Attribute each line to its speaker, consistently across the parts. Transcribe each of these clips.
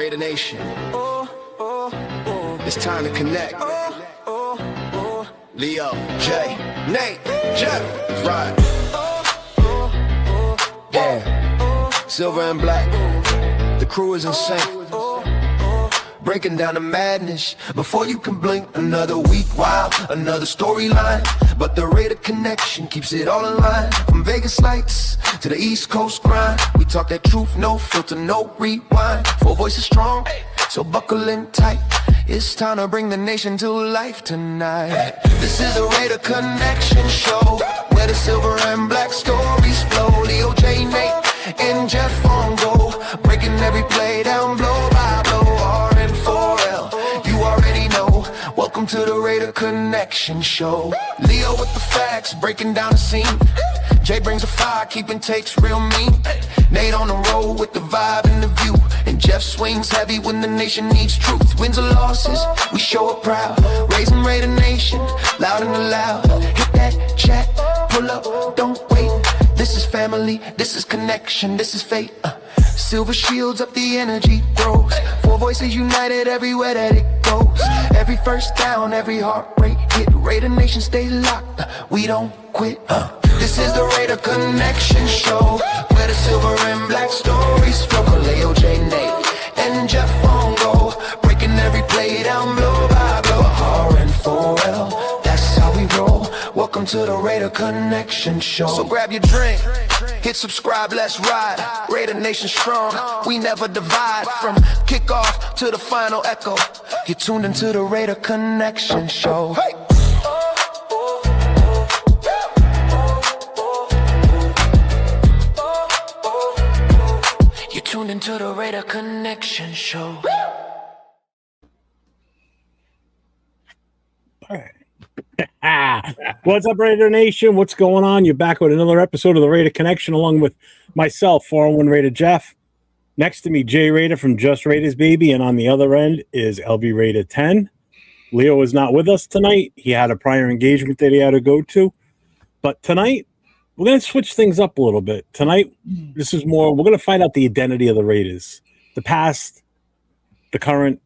Speaker 1: Raider Nation. It's time to connect. Leo, Jay, Nate, Jeff, right. Yeah, silver and black. The crew is in sync. Breaking down the madness before you can blink. Another week, wow, another storyline. But the Raider connection keeps it all in line. From Vegas lights to the East Coast grind. We talk that truth, no filter, no rewind. Four voices strong, so buckle in tight. It's time to bring the nation to life tonight. This is the Raider Connection Show, where the silver and black stories flow. Leo, J, Nate, and Jeff on go, breaking every play down blow by blow. R-N-4-L, you already know. Welcome to the Raider Connection Show. Leo with the facts, breaking down the scene. Jay brings a fire, keeping takes real mean. Nate on the road with the vibe and the view. And Jeff swings heavy when the nation needs truth. Wins or losses, we show up proud. Raising Raider Nation, loud and loud. Hit that chat, pull up, don't wait. This is family, this is connection, this is fate. Silver shields up, the energy grows. Four voices united everywhere that it goes. Every first down, every heart rate hit. Raider Nation stay locked, we don't quit. This is the Raider Connection Show, where the silver and black stories flow. Leo, J, Nate, and Jeff on go, breaking every play down blow by blow. R-N-4-L, that's how we roll. Welcome to the Raider Connection Show. So grab your drink, hit subscribe, let's ride. Raider Nation strong, we never divide. From kickoff to the final echo, you're tuned into the Raider Connection Show. Hey! You're tuned into the Raider Connection Show.
Speaker 2: What's up, Raider Nation? What's going on? You're back with another episode of the Raider Connection, along with myself, 401 Raider Jeff. Next to me, Jay Raider from Just Raiders Baby, and on the other end is LB Raider 10. Leo is not with us tonight. He had a prior engagement that he had to go to. But tonight, we're going to switch things up a little bit. Tonight, this is more, we're going to find out the identity of the Raiders, the past, the current,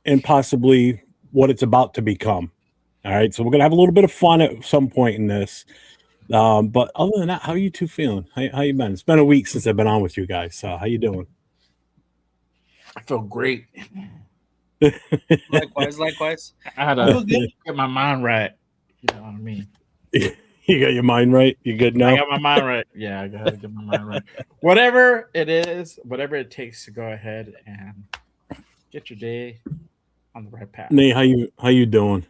Speaker 2: and possibly what it's about to become. All right, so we're going to have a little bit of fun at some point in this. But other than that, how are you two feeling? How you been? It's been a week since I've been on with you guys. So how you doing?
Speaker 3: I feel great.
Speaker 4: Likewise.
Speaker 3: I had to get my mind right. You know what I mean?
Speaker 2: You got your mind right? You good now?
Speaker 3: I got my mind right. Yeah, I got to get my mind right. Whatever it is, whatever it takes to go ahead and get your day on the right path.
Speaker 2: Nate, how you doing?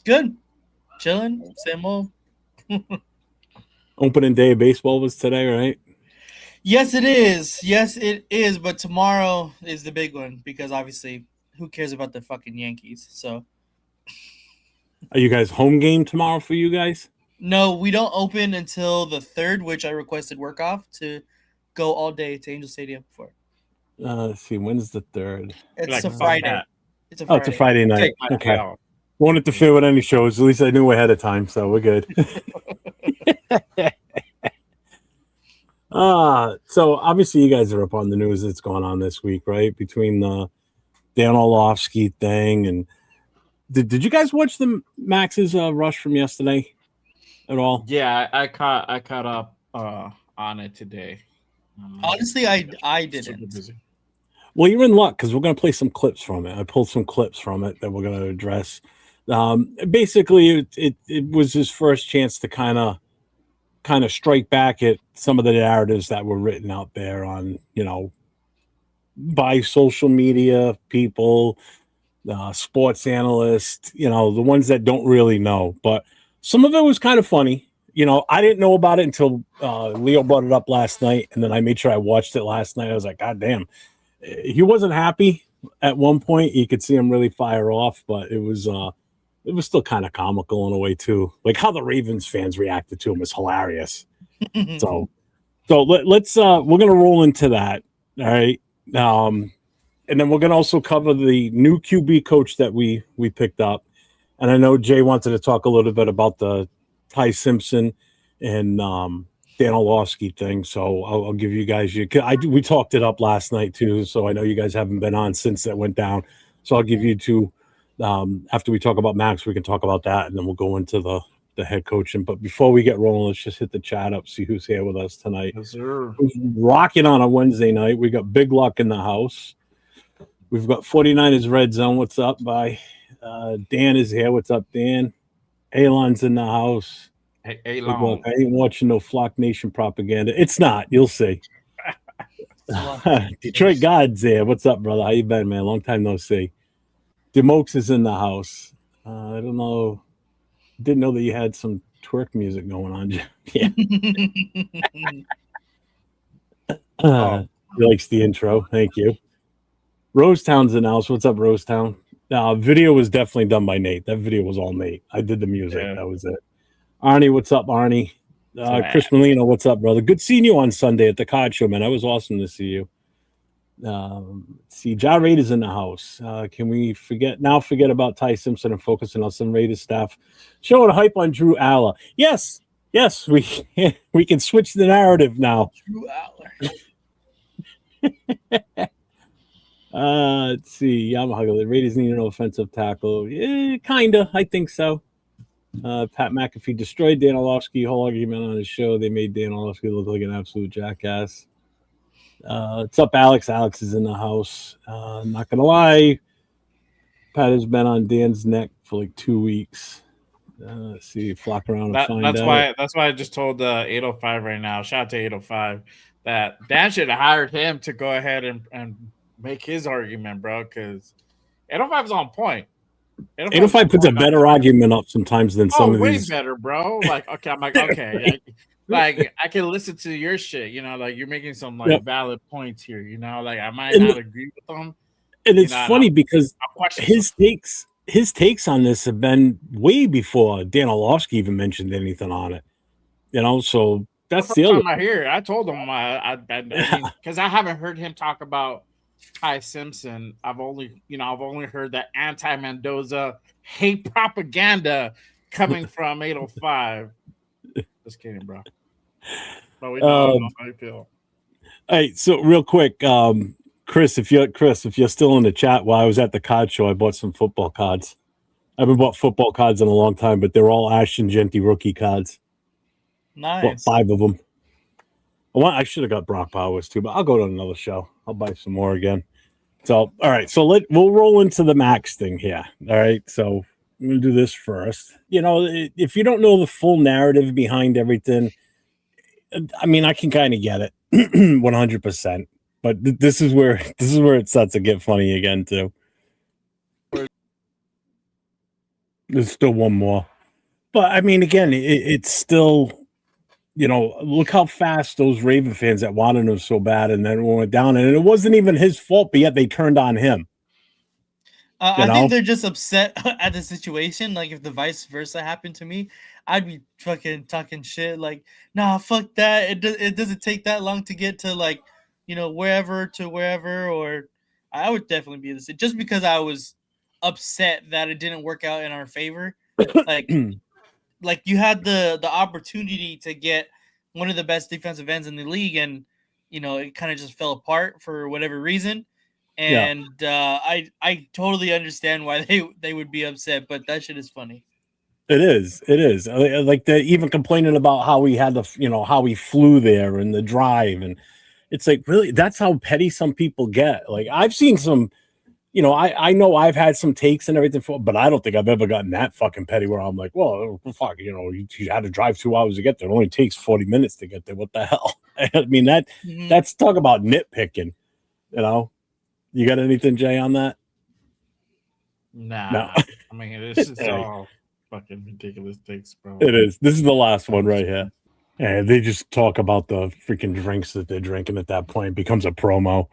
Speaker 4: Good. Chilling. Same old.
Speaker 2: Opening day of baseball was today, right?
Speaker 4: Yes, it is. Yes, it is. But tomorrow is the big one because obviously, who cares about the fucking Yankees? So,
Speaker 2: are you guys home game tomorrow for you guys?
Speaker 4: No, we don't open until the 3rd, which I requested work off to go all day to Angel Stadium for.
Speaker 2: Let's see. When's the 3rd?
Speaker 4: It's
Speaker 3: Like
Speaker 4: a Friday.
Speaker 3: that.
Speaker 2: Oh, it's a Friday night. Okay. Won't interfere with any shows. At least I knew ahead of time, so we're good. So obviously you guys are up on the news that's going on this week, right? Between the Dan Orlovsky thing and did you guys watch the Max's rush from yesterday at all?
Speaker 3: Yeah, I caught up on it today.
Speaker 4: Honestly, I didn't.
Speaker 2: Well, you're in luck because we're going to play some clips from it. I pulled some clips from it that we're going to address. Basically, it was his first chance to kind of strike back at some of the narratives that were written out there on, by social media people, sports analysts, the ones that don't really know. But some of it was kind of funny. I didn't know about it until Leo brought it up last night, and then I made sure I watched it last night. I was like, God damn. He wasn't happy at one point. You could see him really fire off, but it was still kind of comical in a way too. Like how the Ravens fans reacted to him was hilarious. so let's we're gonna roll into that. All right. And then we're gonna also cover the new QB coach that we picked up. And I know Jay wanted to talk a little bit about the Ty Simpson and Dan Orlovsky thing. So I'll give you guys we talked it up last night too. So I know you guys haven't been on since that went down. So I'll give you two. After we talk about Max, we can talk about that, and then we'll go into the head coaching. But before we get rolling, let's just hit the chat up, see who's here with us tonight.
Speaker 3: Yes, sir.
Speaker 2: Who's rocking on a Wednesday night? We got Big Luck in the house. We've got 49ers Red Zone. What's up, by Dan is here. What's up, Dan? Alon's in the house.
Speaker 3: Hey, long.
Speaker 2: I ain't watching no Flock Nation propaganda. It's not. You'll see. Detroit God's there. What's up, brother? How you been, man? Long time no see. Demokes is in the house. I don't know. Didn't know that you had some twerk music going on. Yeah. He likes the intro. Thank you. Rosetown's in the house. What's up, Rosetown? Video was definitely done by Nate. That video was all Nate. I did the music. Yeah. That was it. Arnie, what's up, Arnie? Chris Molino, what's up, brother? Good seeing you on Sunday at the card show, man. That was awesome to see you. See, John Raiders in the house. Can we forget about Ty Simpson and focusing on some Raiders staff showing hype on Drew Aller? Yes, we can switch the narrative now.
Speaker 4: Drew Aller.
Speaker 2: Let's see. Yamaha, the Raiders need an offensive tackle. Yeah, kinda. I think so. Pat McAfee destroyed Dan Orlovsky. Whole argument on his show. They made Dan Orlovsky look like an absolute jackass. What's up, Alex? Alex is in the house. Not gonna lie, Pat has been on Dan's neck for like 2 weeks. Let's see, flock around and find out.
Speaker 3: That's why I just told 805 right now. Shout out to 805 that Dan should have hired him to go ahead and make his argument, bro. Because 805 is on point.
Speaker 2: 805 puts a better argument up sometimes than some of these.
Speaker 3: Way better, bro. Like, okay, I'm like, okay. Like, I can listen to your shit, like you're making some like valid points here, like I might not agree with them.
Speaker 2: And it's funny because his takes on this have been way before Dan Orlovsky even mentioned anything on it. So that's the other
Speaker 3: time I hear it. I told him because I haven't heard him talk about Ty Simpson. I've only heard that anti-Mendoza hate propaganda coming from 805. Just kidding, bro. But we know how I feel.
Speaker 2: Hey, so real quick, Chris, if you're still in the chat, while I was at the card show, I bought some football cards. I haven't bought football cards in a long time, but they're all Ashton Genty rookie cards.
Speaker 4: Nice.
Speaker 2: Bought 5 of them. I should have got Brock Powers too, but I'll go to another show. I'll buy some more again. So, all right. So we'll roll into the Max thing here. All right. So I'm going to do this first. If you don't know the full narrative behind everything, I mean, I can kind of get it 100%, but this is where it starts to get funny again too. There's still one more, but I mean, again, it's still, look how fast those Raven fans that wanted him so bad and then went down, and it wasn't even his fault, but yet they turned on him.
Speaker 4: I think they're just upset at the situation. Like if the vice versa happened to me, I'd be fucking talking shit. Like, nah, fuck that. It doesn't take that long to get to like, wherever to wherever. Or I would definitely be this just because I was upset that it didn't work out in our favor. Like, like you had the opportunity to get one of the best defensive ends in the league, and it kind of just fell apart for whatever reason. And I totally understand why they would be upset, but that shit is funny.
Speaker 2: It is. Like they're even complaining about how we had how we flew there and the drive, and it's like, really, that's how petty some people get. Like I've seen some, I know I've had some takes and everything, but I don't think I've ever gotten that fucking petty where I'm like, well, fuck, you had to drive 2 hours to get there. It only takes 40 minutes to get there. What the hell? I mean, that's talk about nitpicking, You got anything, Jay, on that?
Speaker 3: Nah. No. I mean, this is all fucking ridiculous takes, bro.
Speaker 2: It is. This is the last one right here. And they just talk about the freaking drinks that they're drinking at that point. It becomes a promo.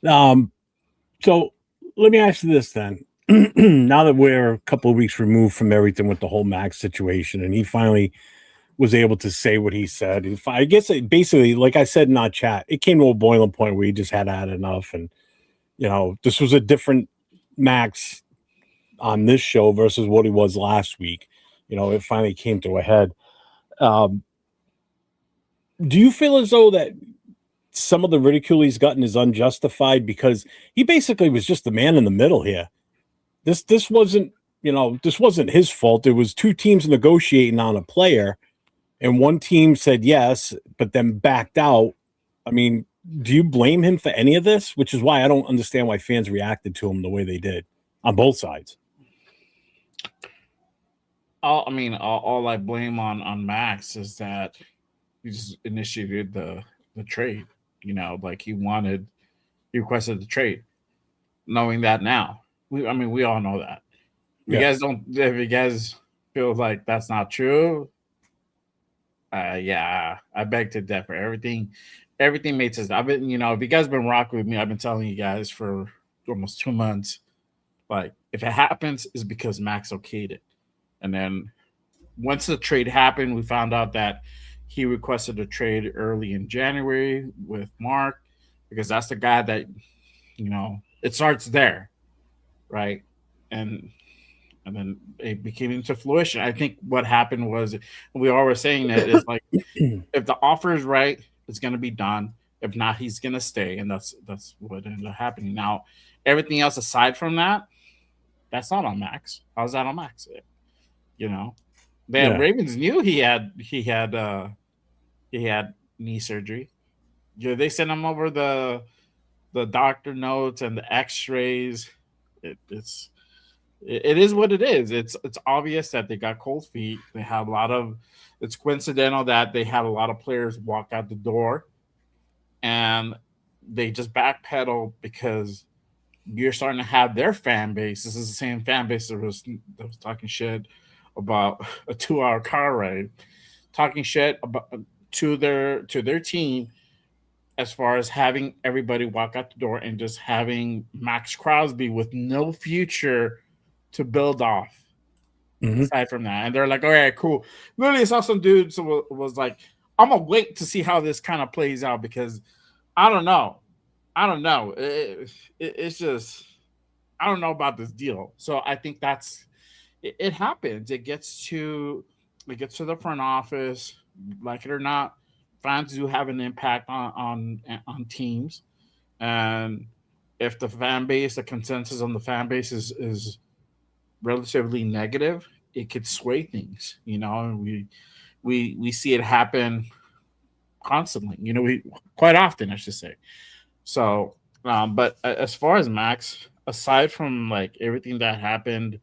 Speaker 2: So let me ask you this then. Now that we're a couple of weeks removed from everything with the whole Max situation, and he finally was able to say what he said. I guess basically, like I said in our chat, it came to a boiling point where he just had enough, and this was a different Max on this show versus what he was last week. It finally came to a head. Do you feel as though that some of the ridicule he's gotten is unjustified because he basically was just the man in the middle here? This wasn't, this wasn't his fault. It was two teams negotiating on a player, and one team said yes, but then backed out. I mean, do you blame him for any of this? Which is why I don't understand why fans reacted to him the way they did on both sides.
Speaker 3: All I blame on Max is that he just initiated the trade. Like he requested the trade, knowing that now. We all know that. If you guys feel like that's not true, I beg to differ. Everything makes sense. I've been, if you guys been rocking with me, I've been telling you guys for almost 2 months. Like, if it happens, it's because Max okayed it. And then once the trade happened, we found out that he requested a trade early in January with Mark, because that's the guy that, it starts there, right? And then it became into fruition. I think what happened was, we all were saying that, it's like, if the offer is right, it's going to be done. If not, he's going to stay. And that's what ended up happening. Now, everything else aside from that, that's not on Max. How's that on Max? Ravens knew he had knee surgery. They sent him over the doctor notes and the X-rays. It is what it is. It's obvious that they got cold feet. They have it's coincidental that they had a lot of players walk out the door, and they just backpedal because you're starting to have their fan base. This is the same fan base that was talking shit about a 2-hour car ride, talking shit about to their team, as far as having everybody walk out the door and just having Maxx Crosby with no future to build off. Aside from that, and they're like, all right, cool. Literally, I saw some dudes was like, I'm gonna wait to see how this kind of plays out, because I don't know. It's just, I don't know about this deal. So I think it happens. It gets to the front office, like it or not. Fans do have an impact on teams, and if the consensus on the fan base is relatively negative, it could sway things. And we see it happen constantly. We quite often, I should say. So, but as far as Max, aside from like everything that happened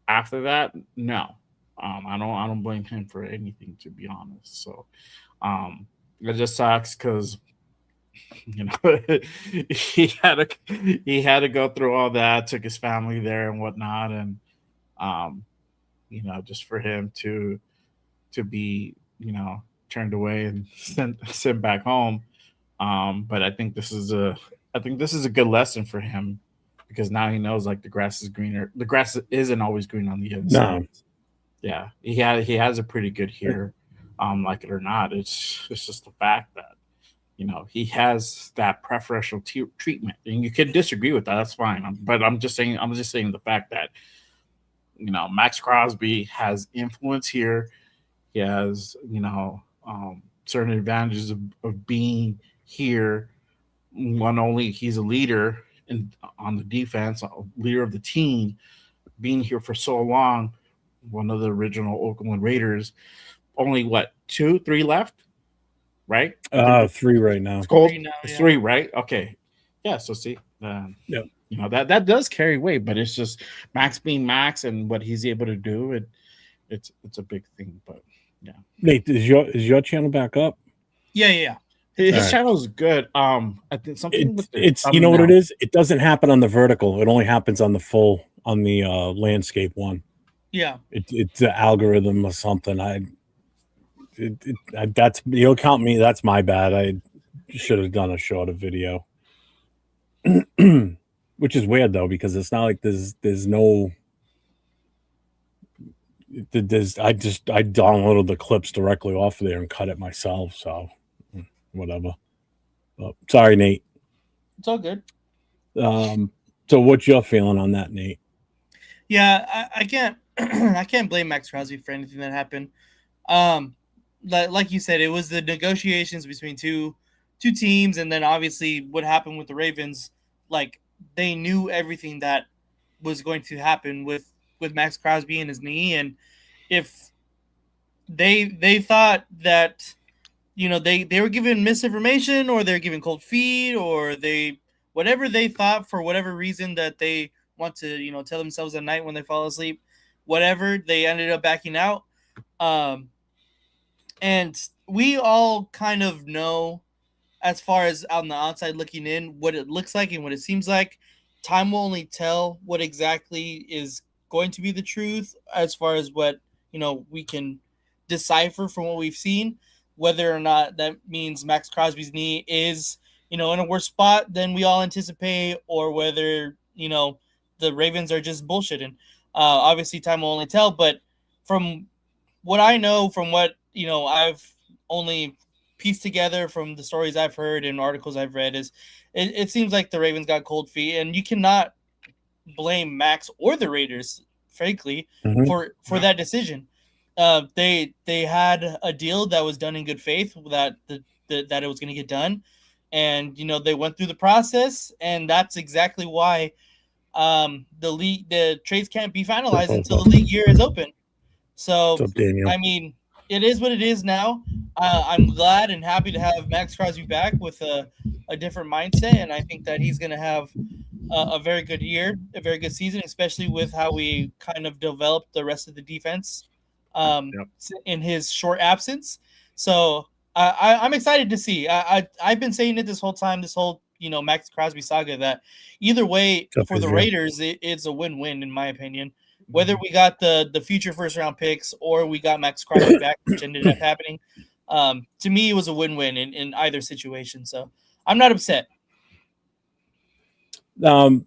Speaker 3: after that, no, I don't blame him for anything, to be honest. So, it just sucks because he had to go through all that, took his family there and whatnot, and just for him to be turned away and sent back home. But I think this is a good lesson for him, because now he knows, like, the grass is greener. The grass isn't always green on the other side. Yeah, he has a pretty good here, like it or not. It's just the fact that he has that preferential treatment, and you can disagree with that. That's fine. But I'm just saying the fact that Maxx Crosby has influence here. He has certain advantages of being here. One, only he's a leader on the defense, a leader of the team, being here for so long. One of the original Oakland Raiders. Only what, 2, 3 left, right?
Speaker 2: 3 right now.
Speaker 3: It's cold. It's 3, right? Okay, yeah. So see, that does carry weight, but it's just Max being Max and what he's able to do. It's a big thing, but yeah.
Speaker 2: Nate, is your channel back up?
Speaker 4: Yeah.
Speaker 3: His channel is good. I think something with
Speaker 2: it's you know what it is. It doesn't happen on the vertical. It only happens on the landscape one.
Speaker 4: Yeah,
Speaker 2: it's an algorithm or something. That's, you'll count me. That's my bad. I should have done a shorter video, which is weird though, because it's not like there's no. I downloaded the clips directly off of there and cut it myself. So whatever. But, sorry, Nate.
Speaker 4: it's all good.
Speaker 2: So what's your feeling on that, Nate?
Speaker 4: Yeah, I can't I can't blame Maxx Crosby for anything that happened. like you said, it was the negotiations between two teams, and then obviously what happened with the Ravens. Like, they knew everything that was going to happen with Maxx Crosby and his knee, and if they thought that, you know, they were given misinformation, or they're given cold feet, or they, whatever they thought, for whatever reason that they want to, you know, tell themselves at night when they fall asleep, whatever, they ended up backing out. And we all kind of know, as far as on the outside looking in, what it looks like and what it seems like. Time will only tell what exactly is going to be the truth, as far as what, you know, we can decipher from what we've seen, whether or not that means Maxx Crosby's knee is, you know, in a worse spot than we all anticipate, or whether, you know, the Ravens are just bullshitting. Obviously, time will only tell. But from what I know, from what, you know, I've only pieced together from the stories I've heard and articles I've read, is it seems like the Ravens got cold feet, and you cannot blame Max or the Raiders, frankly, for that decision. They had a deal that was done in good faith, that that it was going to get done, and, you know, they went through the process, and that's exactly why the trades can't be finalized until the league year is open. So,
Speaker 2: What's up, Daniel?
Speaker 4: I mean, it is what it is now. I'm glad and happy to have Maxx Crosby back with a different mindset, and I think that he's going to have a very good year, a very good season, especially with how we kind of developed the rest of the defense in his short absence. So I'm excited to see. I've been saying it this whole time, this whole, you know, Maxx Crosby saga, that either way for the Raiders, it's a win-win in my opinion. Whether we got the future first-round picks or we got Maxx Crosby back, which ended up happening, to me it was a win-win in either situation. So I'm not upset.
Speaker 2: And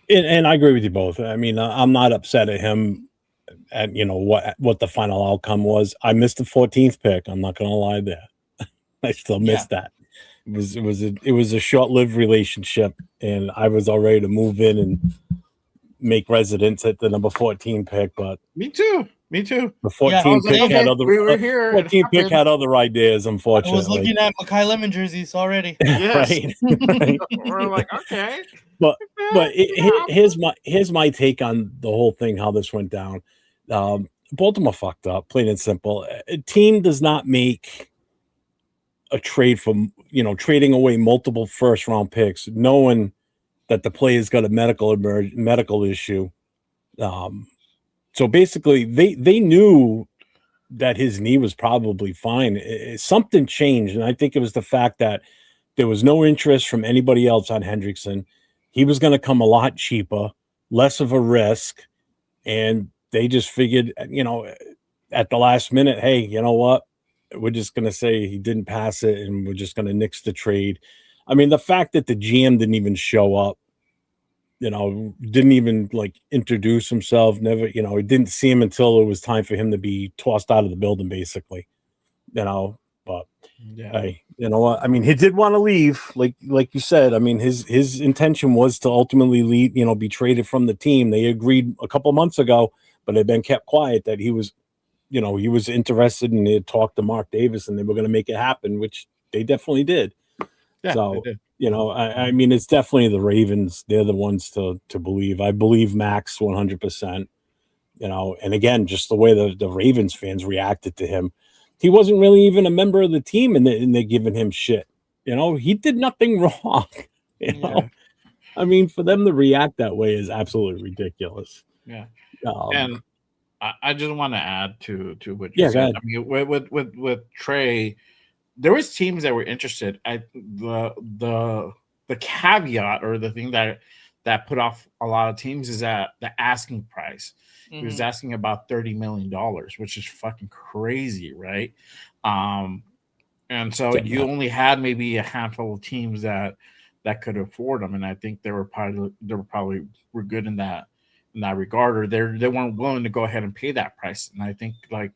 Speaker 2: I agree with you both. I mean, I'm not upset at him at, you know, what the final outcome was. I missed the 14th pick. I'm not going to lie there. I still missed that. It was a short-lived relationship, and I was all ready to move in and make residence at the number 14 pick. But
Speaker 3: me too. The
Speaker 2: 14 pick had other.
Speaker 3: We were here.
Speaker 2: 14 pick had other ideas. Unfortunately,
Speaker 4: I was looking at Mekhi Lemon jerseys already.
Speaker 3: Yes.
Speaker 2: Right.
Speaker 3: We're like, okay.
Speaker 2: But here's my take on the whole thing, how this went down. Baltimore fucked up, plain and simple. A team does not make a trade for, you know, trading away multiple first round picks, knowing that the player's got a medical issue. So basically, they knew that his knee was probably fine. Something changed, and I think it was the fact that there was no interest from anybody else on Hendrickson. He was going to come a lot cheaper, less of a risk, and they just figured, you know, at the last minute, hey, you know what? We're just going to say he didn't pass it, and we're just going to nix the trade. I mean, the fact that the GM didn't even show up, you know, didn't even like introduce himself, never, you know, he didn't see him until it was time for him to be tossed out of the building, basically, you know. But hey, you know what? I mean, he did want to leave, like you said. I mean, his intention was to ultimately leave, you know, be traded from the team. They agreed a couple months ago, but they've been kept quiet that he was, you know, he was interested, and they had talked to Mark Davis, and they were going to make it happen, which they definitely did.
Speaker 3: Yeah,
Speaker 2: so, you know, I mean, it's definitely the Ravens. They're the ones to believe. I believe Max 100%, you know, and again, just the way the Ravens fans reacted to him. He wasn't really even a member of the team, and they're giving him shit. You know, he did nothing wrong. You know, I mean, for them to react that way is absolutely ridiculous.
Speaker 3: Yeah. And I just want to add to what you said. I mean, with Trey, there was teams that were interested. The caveat, or the thing that put off a lot of teams, is that the asking price. Mm-hmm. He was asking about $30 million, which is fucking crazy, right? And so you only had maybe a handful of teams that could afford them, and I think they were probably good in that regard, or they weren't willing to go ahead and pay that price. And I think, like,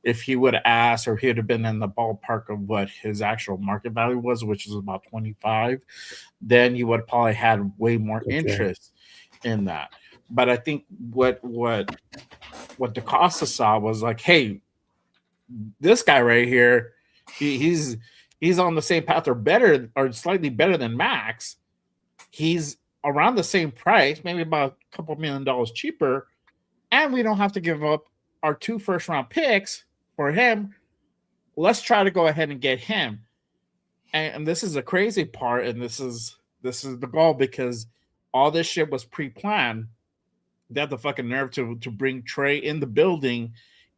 Speaker 3: if he would have asked, or he would have been in the ballpark of what his actual market value was, which is about 25, then you would probably had way more interest in that. But I think what DaCosta saw was like, hey, this guy right here, he's on the same path or better or slightly better than Max. He's around the same price, maybe about a couple $1 million cheaper, and we don't have to give up our 2 first-round picks for him. Let's try to go ahead and get him. And this is a crazy part, and this is the goal, because all this shit was pre-planned. They had the fucking nerve to bring Trey in the building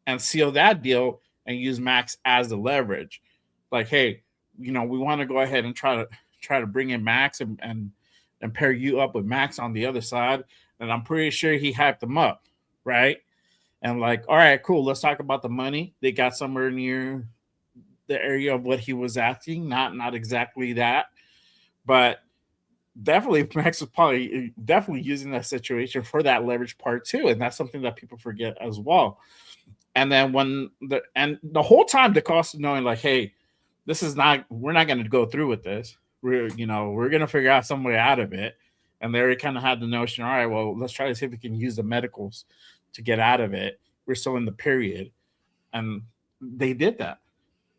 Speaker 3: and seal that deal and use Max as the leverage. Like, hey, we want to go ahead and try to bring in Max and pair you up with Max on the other side. And I'm pretty sure he hyped them up, right? And like, all right, cool. Let's talk about the money. They got somewhere near the area of what he was asking. Not exactly that, but definitely Max was probably using that situation for that leverage part too. And that's something that people forget as well. And then the whole time DeCosta knowing like, hey, we're not going to go through with this. We're going to figure out some way out of it. And they already kind of had the notion, all right, well, let's try to see if we can use the medicals to get out of it. We're still in the period. And they did that.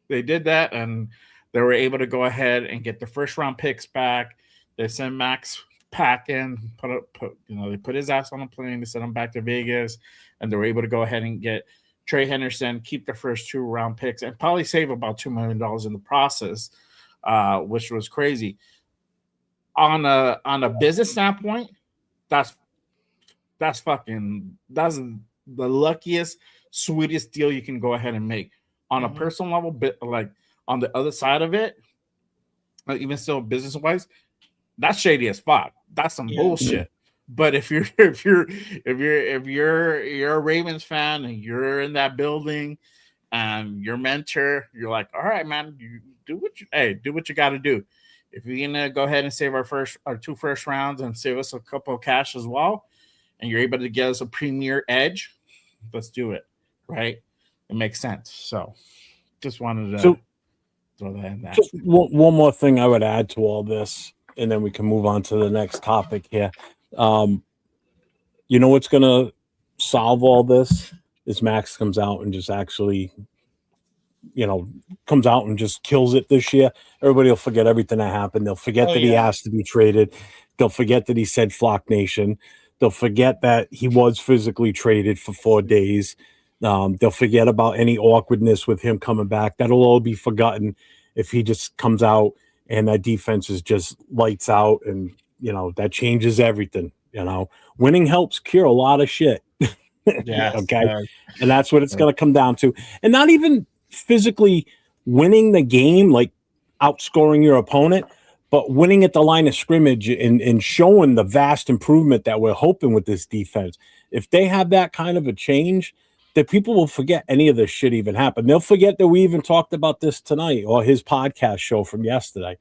Speaker 3: And they were able to go ahead and get the first round picks back. They sent Max packing, they put his ass on a plane. They sent him back to Vegas, and they were able to go ahead and get Trey Henderson, keep the first 2 round picks, and probably save about $2 million in the process, which was crazy. On a business standpoint, that's the luckiest, sweetest deal you can go ahead and make. On a personal level, but like on the other side of it, like even still business wise, that's shady as fuck. That's some bullshit. But if you're a Ravens fan and you're in that building and your mentor, you're like, all right, man, you do what you got to do. If you're gonna go ahead and save our 2 first rounds and save us a couple of cash as well, and you're able to get us a premier edge, let's do it. Right? It makes sense. So just wanted to throw that in there.
Speaker 2: Just one more thing I would add to all this, and then we can move on to the next topic here. What's going to solve all this is Max comes out and just actually, comes out and just kills it this year. Everybody will forget everything that happened. They'll forget he asked to be traded. They'll forget that he said Flock Nation. They'll forget that he was physically traded for 4 days. They'll forget about any awkwardness with him coming back. That'll all be forgotten if he just comes out and that defense is just lights out, and that changes everything. Winning helps cure a lot of shit.
Speaker 3: Yeah.
Speaker 2: Okay. And that's what it's going to come down to. And not even physically winning the game, like outscoring your opponent, but winning at the line of scrimmage and showing the vast improvement that we're hoping with this defense. If they have that kind of a change, that people will forget any of this shit even happened. They'll forget that we even talked about this tonight or his podcast show from yesterday.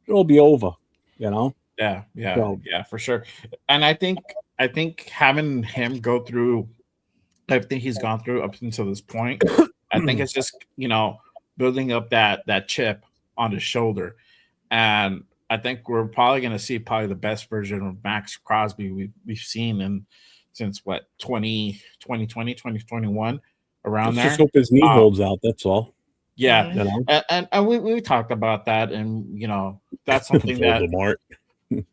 Speaker 2: It'll be over,
Speaker 3: Yeah, for sure. And I think having him go through everything he's gone through up until this point, I think it's just building up that chip on his shoulder, and I think we're probably going to see the best version of Maxx Crosby we've seen since 2020, 2021, around there.
Speaker 2: Just hope his knee holds out. That's all.
Speaker 3: Yeah, and we talked about that, and that's something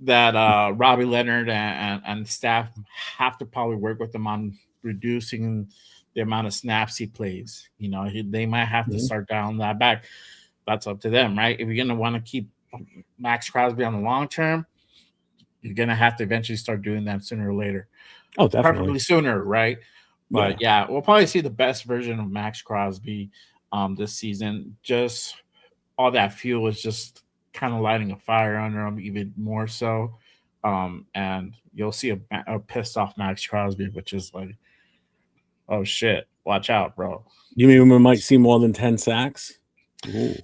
Speaker 3: that Robbie Leonard and staff have to probably work with him on, reducing the amount of snaps he plays. They might have to start down that back. That's up to them, right? If you're going to want to keep Maxx Crosby on the long term, you're going to have to eventually start doing that sooner or later.
Speaker 2: Oh, definitely.
Speaker 3: Probably sooner, right? But yeah, we'll probably see the best version of Maxx Crosby this season. Just all that fuel is just kind of lighting a fire under him even more so. And you'll see a pissed off Maxx Crosby, which is like, oh shit, watch out, bro.
Speaker 2: You mean we might see more than 10 sacks? Ooh.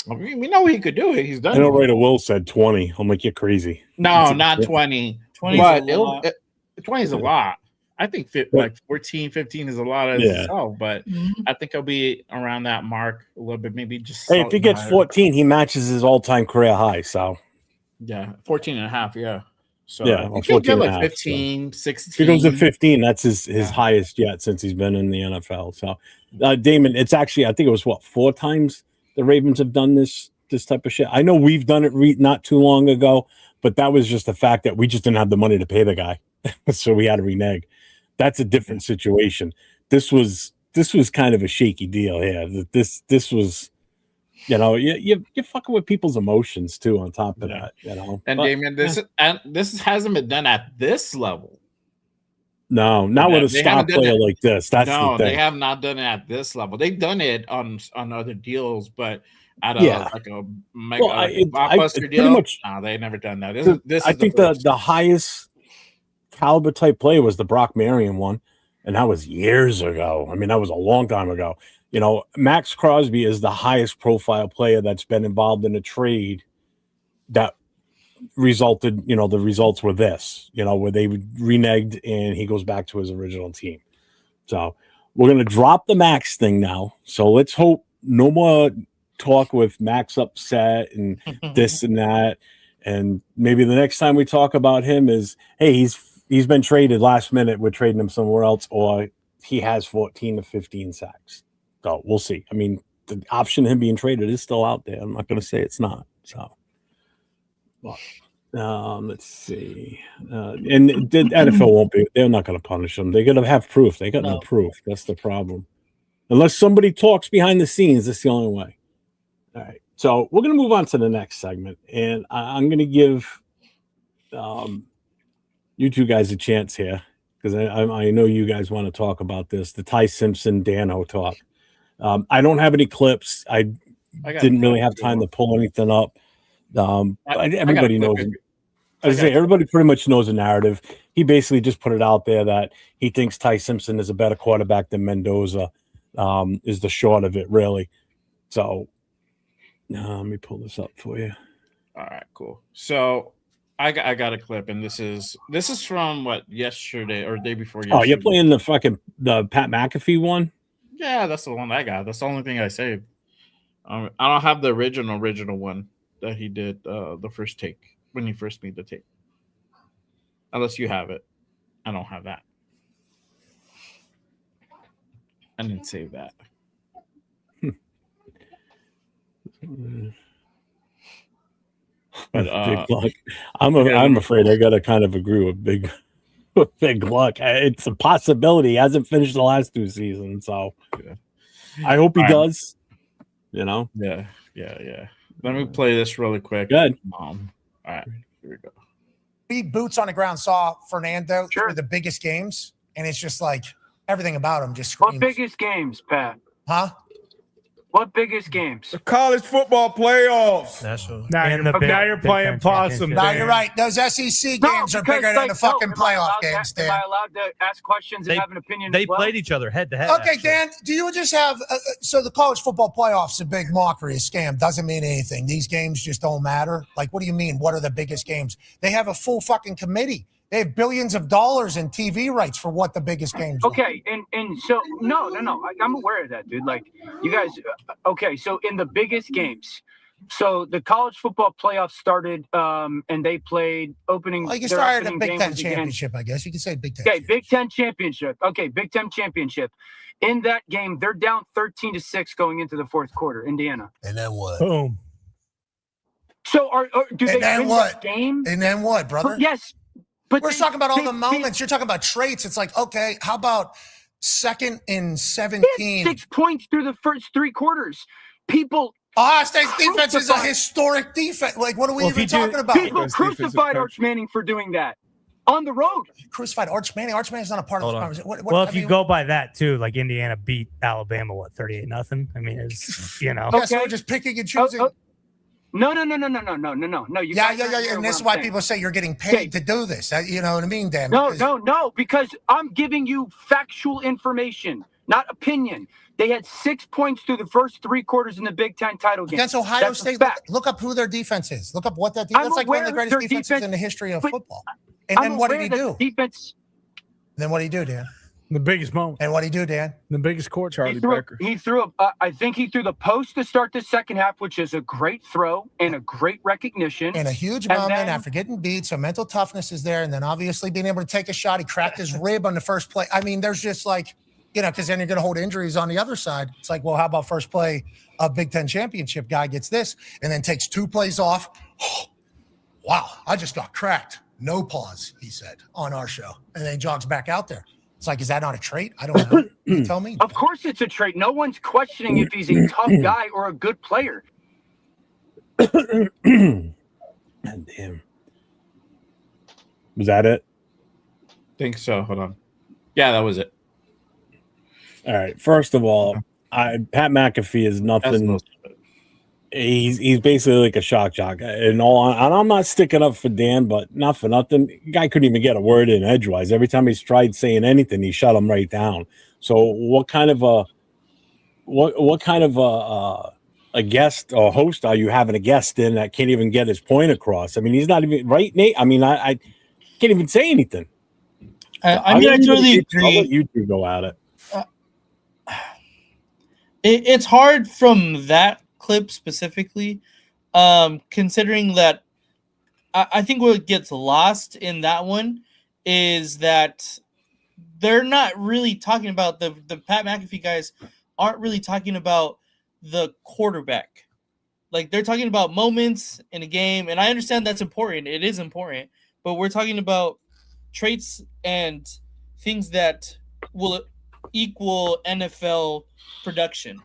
Speaker 3: I mean, we know he could do it. He's done.
Speaker 2: I know Raider Will said 20. I'm like, you're crazy.
Speaker 3: No, not 20. 20 is a lot. I think 14, 15 is a lot as itself, but I think he'll be around that mark a little bit, maybe just.
Speaker 2: Hey, if he gets 14, he matches his all-time career high. So,
Speaker 3: yeah, 14 and a half, yeah. So
Speaker 2: Yeah,
Speaker 3: he could give
Speaker 2: 14 and a
Speaker 3: like
Speaker 2: half,
Speaker 3: 15, 16.
Speaker 2: If he goes to 15, that's his highest yet since he's been in the NFL. So, Damon, it's actually, I think it was 4 times the Ravens have done this type of shit. I know we've done it not too long ago, but that was just the fact that we just didn't have the money to pay the guy, so we had to renege. That's a different situation. This was kind of a shaky deal here. This was, you're fucking with people's emotions too. On top of that,
Speaker 3: And Damien, this hasn't been done at this level.
Speaker 2: No, not with a star player like this. That's the thing.
Speaker 3: They have not done it at this level. They've done it on other deals, but at a blockbuster deal,
Speaker 2: much,
Speaker 3: no, they never done that.
Speaker 2: I think the highest caliber type player was the Brock Marion one, and that was years ago. I mean, that was a long time ago. Maxx Crosby is the highest profile player that's been involved in a trade that resulted, the results were this, where they reneged and he goes back to his original team. So we're going to drop the Max thing now. So let's hope no more talk with Max upset and this and that. And maybe the next time we talk about him is, hey, he's been traded last minute. We're trading him somewhere else, or he has 14 to 15 sacks. So we'll see. I mean, the option of him being traded is still out there. I'm not going to say it's not. So, let's see. And the NFL won't be. They're not going to punish him. They're going to have proof. They got no proof. That's the problem. Unless somebody talks behind the scenes, that's the only way. All right. So we're going to move on to the next segment, and I'm going to give you two guys a chance here because I know you guys want to talk about this. The Ty Simpson Dano talk. I don't have any clips. I didn't really have time to pull anything up. Everybody knows. As I say, everybody pretty much knows the narrative. He basically just put it out there that he thinks Ty Simpson is a better quarterback than Mendoza. Is the short of it, really. So, let me pull this up for you.
Speaker 3: All right, cool. So, I got a clip, and this is from yesterday or day before yesterday.
Speaker 2: Oh, you're playing the Pat McAfee one?
Speaker 3: Yeah, that's the one I got. That's the only thing I saved. I don't have the original one that he did the first take when he first made the tape. Unless you have it. I don't have that. I didn't save that. But
Speaker 2: Big luck. I'm afraid I gotta kind of agree with Big luck. It's a possibility. He hasn't finished the last 2 seasons, so I hope he does.
Speaker 3: Yeah. Let me play this really quick.
Speaker 2: Good.
Speaker 3: All right, here we go.
Speaker 5: We boots on the ground saw Fernando through the biggest games, and it's just like everything about him just screams.
Speaker 6: What biggest games, Pat?
Speaker 5: Huh?
Speaker 6: What biggest games?
Speaker 7: The college football playoffs.
Speaker 8: Now you're playing possum.
Speaker 5: No, you're right. Those SEC games are bigger than the fucking playoff games, Dan.
Speaker 6: Am I allowed to ask questions and have an opinion?
Speaker 8: They played each other head to head.
Speaker 5: Okay, Dan, do you just have so the college football playoffs a big mockery, a scam, doesn't mean anything. These games just don't matter. Like, what do you mean? What are the biggest games? They have a full fucking committee. They have billions of dollars in TV rights for what the biggest games are.
Speaker 6: Okay, and so no, I'm aware of that, dude. Like, you guys, okay, so in the biggest games, so the college football playoffs started, and they played opening.
Speaker 5: Well, you can start at the Big Ten championship, I guess. You can say Big Ten.
Speaker 6: Okay, Big Ten championship. Okay, Big Ten championship. In that game, they're down 13-6 going into the fourth quarter. Indiana.
Speaker 5: And then what?
Speaker 8: Boom.
Speaker 6: So do they win that game?
Speaker 5: And then what, brother?
Speaker 6: Yes. But
Speaker 5: we're talking about all the moments. You're talking about traits. It's like, okay, how about 2nd and 17?
Speaker 6: 6 points through the first 3 quarters. People.
Speaker 5: Ohio State's defense is a historic defense. Like, what are we even talking about?
Speaker 6: People crucified Arch Manning for doing that on the road.
Speaker 5: Crucified Arch Manning. Arch Manning's not a part of this conversation.
Speaker 8: Well, if you go by that too, like Indiana beat Alabama, 38-0. I mean, it's
Speaker 5: Yeah, so we're just picking and choosing.
Speaker 6: No. You
Speaker 5: yeah. And this is why people say you're getting paid to do this. You know what I mean, Dan?
Speaker 6: No, because I'm giving you factual information, not opinion. They had 6 points through the first 3 quarters in the Big Ten title game.
Speaker 5: Against Ohio State, look up who their defense is. Look up what that defense is. That's like one of the greatest defenses in the history of football. And then what did he do?
Speaker 6: Defense.
Speaker 5: Then what did he do, Dan?
Speaker 8: The biggest moment.
Speaker 5: And what'd he do, Dan?
Speaker 8: The biggest court.
Speaker 7: Charlie Becker.
Speaker 6: He threw I think he threw the post to start the second half, which is a great throw and a great recognition.
Speaker 5: And a huge
Speaker 6: And
Speaker 5: moment
Speaker 6: then-
Speaker 5: after getting beat. So mental toughness is there. And then obviously being able to take a shot. He cracked his rib on the first play. I mean, there's just like, because then you're going to hold injuries on the other side. It's like, well, how about first play? A Big Ten championship guy gets this and then takes 2 plays off. Wow, I just got cracked. No pause, he said on our show. And then he jogs back out there. It's like, is that not a trait? I don't know. You tell me.
Speaker 6: Of course it's a trait. No one's questioning if he's a tough guy or a good player.
Speaker 2: God damn. Was that it?
Speaker 3: Think so. Hold on. Yeah, that was it.
Speaker 2: All right. First of all, Pat McAfee is
Speaker 3: That's
Speaker 2: nothing.
Speaker 3: most of it.
Speaker 2: He's basically like a shock jock. And I'm not sticking up for Dan, but not for nothing. The guy couldn't even get a word in edgewise. Every time he's tried saying anything, he shut him right down. So what kind of a guest or host are you having a guest in that can't even get his point across? I mean, he's not even right, Nate. I mean, I can't even say anything.
Speaker 4: I mean, I totally agree.
Speaker 2: I'll let you two go at it.
Speaker 4: It's hard from that clip specifically, considering that I think what gets lost in that one is that they're not really talking about the Pat McAfee guys aren't really talking about the quarterback. Like, they're talking about moments in a game, and I understand that's important. It is important, but we're talking about traits and things that will equal NFL production.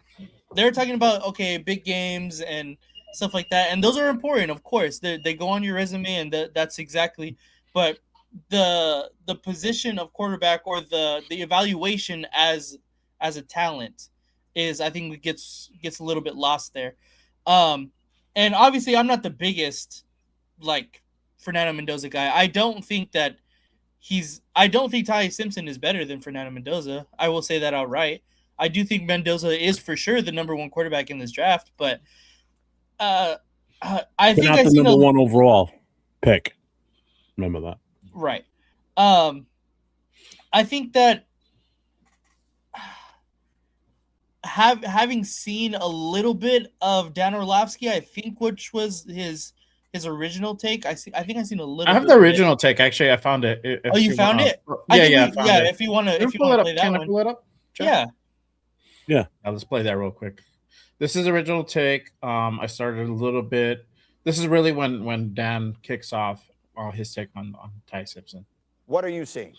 Speaker 4: They're talking about, okay, big games and stuff like that, and those are important, of course. They go on your resume, and that's exactly. But the position of quarterback or the evaluation as a talent is, I think, it gets a little bit lost there. And obviously, I'm not the biggest like Fernando Mendoza guy. I don't think Ty Simpson is better than Fernando Mendoza. I will say that outright. I do think Mendoza is for sure the number one quarterback in this draft, but I think
Speaker 2: not the number one overall pick. Remember that,
Speaker 4: right? I think that having seen a little bit of Dan Orlovsky, I think, which was his original take. I think I've seen a little.
Speaker 3: I have the original take. Actually, I found it.
Speaker 4: Oh, you found it?
Speaker 3: Yeah.
Speaker 4: If you want to play that
Speaker 3: Can I
Speaker 4: one,
Speaker 3: pull it up?
Speaker 4: yeah.
Speaker 2: Yeah.
Speaker 3: Now let's play that real quick. This is original take. I started a little bit. This is really when Dan kicks off his take on Ty Simpson.
Speaker 9: What are you seeing?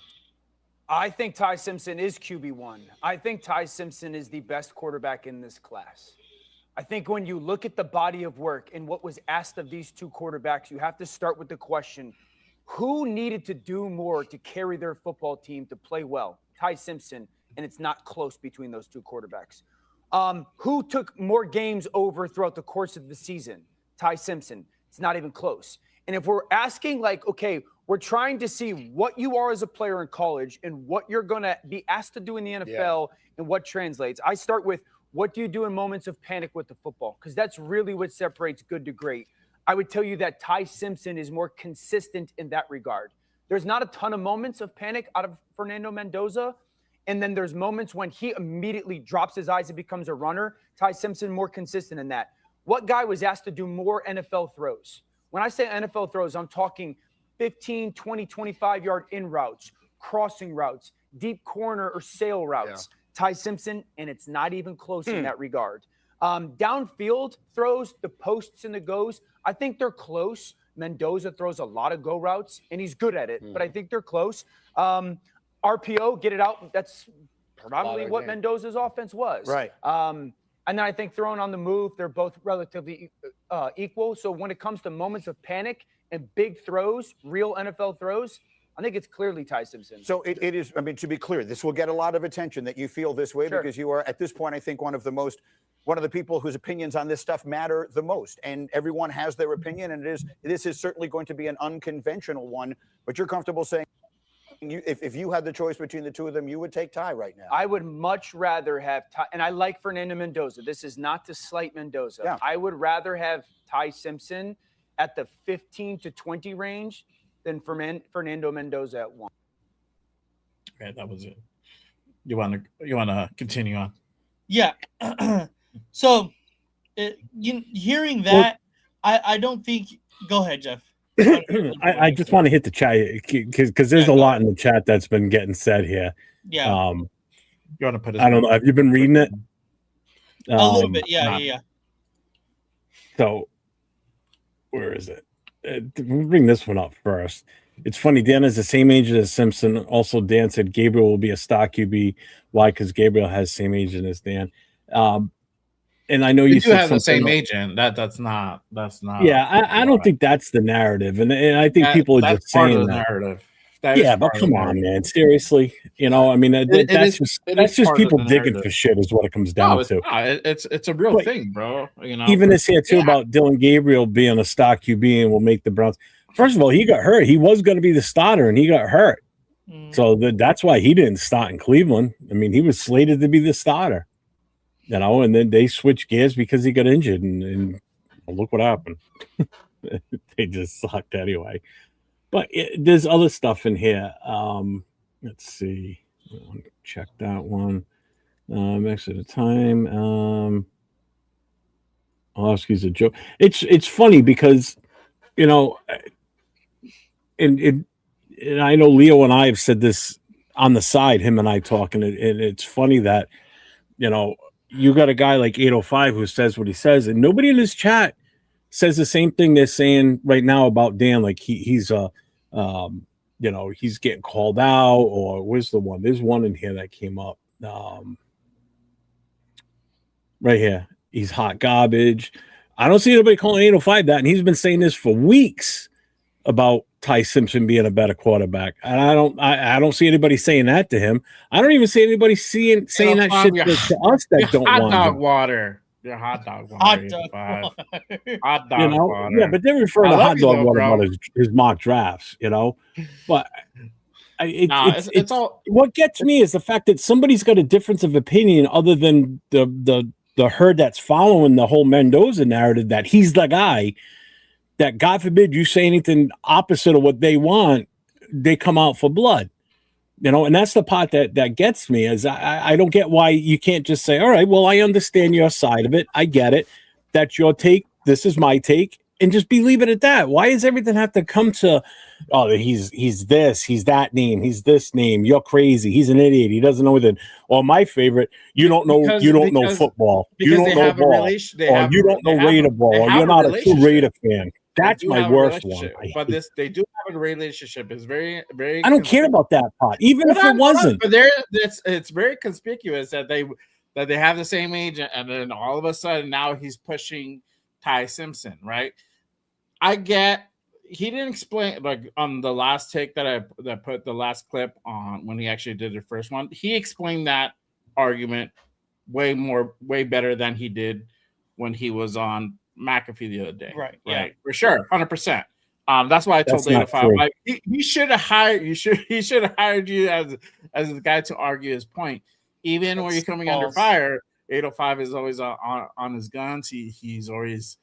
Speaker 9: I think Ty Simpson is QB1. I think Ty Simpson is the best quarterback in this class. I think when you look at the body of work and what was asked of these two quarterbacks, you have to start with the question, who needed to do more to carry their football team to play well? Ty Simpson, and it's not close between those two quarterbacks. Who took more games over throughout the course of the season? Ty Simpson. It's not even close. And if we're asking, like, okay, we're trying to see what you are as a player in college and what you're going to be asked to do in the NFL and what translates. I start with, what do you do in moments of panic with the football? Because that's really what separates good to great. I would tell you that Ty Simpson is more consistent in that regard. There's not a ton of moments of panic out of Fernando Mendoza. And then there's moments when he immediately drops his eyes and becomes a runner. Ty Simpson more consistent in that. What guy was asked to do more NFL throws? When I say NFL throws, I'm talking 15, 20, 25-yard in routes, crossing routes, deep corner or sail routes. Yeah. Ty Simpson, and it's not even close in that regard. Downfield throws, the posts and the goes, I think they're close. Mendoza throws a lot of go routes, and he's good at it, but I think they're close. RPO, get it out. That's predominantly what Mendoza's offense was. Right. And then I think throwing on the move, they're both relatively equal. So when it comes to moments of panic and big throws, real NFL throws, I think it's clearly Ty Simpson.
Speaker 10: So it is, I mean, to be clear, this will get a lot of attention that you feel this way because you are, at this point, I think one of the people whose opinions on this stuff matter the most. And everyone has their opinion, and this is certainly going to be an unconventional one, but you're comfortable saying if you had the choice between the two of them, you would take Ty right now.
Speaker 9: I would much rather have Ty, and I like Fernando Mendoza. This is not to slight Mendoza. Yeah. I would rather have Ty Simpson at the 15 to 20 range than Fernando Mendoza at 1.
Speaker 3: Okay, that was it. You want to continue on?
Speaker 4: Yeah. So, hearing that, I don't think. Go ahead, Jeff.
Speaker 2: I just want to hit the chat because there's a lot in the chat that's been getting said here.
Speaker 4: Yeah.
Speaker 3: You want to put?
Speaker 2: I don't know. Have you been reading it?
Speaker 4: A little bit. Yeah.
Speaker 2: So, where is it? We'll bring this one up first. It's funny. Dan is the same age as Simpson. Also, Dan said Gabriel will be a star QB. Why? Because Gabriel has the same age as Dan. And I know you
Speaker 3: do have the same agent. That's not.
Speaker 2: Yeah, I don't think that's the narrative, and I think people are just saying that
Speaker 3: narrative.
Speaker 2: Yeah, but come on, man. Seriously, I mean, that's just people digging for shit, is what it comes down to.
Speaker 3: It's a real thing, bro.
Speaker 2: Even this here too about Dylan Gabriel being a star QB and will make the Browns. First of all, he got hurt. He was going to be the starter, and he got hurt. So that's why he didn't start in Cleveland. I mean, he was slated to be the starter, and then they switched gears because he got injured, and look what happened. They just sucked anyway. But there's other stuff in here. Let's see. Check that one. Next at a time. Orlovsky's a joke. It's funny because, and I know Leo and I have said this on the side, him and I talking, and it's funny that, you got a guy like 805 who says what he says, and nobody in his chat says the same thing they're saying right now about Dan. Like he's getting called out, or where's the one? There's one in here that came up right here. He's hot garbage. I don't see anybody calling 805 that, and he's been saying this for weeks about Ty Simpson being a better quarterback, and I don't see anybody saying that to him. I don't even see anybody saying that shit to us that don't want
Speaker 3: hot dog
Speaker 2: him.
Speaker 3: water. Your hot dog water. Hot dog water.
Speaker 2: Yeah, but they're referring to hot dog water about his mock drafts, But it's all. What gets me is the fact that somebody's got a difference of opinion other than the herd that's following the whole Mendoza narrative that he's the guy. That God forbid you say anything opposite of what they want, they come out for blood. And that's the part that gets me is I don't get why you can't just say, all right, well, I understand your side of it. I get it. That's your take. This is my take. And just leave it at that. Why does everything have to come to, oh, he's this, he's that name, he's this name. You're crazy. He's an idiot. He doesn't know anything. Or my favorite, you don't know football. You don't know ball. Or you don't know Raider ball. Or you're not a true Raider fan. That's my worst one.
Speaker 3: But they do have a relationship. It's very, very.
Speaker 2: I don't care about that part, even if it wasn't.
Speaker 3: But it's very conspicuous that they have the same agent, and then all of a sudden now he's pushing Ty Simpson, right? I get he didn't explain like on the last take that put the last clip on when he actually did the first one. He explained that argument way better than he did when he was on McAfee the other day.
Speaker 4: Right.
Speaker 3: Yeah. For sure. 100%. That's why I told Data 5 like he should have hired he should have hired you as the guy to argue his point. Even when you're coming under fire, 805 is always on his guns. He's always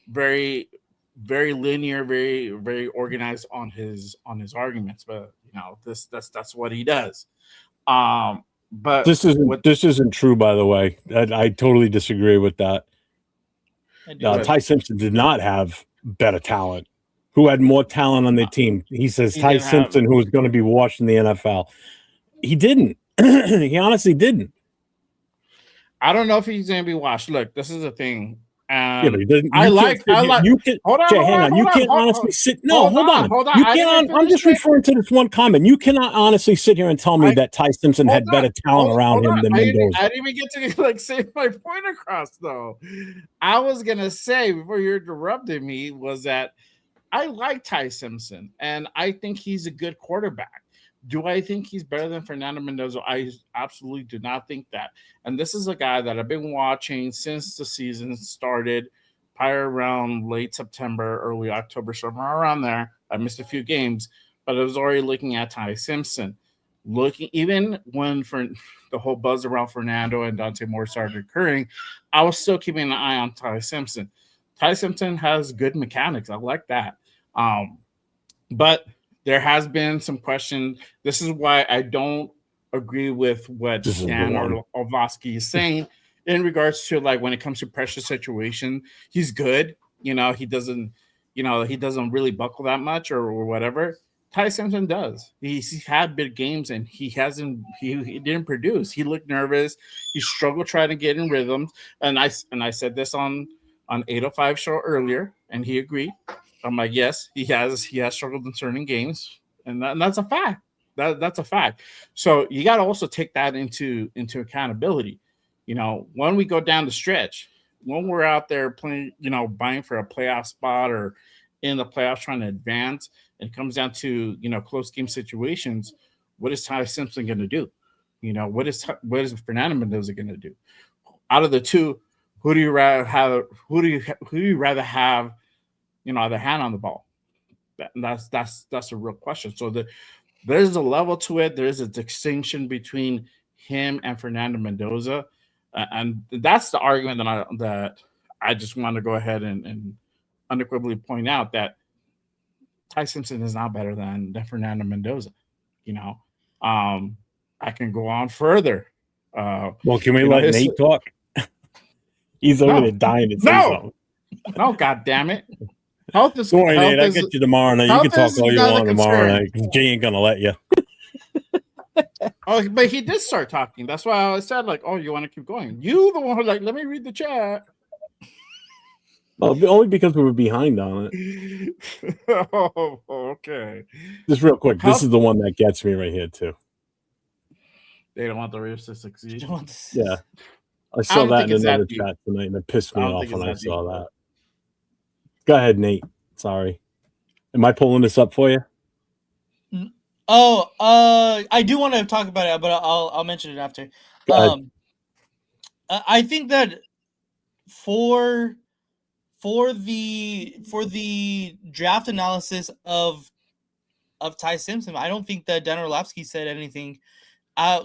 Speaker 3: very, very linear, very, very organized on his arguments. But that's what he does. But
Speaker 2: this isn't true, by the way. I totally disagree with that. Ty Simpson did not have better talent. Who had more talent on their team? He says Ty Simpson, who was going to be washed in the NFL. He didn't. He honestly didn't.
Speaker 3: I don't know if he's going to be washed. Look, this is the thing.
Speaker 2: Yeah, but
Speaker 3: You can
Speaker 2: hang on. You can't honestly sit. No, hold on. You can't. I'm just referring to this one comment. You cannot honestly sit here and tell me that Ty Simpson had better talent around him than Mendoza.
Speaker 3: I didn't even get to say my point across, though. I was gonna say before you interrupted me was that I like Ty Simpson and I think he's a good quarterback. Do I think he's better than Fernando Mendoza? I absolutely do not think that. And this is a guy that I've been watching since the season started, probably around late September, early October, somewhere around there. I missed a few games, but I was already looking at Ty Simpson. Even when for the whole buzz around Fernando and Dante Moore started occurring, I was still keeping an eye on Ty Simpson. Ty Simpson has good mechanics. I like that. But there has been some question. This is why I don't agree with what Dan Orlovsky is saying in regards to like when it comes to pressure situation. He's good. He doesn't really buckle that much or whatever. Ty Simpson does. He's had big games and he didn't produce. He looked nervous. He struggled trying to get in rhythms. And I said this on 805 show earlier, and he agreed. I'm like, yes, he has struggled in certain games, and that's a fact. That's a fact. So you got to also take that into accountability. When we go down the stretch, when we're out there playing, buying for a playoff spot or in the playoffs trying to advance, and it comes down to close game situations, what is Ty Simpson going to do? What is Fernando Mendoza going to do? Out of the two, who do you rather have? Who do you rather have? Either hand on the ball. That's a real question. So there's a level to it. There is a distinction between him and Fernando Mendoza, and that's the argument that I just want to go ahead and unequivocally point out that Ty Simpson is not better than Fernando Mendoza. I can go on further.
Speaker 2: Well, can we let Nate talk? He's over there dying to say something.
Speaker 3: No, God damn it. Health is
Speaker 2: Sorry, Nate, I'll get you tomorrow night. You can talk all you want tomorrow night. Jay ain't gonna let you.
Speaker 3: Oh, but he did start talking. That's why I said, like, oh, you want to keep going? You the one who let me read the chat.
Speaker 2: Well, only because we were behind on it.
Speaker 3: Oh, okay.
Speaker 2: Just real quick, this is the one that gets me right here too.
Speaker 3: They don't want the Raiders to succeed.
Speaker 2: Yeah, I saw that in another chat tonight, and it pissed me off when I saw that. Go ahead, Nate. Sorry. Am I pulling this up for you?
Speaker 4: Oh, I do want to talk about it, but I'll mention it after. I think that for the draft analysis of Ty Simpson, I don't think that Dan Orlovsky said anything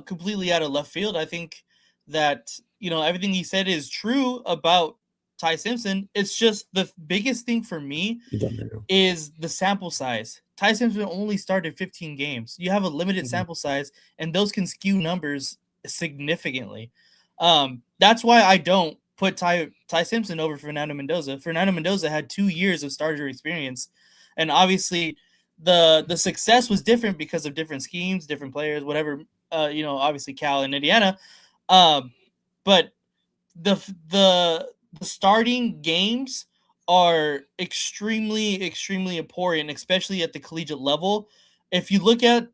Speaker 4: completely out of left field. I think that everything he said is true about Ty Simpson. It's just the biggest thing for me is the sample size. Ty Simpson only started 15 games. You have a limited sample size, and those can skew numbers significantly. That's why I don't put Ty Simpson over Fernando Mendoza. Fernando Mendoza had 2 years of starter experience, and obviously the success was different because of different schemes, different players, whatever. Obviously Cal and Indiana, but the starting games are extremely, extremely important, especially at the collegiate level. If you look at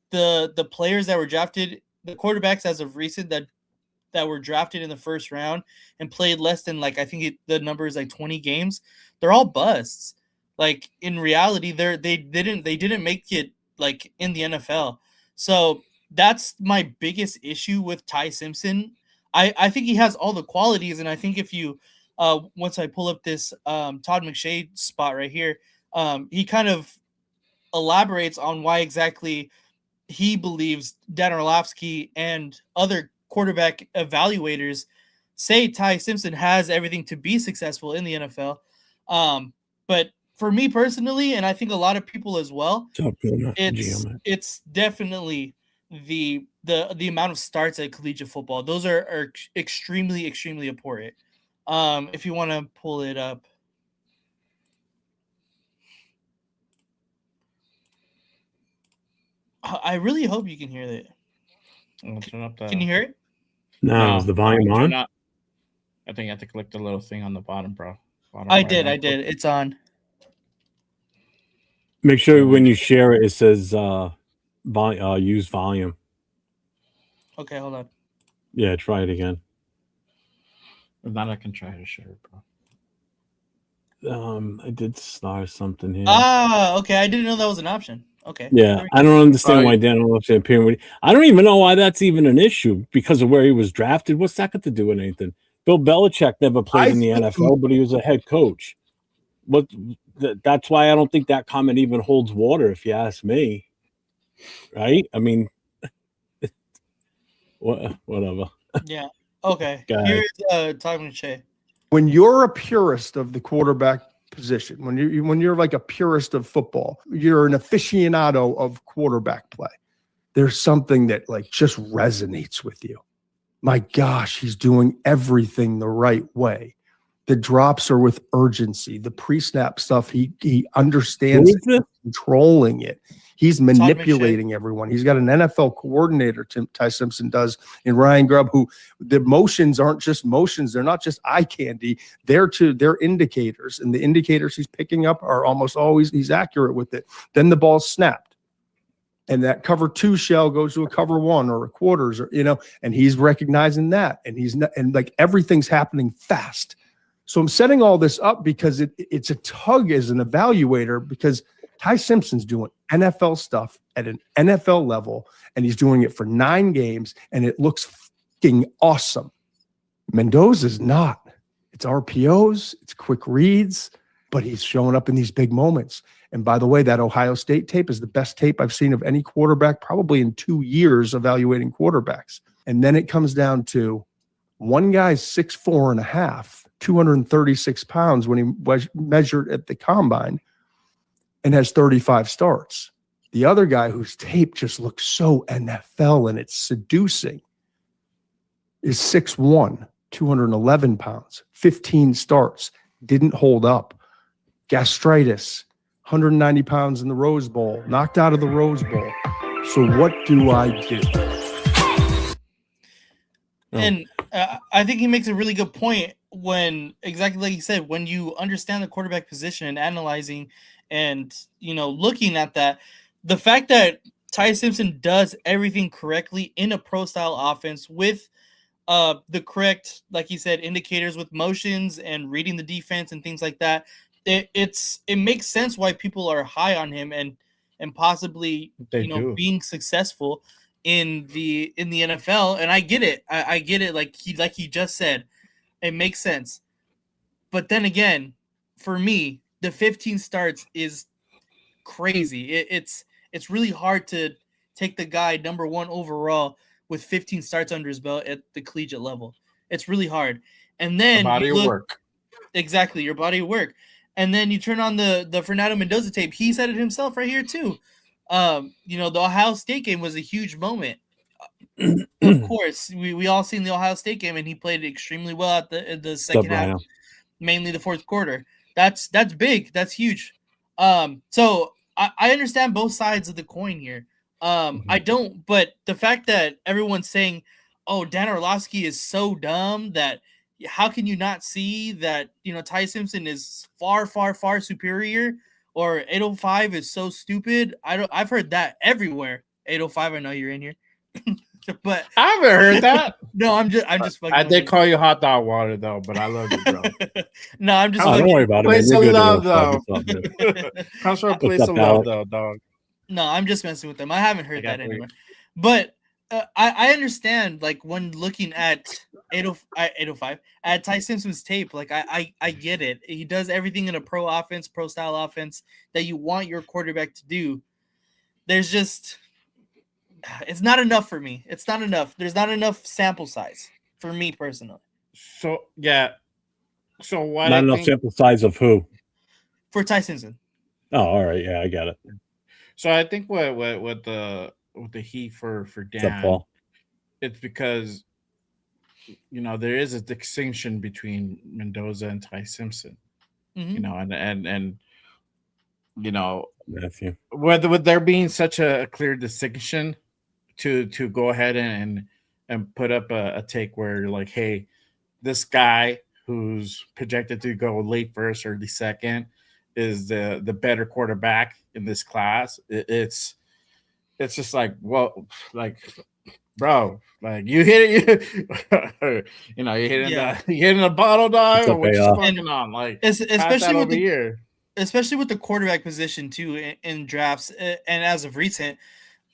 Speaker 4: the players that were drafted, the quarterbacks as of recent that were drafted in the first round and played less than the number is 20 games, they're all busts. Like in reality, they didn't make it in the NFL. So that's my biggest issue with Ty Simpson. I think he has all the qualities, and I think if you once I pull up this Todd McShay spot right here, he kind of elaborates on why exactly he believes Dan Orlovsky and other quarterback evaluators say Ty Simpson has everything to be successful in the NFL. But for me personally, and I think a lot of people as well, it's definitely the amount of starts at collegiate football. Those are extremely, extremely important. If you want to pull it up. I really hope you can hear that. Can you hear it?
Speaker 2: No, is the volume on?
Speaker 3: I think you have to click the little thing on the bottom, bro.
Speaker 4: I did. It's on.
Speaker 2: Make sure when you share it, it says use volume.
Speaker 4: Okay, hold on.
Speaker 2: Yeah, try it again.
Speaker 3: If not, I can try to share it, bro.
Speaker 2: I did start something here.
Speaker 4: Okay. I didn't know that was an option. Okay.
Speaker 2: Yeah, I don't understand why Dan Orlovsky appearing. I don't even know why that's even an issue because of where he was drafted. What's that got to do with anything? Bill Belichick never played in the NFL, but he was a head coach. That's why I don't think that comment even holds water, if you ask me. Right? I mean, whatever.
Speaker 4: Yeah. Okay. Here's Todd McShay.
Speaker 11: When you're a purist of the quarterback position, when you're like a purist of football, you're an aficionado of quarterback play. there's something that like just resonates with you. My gosh, he's doing everything the right way. The drops are with urgency. The pre-snap stuff, he understands controlling it. He's manipulating everyone. He's got an NFL coordinator, Ty Simpson does, in Ryan Grubb, who the motions aren't just motions. They're not just eye candy. They're indicators. And the indicators he's picking up are almost always, he's accurate with it. Then the ball's snapped. And that cover 2 shell goes to a cover 1 or a quarters, or, and he's recognizing that. And he's not, and like everything's happening fast. So I'm setting all this up because it's a tug as an evaluator, because Ty Simpson's doing NFL stuff at an NFL level, and he's doing it for 9 games, and it looks fucking awesome. Mendoza's not. It's RPOs, it's quick reads, but he's showing up in these big moments. And by the way, that Ohio State tape is the best tape I've seen of any quarterback probably in 2 years evaluating quarterbacks. And then it comes down to one guy's 6'4.5", 236 pounds when he was measured at the combine, and has 35 starts. The other guy whose tape just looks so NFL and it's seducing is 6'1", 211 pounds, 15 starts, didn't hold up. Gastritis, 190 pounds in the Rose Bowl, knocked out of the Rose Bowl. So what do I do?
Speaker 4: And I think he makes a really good point when, exactly like you said, when you understand the quarterback position and analyzing and, looking at that, the fact that Ty Simpson does everything correctly in a pro style offense with the correct, like you said, indicators with motions and reading the defense and things like that, it makes sense why people are high on him and possibly being successful in the NFL. And I get it. I get it. Like he just said, it makes sense. But then again, for me, the 15 starts is crazy. It's really hard to take the guy number 1 overall with 15 starts under his belt at the collegiate level. It's really hard. And then
Speaker 3: body of work.
Speaker 4: Exactly, your body of work. And then you turn on the Fernando Mendoza tape. He said it himself right here too. The Ohio State game was a huge moment. Of course, we all seen the Ohio State game, and he played extremely well at the second half, mainly the fourth quarter. That's big. That's huge. So I understand both sides of the coin here. I don't, but the fact that everyone's saying, "Oh, Dan Orlovsky is so dumb that how can you not see that Ty Simpson is far, far, far superior?" Or 805 is so stupid. I've heard that everywhere. 805, I know you're in here. But
Speaker 3: I haven't heard that.
Speaker 4: No, I'm just fucking.
Speaker 3: I did call you hot dog water though, but I love you, bro.
Speaker 4: No, I'm just.
Speaker 2: Don't worry about it.
Speaker 3: Play some love though.
Speaker 2: Come
Speaker 3: from play some love though, dog.
Speaker 4: No, I'm just messing with them. I haven't heard that anywhere. But I understand, like, when looking at 805 at Ty Simpson's tape, like I get it. He does everything in a pro style offense that you want your quarterback to do. There's just, it's not enough for me. It's not enough. There's not enough sample size for me personally.
Speaker 3: So yeah. So what?
Speaker 2: Not enough sample size of who?
Speaker 4: For Ty Simpson.
Speaker 2: Oh, all right. Yeah, I got it.
Speaker 3: So I think what the heat for Dan, it's because there is a distinction between Mendoza and Ty Simpson. And
Speaker 2: Matthew,
Speaker 3: with there being such a clear distinction to go ahead and put up a take where you're like, hey, this guy who's projected to go late first or the second is the better quarterback in this class. It's just like, well, like, bro, like you hit it, you hitting a bottle dive, or what you fucking on, like,
Speaker 4: especially with the quarterback position too in drafts, and as of recent,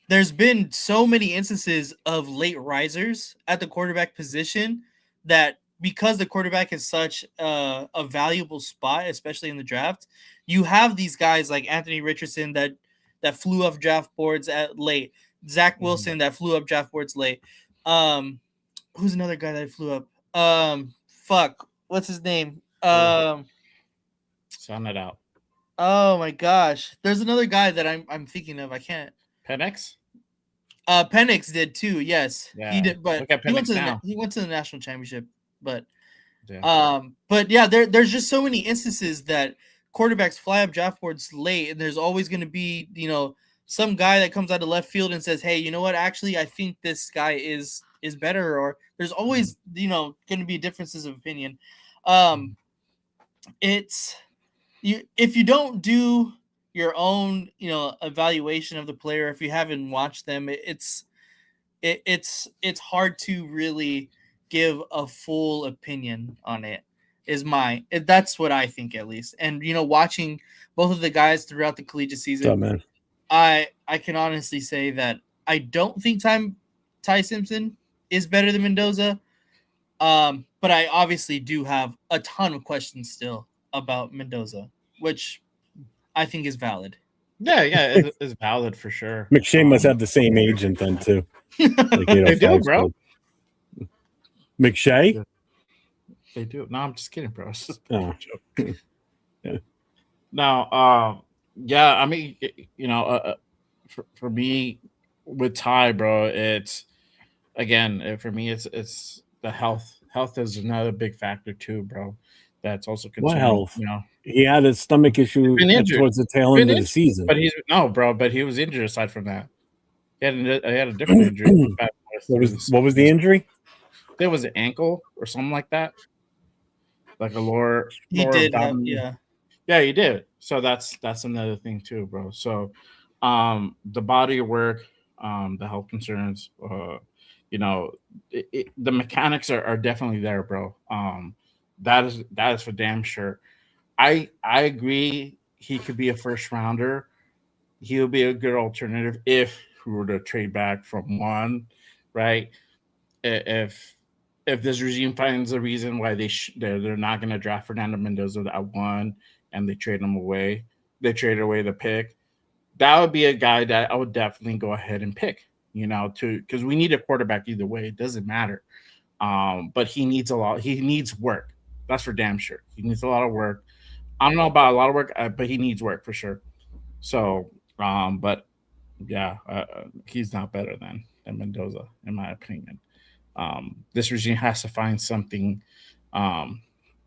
Speaker 4: there's been so many instances of late risers at the quarterback position that, because the quarterback is such a valuable spot, especially in the draft, you have these guys like Anthony Richardson that flew off draft boards at late. Zach Wilson that flew up draft boards late. Who's another guy that flew up? What's his name?
Speaker 3: Sound it out.
Speaker 4: Oh my gosh. There's another guy that I'm thinking of. I can't.
Speaker 3: Penix?
Speaker 4: Penix did too. Yes, he did, but he went to the national championship. But there's just so many instances that quarterbacks fly up draft boards late, and there's always going to be some guy that comes out of left field and says, "Hey, you know what? Actually, I think this guy is better." Or there's always going to be differences of opinion. It's if you don't do your own evaluation of the player, if you haven't watched them, it's hard to really give a full opinion on it. That's what I think, at least. And watching both of the guys throughout the collegiate season, I can honestly say that I don't think Ty Simpson is better than Mendoza. But I obviously do have a ton of questions still about Mendoza, which I think is valid.
Speaker 3: Yeah, it's valid for sure.
Speaker 2: McShay must have the same agent then too.
Speaker 3: They do, bro.
Speaker 2: McShay?
Speaker 3: They do. No, I'm just kidding, bro. It's just
Speaker 2: a
Speaker 3: joke. Yeah. Now, I mean, for me with Ty, bro, it's again for me, it's the health. Health is another big factor too, bro. That's also concerning.
Speaker 2: What health? He had a stomach issue towards the tail end of the season.
Speaker 3: But but he was injured. Aside from that, he had a different injury.
Speaker 2: What was the injury?
Speaker 3: There was an ankle or something like that, like a lower.
Speaker 4: He did,
Speaker 3: yeah, he did. So that's another thing too, bro. So, the body of work, the health concerns, the mechanics are definitely there, bro. That is for damn sure. I agree. He could be a first rounder. He'll be a good alternative if we were to trade back from one, right? If this regime finds a reason why they're not going to draft Fernando Mendoza at one, and they trade him away, they trade away the pick, that would be a guy that I would definitely go ahead and pick. Because we need a quarterback either way. It doesn't matter. But he needs a lot. He needs work. That's for damn sure. He needs a lot of work. I don't know about a lot of work, but he needs work for sure. So, he's not better than Mendoza, in my opinion. This regime has to find something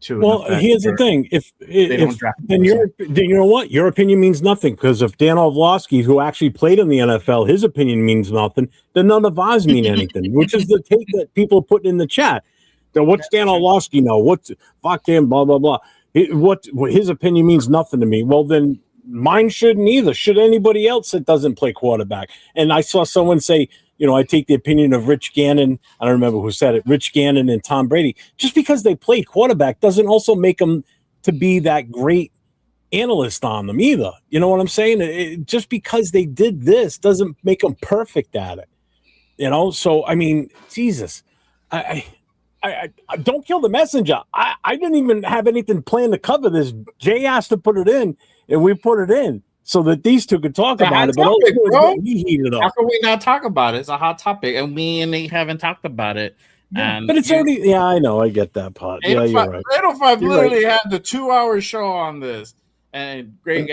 Speaker 2: Well, here's the thing: if then you know what, your opinion means nothing, because if Dan Orlovsky, who actually played in the NFL, his opinion means nothing, then none of ours mean anything. Which is the take that people are putting in the chat. Then what's Dan Orlovsky know? What's fuck him? Blah blah blah. What his opinion means nothing to me. Well, then mine shouldn't either. Should anybody else that doesn't play quarterback? And I saw someone say, I take the opinion of Rich Gannon. I don't remember who said it. Rich Gannon and Tom Brady. Just because they played quarterback doesn't also make them to be that great analyst on them either. You know what I'm saying? Just because they did this doesn't make them perfect at it. So I mean, Jesus, I don't kill the messenger. I didn't even have anything planned to cover this. Jay asked to put it in, and we put it in so that these two could talk about it. But we heated up.
Speaker 3: How can we not talk about it? It's a hot topic, and me and Nate haven't talked about it.
Speaker 2: Yeah, but it's already. Yeah, I know. I get that part. Yeah, you're right.
Speaker 3: 805 literally had the 2-hour show on this, and great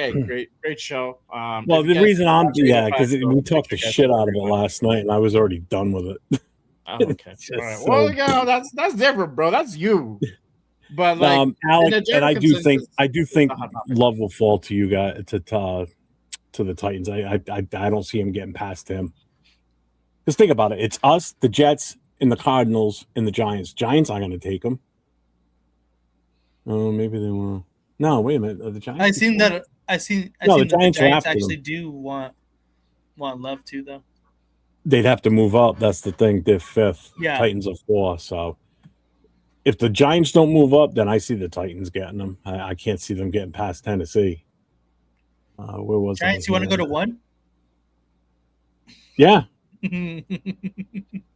Speaker 3: show.
Speaker 2: Well, the reason because we talked the shit out of it last night, and I was already done with it.
Speaker 3: Oh, okay. All right. Well, that's different, bro. That's you. But like,
Speaker 2: Alec, and I do think love will fall to you guys to the Titans. I don't see him getting past him. Just think about it. It's us, the Jets, and the Cardinals, and the Giants. Giants aren't going to take them. Oh, maybe they will. No, wait a minute. The Giants.
Speaker 4: I seen that the Giants actually do want love too, though.
Speaker 2: They'd have to move up. That's the thing. They're fifth.
Speaker 4: Yeah.
Speaker 2: Titans are 4. So if the Giants don't move up, then I see the Titans getting them. I can't see them getting past Tennessee. Where was
Speaker 4: Giants? You want to go to 1?
Speaker 2: Yeah.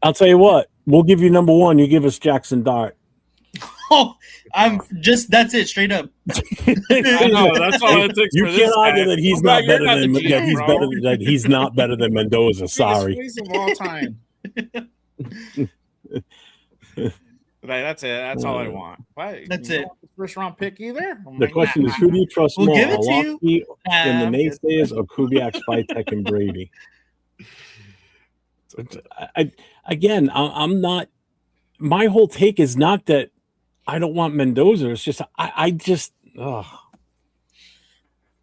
Speaker 2: I'll tell you what. We'll give you number 1. You give us Jackson Dart.
Speaker 4: Oh, that's it, straight up.
Speaker 3: I know, that's all it takes.
Speaker 2: You can't argue that he's not better than he's not better than Mendoza. Sorry.
Speaker 3: Of all time. That's it. That's all I want. Why?
Speaker 4: That's it.
Speaker 3: First round pick either.
Speaker 2: The question is, who do you trust more,
Speaker 4: give it to you.
Speaker 2: and the naysayers, or Kubiak, Spytek, and Brady? I'm not. My whole take is not that I don't want Mendoza. It's just I just.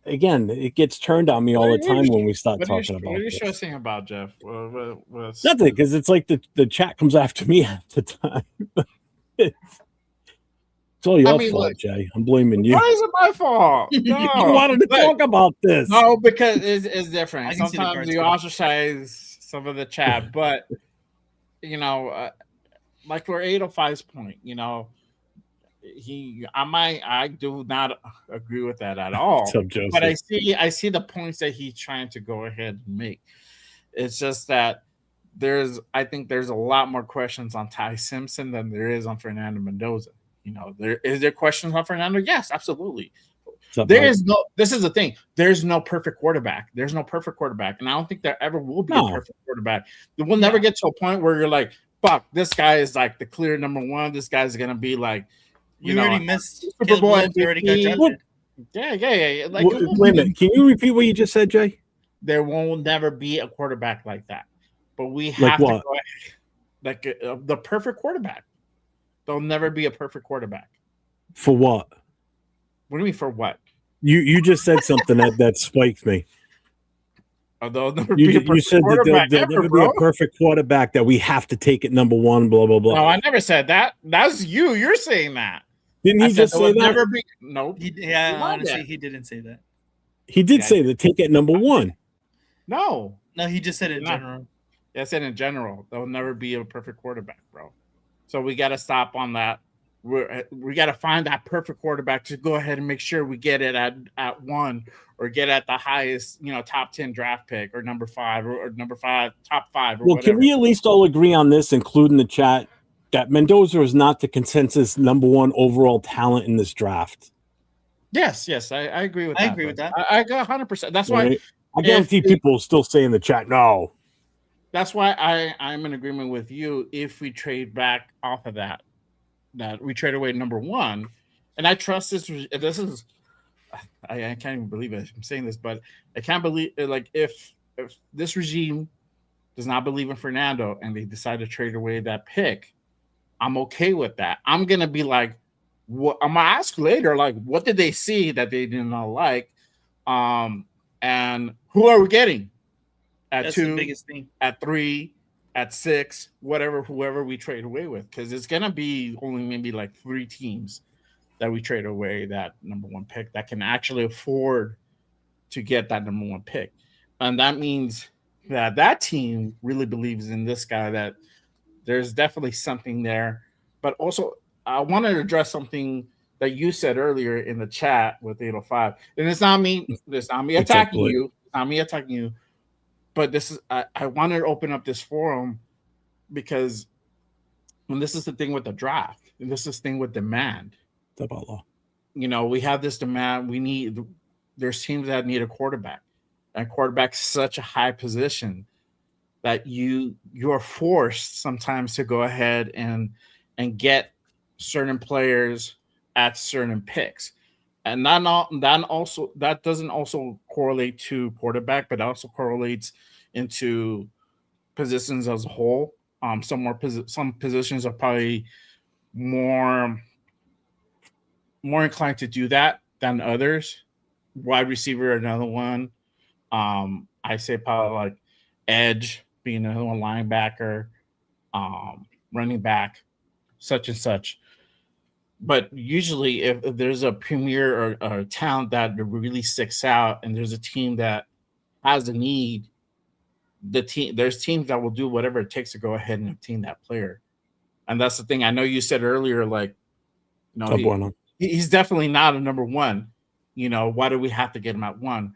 Speaker 2: Again, it gets turned on me all the time when we start talking about
Speaker 3: What are you
Speaker 2: this.
Speaker 3: stressing about, Jeff?
Speaker 2: Nothing, because it's like the chat comes after me half the time. It's all your fault,
Speaker 3: look,
Speaker 2: Jay. I'm blaming you.
Speaker 3: Why is it my fault? No,
Speaker 2: You wanted to talk about this.
Speaker 3: No, because it's different.
Speaker 4: I can see the
Speaker 3: Sometimes
Speaker 4: cards
Speaker 3: you
Speaker 4: coming.
Speaker 3: ostracize some of the chat, but like where 805's point, I do not agree with that at all.
Speaker 2: What's up, Joseph?
Speaker 3: But I see the points that he's trying to go ahead and make. It's just that I think there's a lot more questions on Ty Simpson than there is on Fernando Mendoza. Is there questions on Fernando? Yes, absolutely. This is the thing. There's no perfect quarterback. There's no perfect quarterback. And I don't think there ever will be a perfect quarterback. We'll never get to a point where you're like, fuck, this guy is like the clear number one. This guy's going to be like,
Speaker 4: we already missed
Speaker 3: Super Bowl
Speaker 4: MVP. Already got drafted.
Speaker 3: Yeah. Like,
Speaker 2: wait a minute. Can you repeat what you just said, Jay?
Speaker 3: There will never be a quarterback like that. But we have to go ahead. Like the perfect quarterback. There'll never be a perfect quarterback.
Speaker 2: For what?
Speaker 3: What do you mean for what?
Speaker 2: You just said something that spiked me. You said that there'll never be a perfect quarterback, that we have to take it number one, blah, blah, blah.
Speaker 3: No, I never said that. That's you. You're saying that.
Speaker 2: Didn't he just say that?
Speaker 3: Never be, no.
Speaker 4: Honestly, he didn't say that.
Speaker 2: He did say that, take it number one.
Speaker 3: No,
Speaker 4: he just said it in general.
Speaker 3: I said in general, there'll never be a perfect quarterback, bro. So we got to stop on that. We got to find that perfect quarterback to go ahead and make sure we get it at one, or get at the highest, top 10 draft pick, or number 5 or number 5, top 5. Or whatever.
Speaker 2: Can we at least all agree on this, including the chat, that Mendoza is not the consensus number one overall talent in this draft?
Speaker 3: Yes, I agree with that.
Speaker 4: I agree with that.
Speaker 3: I got 100%. That's why
Speaker 2: I guarantee people will still say in the chat, no.
Speaker 3: That's why I'm in agreement with you. If we trade back off of that we trade away number one, and I trust this is, I can't even believe it. I'm saying this, but I can't believe, like, if this regime does not believe in Fernando and they decide to trade away that pick, I'm okay with that. I'm gonna be like, what? I'm gonna ask later, like, what did they see that they did not like, and who are we getting at
Speaker 4: That's
Speaker 3: 2,
Speaker 4: the biggest thing.
Speaker 3: at 3, at 6, whoever we trade away with, because it's gonna be only maybe like 3 teams that we trade away that number one pick that can actually afford to get that number one pick, and that means that team really believes in this guy, that there's definitely something there. But also, I wanted to address something that you said earlier in the chat with 805, and it's not me attacking you. It's not me attacking you. But this is, I wanted to open up this forum because when this is the thing with the draft, and this is the thing with demand.
Speaker 2: It's about law.
Speaker 3: We have this demand. There's teams that need a quarterback, and quarterback's such a high position that you're forced sometimes to go ahead and get certain players at certain picks. And that doesn't also correlate to quarterback, but also correlates into positions as a whole. Some positions are probably more inclined to do that than others. Wide receiver, another one. I say probably like edge being another one, linebacker, running back, such and such. But usually, if there's a premier or talent that really sticks out, and there's a team that has a need, there's teams that will do whatever it takes to go ahead and obtain that player. And that's the thing. I know you said earlier, like, he's definitely not a number one. Why do we have to get him at 1?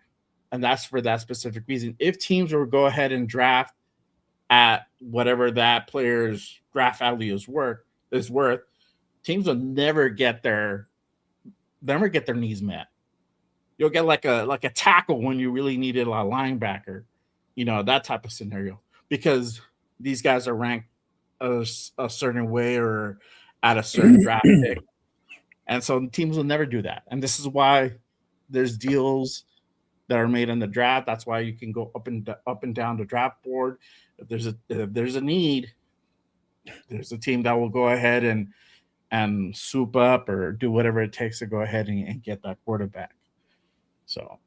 Speaker 3: And that's for that specific reason. If teams will go ahead and draft at whatever that player's draft value is worth, teams will never get their needs met. You'll get like a tackle when you really needed a linebacker, that type of scenario, because these guys are ranked a certain way or at a certain draft pick. And so teams will never do that. And this is why there's deals that are made in the draft. That's why you can go up and down the draft board. If there's a need, there's a team that will go ahead and swoop up or do whatever it takes to go ahead and get that quarterback. So,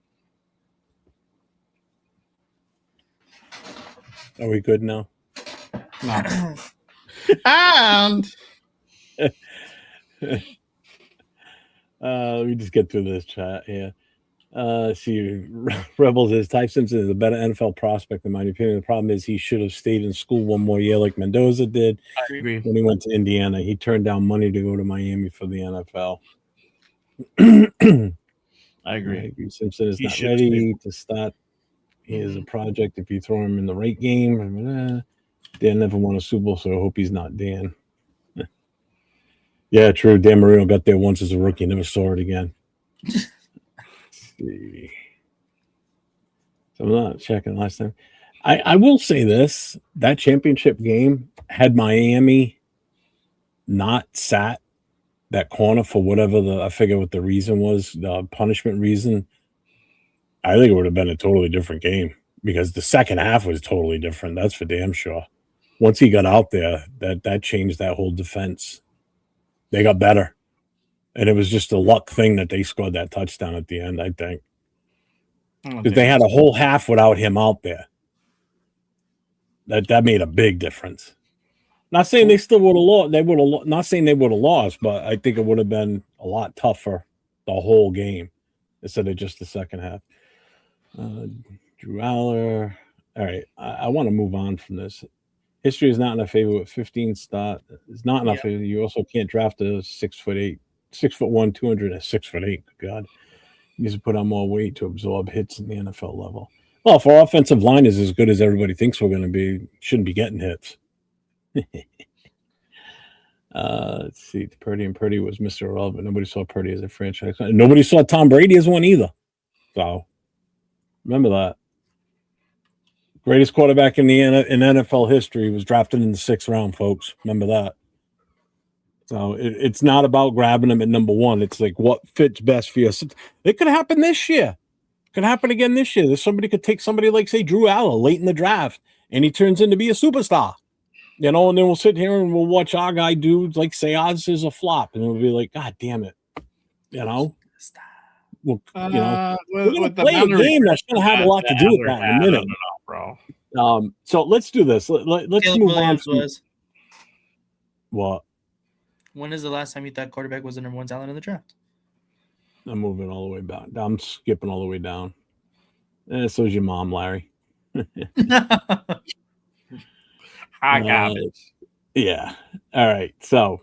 Speaker 2: are we good now?
Speaker 3: No. And
Speaker 2: let me just get through this chat here. See, Rebels says Ty Simpson is a better NFL prospect in my opinion. The problem is he should have stayed in school one more year like Mendoza did.
Speaker 3: I agree.
Speaker 2: When he went to Indiana. He turned down money to go to Miami for the NFL.
Speaker 3: I agree.
Speaker 2: Simpson is not ready to start. He is a project if you throw him in the right game. Dan never won a Super Bowl, so I hope he's not Dan. Yeah, true. Dan Marino got there once as a rookie, never saw it again. See. So I'm not checking last time. I will say this: that championship game had Miami not sat that corner for whatever I forget what the reason was, the punishment reason. I think it would have been a totally different game because the second half was totally different. That's for damn sure. Once he got out there, that changed that whole defense. They got better. And it was just a luck thing that they scored that touchdown at the end, I think. Because they had a whole half without him out there. That made a big difference. Not saying they still would have lost. They would have not saying they would have lost, but I think it would have been a lot tougher the whole game instead of just the second half. Drew Aller. All right, I want to move on from this. History is not in our favor with 15 start. It's not in our favor. You also can't draft a 6'8", 6'1", 206'8". God, he needs to put on more weight to absorb hits in the NFL level. Well, if our offensive line is as good as everybody thinks we're going to be, shouldn't be getting hits. Let's see. Purdy was Mr. Irrelevant. Nobody saw Purdy as a franchise. Nobody saw Tom Brady as one either. So remember that. Greatest quarterback in NFL history was drafted in the 6th round, folks. Remember that. So it's not about grabbing him at number 1. It's like what fits best for you. It could happen this year. It could happen again this year. Somebody could take somebody like, say, Drew Aller late in the draft, and he turns into be a superstar. You know, and then we'll sit here and we'll watch our guy do, like, say Oz is a flop, and we'll be like, God damn it. You know? We're going to play a game that's going to have a lot to do with that in a minute.
Speaker 3: Bro.
Speaker 2: So let's do this. Let's
Speaker 4: Caleb
Speaker 2: move
Speaker 4: Williams
Speaker 2: on.
Speaker 4: Was.
Speaker 2: What?
Speaker 4: When is the last time you thought quarterback was the number 1 talent in the draft?
Speaker 2: I'm moving all the way back. I'm skipping all the way down. So's your mom, Larry.
Speaker 3: I got it.
Speaker 2: Yeah. All right. So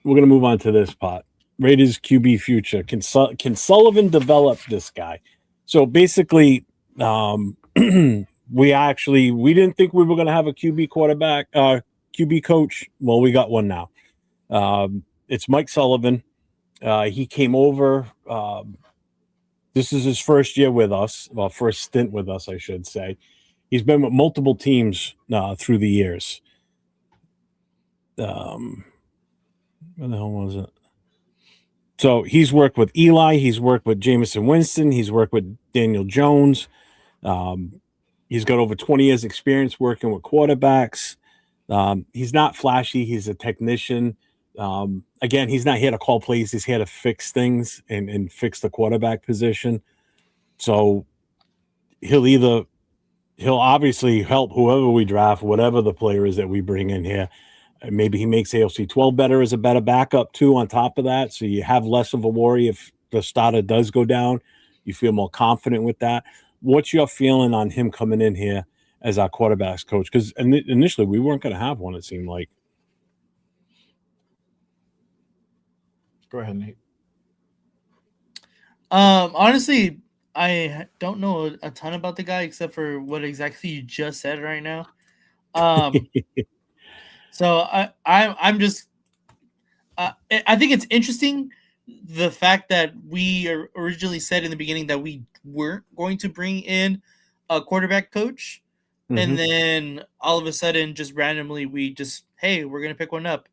Speaker 2: we're going to move on to this part. Raiders QB future. Can Sullivan develop this guy? So basically, we didn't think we were going to have a QB quarterback, QB coach. Well, we got one now. It's Mike Sullivan. He came over. This is his first year with us. Well, first stint with us, I should say. He's been with multiple teams through the years. Where the hell was it? So he's worked with Eli. He's worked with Jameson Winston. He's worked with Daniel Jones. He's got over 20 years experience working with quarterbacks. He's not flashy. He's a technician. Again, he's not here to call plays. He's here to fix things and fix the quarterback position. So he'll obviously help whoever we draft, whatever the player is that we bring in here. Maybe he makes AFC 12 better as a better backup too on top of that. So you have less of a worry if the starter does go down. You feel more confident with that. What's your feeling on him coming in here as our quarterbacks coach? Because initially we weren't going to have one, it seemed like.
Speaker 3: Go ahead, Nate.
Speaker 4: Honestly, I don't know a ton about the guy except for what exactly you just said right now. So I'm just I think it's interesting the fact that we originally said in the beginning that we weren't going to bring in a quarterback coach, and then all of a sudden, just randomly, we're gonna pick one up.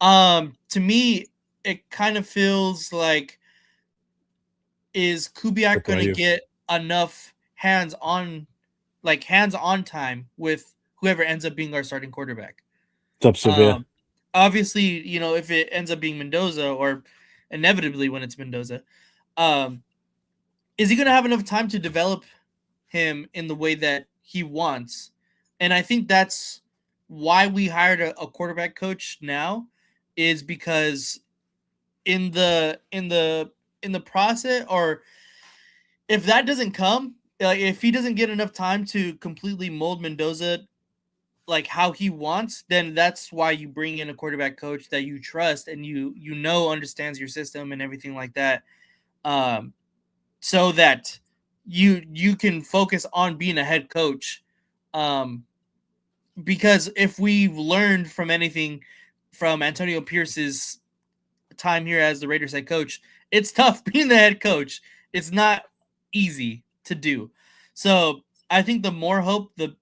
Speaker 4: To me, it kind of feels like, is Kubiak going to get enough hands-on time with whoever ends up being our starting quarterback.
Speaker 2: It's up severe.
Speaker 4: Obviously, you know, if it ends up being Mendoza, or inevitably when it's Mendoza, is he going to have enough time to develop him in the way that he wants? And I think that's why we hired a quarterback coach now, is because in the process, or if that doesn't come, like if he doesn't get enough time to completely mold Mendoza like how he wants, then that's why you bring in a quarterback coach that you trust and you know understands your system and everything like that, so that you can focus on being a head coach. Because if we've learned from anything from Antonio Pierce's time here as the Raiders head coach, it's tough being the head coach. It's not easy to do. So I think the more help, the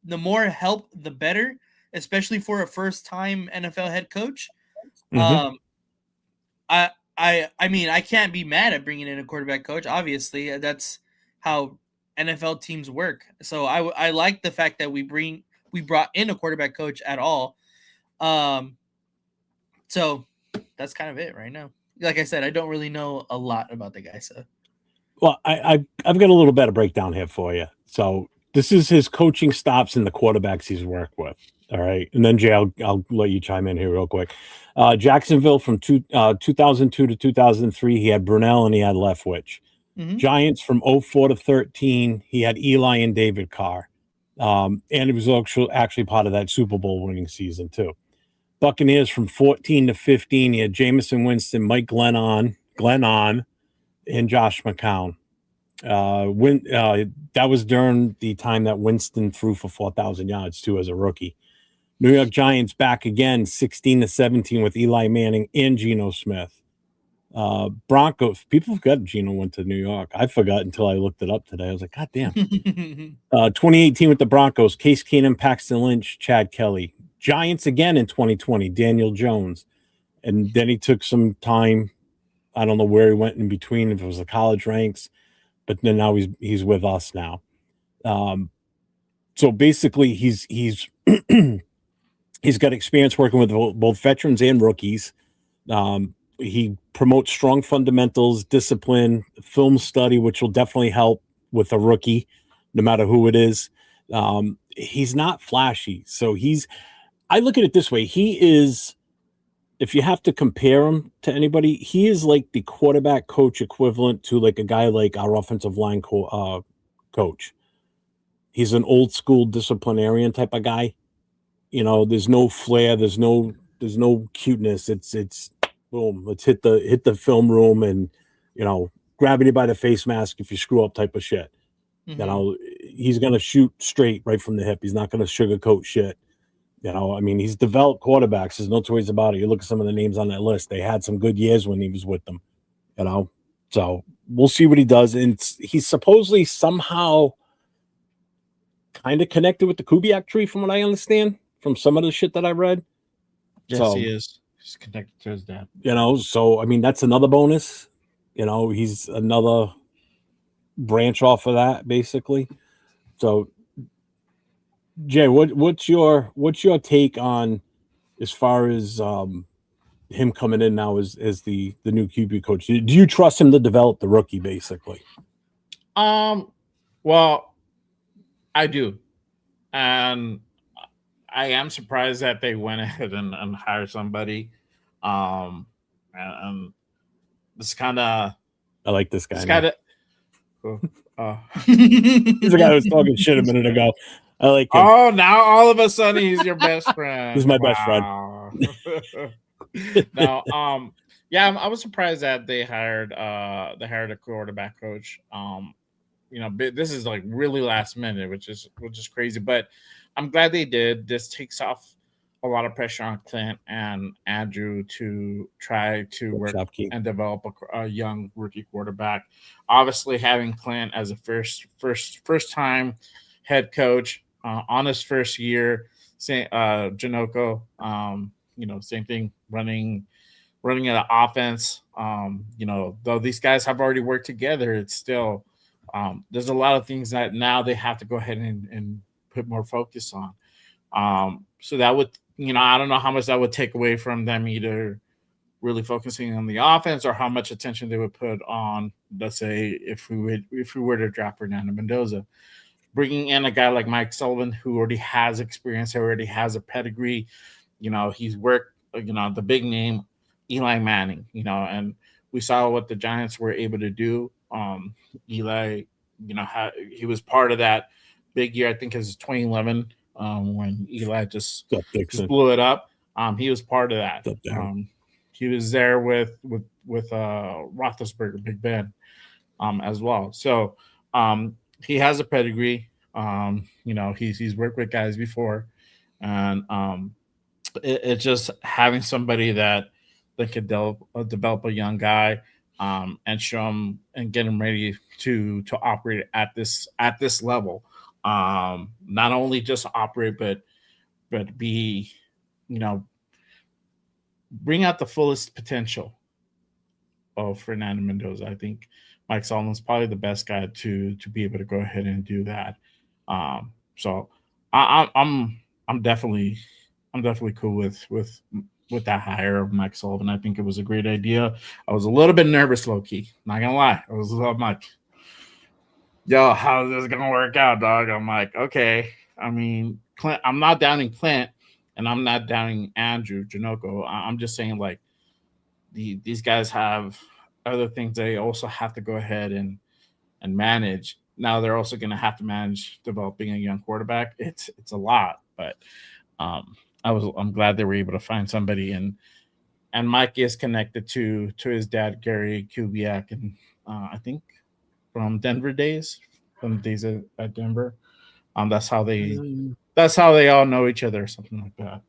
Speaker 4: better, especially for a first-time NFL head coach.
Speaker 2: Mm-hmm.
Speaker 4: I mean, I can't be mad at bringing in a quarterback coach. Obviously, that's how NFL teams work. So I like the fact that we brought in a quarterback coach at all. So that's kind of it right now. Like I said, I don't really know a lot about the guy. So,
Speaker 2: well, I've got a little better breakdown here for you. So this is his coaching stops and the quarterbacks he's worked with. All right. And then, Jay, I'll let you chime in here real quick. Jacksonville from 2002 to 2003, he had Brunell and he had Leftwich.
Speaker 4: Mm-hmm.
Speaker 2: Giants from 04 to 13, he had Eli and David Carr. And it was actually part of that Super Bowl winning season, too. Buccaneers from 14 to 15, he had Jameson Winston, Mike Glennon, and Josh McCown. That was during the time that Winston threw for 4,000 yards, too, as a rookie. New York Giants back again, 16 to 17 with Eli Manning and Geno Smith. Broncos, people forgot Geno went to New York. I forgot until I looked it up today. I was like, God damn. 2018 with the Broncos, Case Keenum, Paxton Lynch, Chad Kelly. Giants again in 2020, Daniel Jones. And then he took some time. I don't know where he went in between, if it was the college ranks, but then now he's with us now. So basically he's he's got experience working with both veterans and rookies. He promotes strong fundamentals, discipline, film study, which will definitely help with a rookie, no matter who it is. He's not flashy. So I look at it this way. He is, if you have to compare him to anybody, he is like the quarterback coach equivalent to like a guy like our offensive line coach. He's an old school disciplinarian type of guy. You know, there's no flair, there's no cuteness. It's boom, let's hit the film room and, you know, grab you by the face mask if you screw up type of shit.
Speaker 4: mm-hmm.
Speaker 2: You know, he's gonna shoot straight right from the hip. He's not gonna sugarcoat shit. You know, I mean, he's developed quarterbacks. There's no two ways about it. You look at some of the names on that list. They had some good years when he was with them, you know. So we'll see what he does. And he's supposedly somehow kind of connected with the Kubiak tree, from what I understand, from some of the shit that I read.
Speaker 3: Yes, he is. He's connected to his dad.
Speaker 2: You know, so, I mean, that's another bonus. You know, he's another branch off of that, basically. So, Jay, what's your take on as far as him coming in now as the new QB coach? Do you trust him to develop the rookie, basically?
Speaker 3: Well, I do, and I am surprised that they went ahead and hired somebody. And this kind of,
Speaker 2: I like this guy.
Speaker 3: This guy.
Speaker 2: He's the guy who was talking shit a minute ago. I like him.
Speaker 3: Oh, now all of a sudden he's your best friend.
Speaker 2: He's my best friend.
Speaker 3: No, yeah, I was surprised that they hired a quarterback coach. You know, this is like really last minute, which is crazy. But I'm glad they did. This takes off a lot of pressure on Clint and Andrew to try to work and develop a young rookie quarterback. Obviously, having Clint as a first time head coach on his first year, Janoko, you know, same thing, running an offense. You know, though these guys have already worked together, it's still there's a lot of things that now they have to go ahead and put more focus on. So that would, I don't know how much that would take away from them either really focusing on the offense or how much attention they would put on, let's say, if we were to draft Fernando Mendoza. Bringing in a guy like Mike Sullivan, who already has experience, already has a pedigree, he's worked, the big name, Eli Manning, and we saw what the Giants were able to do. Eli, he was part of that big year. I think it was 2011 when Eli just blew it up. He was part of that. He was there with Roethlisberger, Big Ben, as well. So he has a pedigree. He's worked with guys before, and it's just having somebody that could develop a young guy and show him and get him ready to operate at this level. Not only just operate, but be, bring out the fullest potential of Fernando Mendoza. I think Mike Sullivan's probably the best guy to be able to go ahead and do that. So I'm definitely cool with that hire of Mike Sullivan. I think it was a great idea. I was a little bit nervous, low key. Not gonna lie, I'm like, yo, how is this gonna work out, dog? I'm like, okay. I mean, Clint, I'm not doubting Clint, and I'm not doubting Andrew Janoko. I'm just saying, like, these guys have other things they also have to go ahead and manage. Now they're also going to have to manage developing a young quarterback. It's a lot, but I'm glad they were able to find somebody, and Mike is connected to his dad, Gary Kubiak, and I think from the days at Denver. That's how they all know each other, or something like that.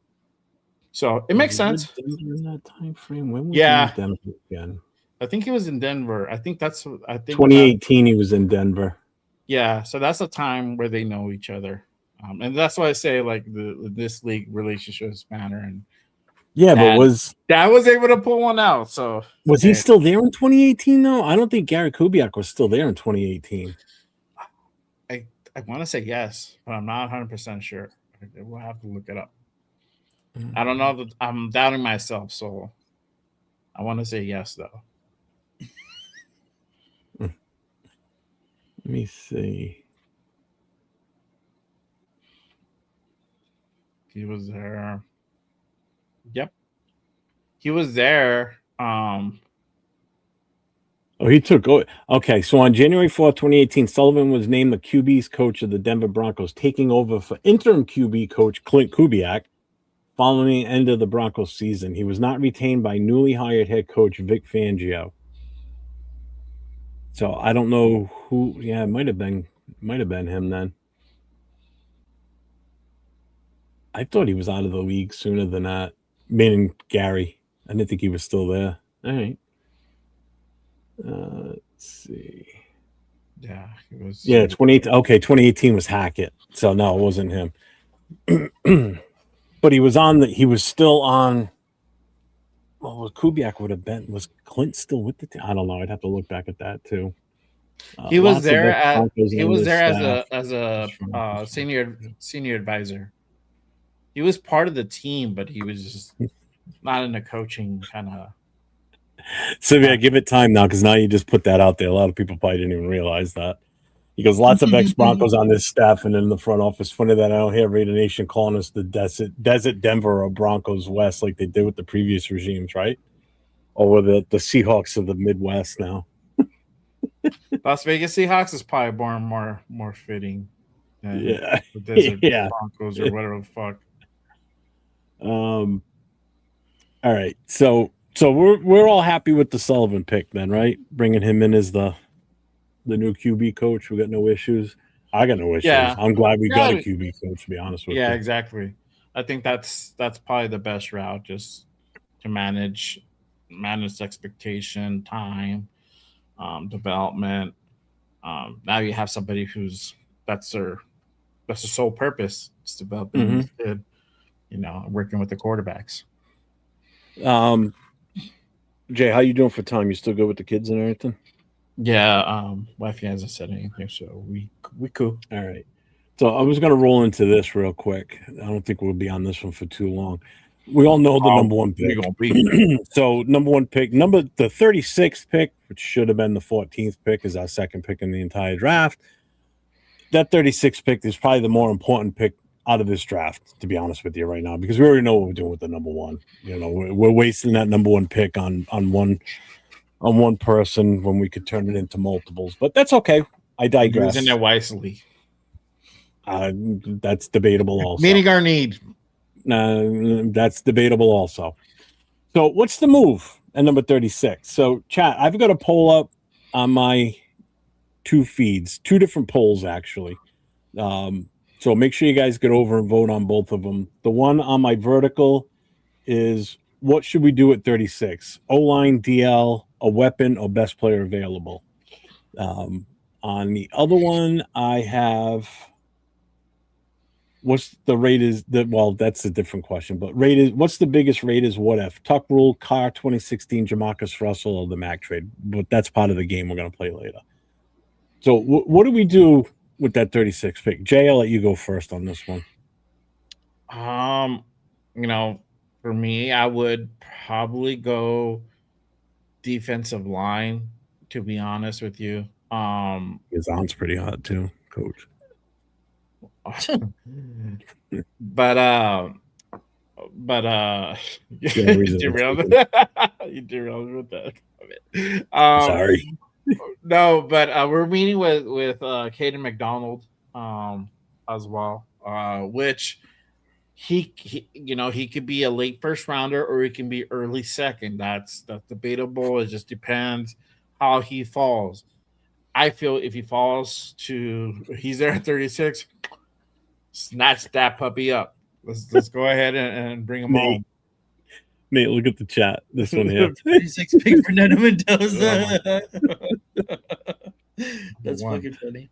Speaker 3: So it makes sense.
Speaker 2: In that time frame, when was
Speaker 3: he
Speaker 2: in Denver again?
Speaker 3: I think he was in Denver. I think
Speaker 2: 2018. He was in Denver.
Speaker 3: Yeah, so that's a time where they know each other, and that's why I say, like, this league relationships matter. And
Speaker 2: but was
Speaker 3: able to pull one out. So
Speaker 2: was he still there in 2018? though? I don't think Gary Kubiak was still there in 2018.
Speaker 3: I want to say yes, but I'm not 100% sure. We'll have to look it up. I don't know. I'm doubting myself, so I want to say yes, though.
Speaker 2: Let me see.
Speaker 3: He was there. Yep. He was there.
Speaker 2: He took over. Okay, so on January 4th, 2018, Sullivan was named the QB's coach of the Denver Broncos, taking over for interim QB coach Clint Kubiak following the end of the Broncos season. He was not retained by newly hired head coach Vic Fangio. So I don't know who. Yeah, it might have been him then. I thought he was out of the league sooner than that. Meaning Gary. I didn't think he was still there. All right. Let's see.
Speaker 3: Yeah, he was.
Speaker 2: Yeah, 2018. Okay, 2018 was Hackett. So no, it wasn't him. But he was still on. Well, Kubiak would have been. Was Clint still with the team? I don't know. I'd have to look back at that too.
Speaker 3: He was there as a senior advisor. He was part of the team, but he was just not in a coaching kind of.
Speaker 2: So yeah, give it time now, because now you just put that out there. A lot of people probably didn't even realize that. He goes, lots of ex-Broncos on this staff and in the front office. Funny that I don't hear Raider Nation calling us the Desert Denver or Broncos West like they did with the previous regimes, right? Or with the Seahawks of the Midwest now.
Speaker 3: Las Vegas Seahawks is probably more fitting than the Desert Broncos or whatever the fuck.
Speaker 2: All right, so we're all happy with the Sullivan pick then, right? Bringing him in as the new QB coach. We got no issues. I got no issues.
Speaker 3: Yeah.
Speaker 2: I'm glad we got a QB coach, to be honest with you.
Speaker 3: Yeah, exactly. I think that's probably the best route, just to manage expectation, time, development. Now you have somebody that's their sole purpose. It's developing this kid, working with the quarterbacks.
Speaker 2: Jay, how you doing for time? You still good with the kids and everything?
Speaker 3: Yeah, wifey hasn't said anything, so we cool.
Speaker 2: All right. So I was going to roll into this real quick. I don't think we'll be on this one for too long. We all know the number one
Speaker 3: We
Speaker 2: pick.
Speaker 3: gonna be.
Speaker 2: So number one pick, the 36th pick, which should have been the 14th pick, is our second pick in the entire draft. That 36th pick is probably the more important pick out of this draft, to be honest with you right now, because we already know what we're doing with the number one. You know, we're wasting that number one pick on one person when we could turn it into multiples. But that's okay. I digress.
Speaker 3: Using it wisely.
Speaker 2: That's debatable also.
Speaker 3: Meeting our need.
Speaker 2: That's debatable also. So what's the move at number 36? So chat, I've got a poll up on my two feeds, two different polls actually. So make sure you guys get over and vote on both of them. The one on my vertical is, what should we do at 36? O-line, DL, a weapon, or best player available? On the other one, I have, what's the Raiders? Well, that's a different question. But Raiders, what's the biggest Raiders what if? Tuck Rule, Carr 2016, Jamarcus Russell, or the Mac trade? But that's part of the game we're going to play later. So what do we do with that 36 pick? Jay, I'll let you go first on this one.
Speaker 3: You know, for me, I would probably go defensive line, to be honest with you.
Speaker 2: His arm's pretty hot too, coach.
Speaker 3: but you derailed with that.
Speaker 2: Sorry.
Speaker 3: No, but we're meeting with Caden McDonald as well, which he he could be a late first rounder or he can be early second. That's debatable. It just depends how he falls. I feel if he falls he's there at 36, snatch that puppy up. Let's go ahead and bring him home.
Speaker 2: Nate, look at the chat. This one here.
Speaker 4: 36 pick for Mendoza. That's fucking funny.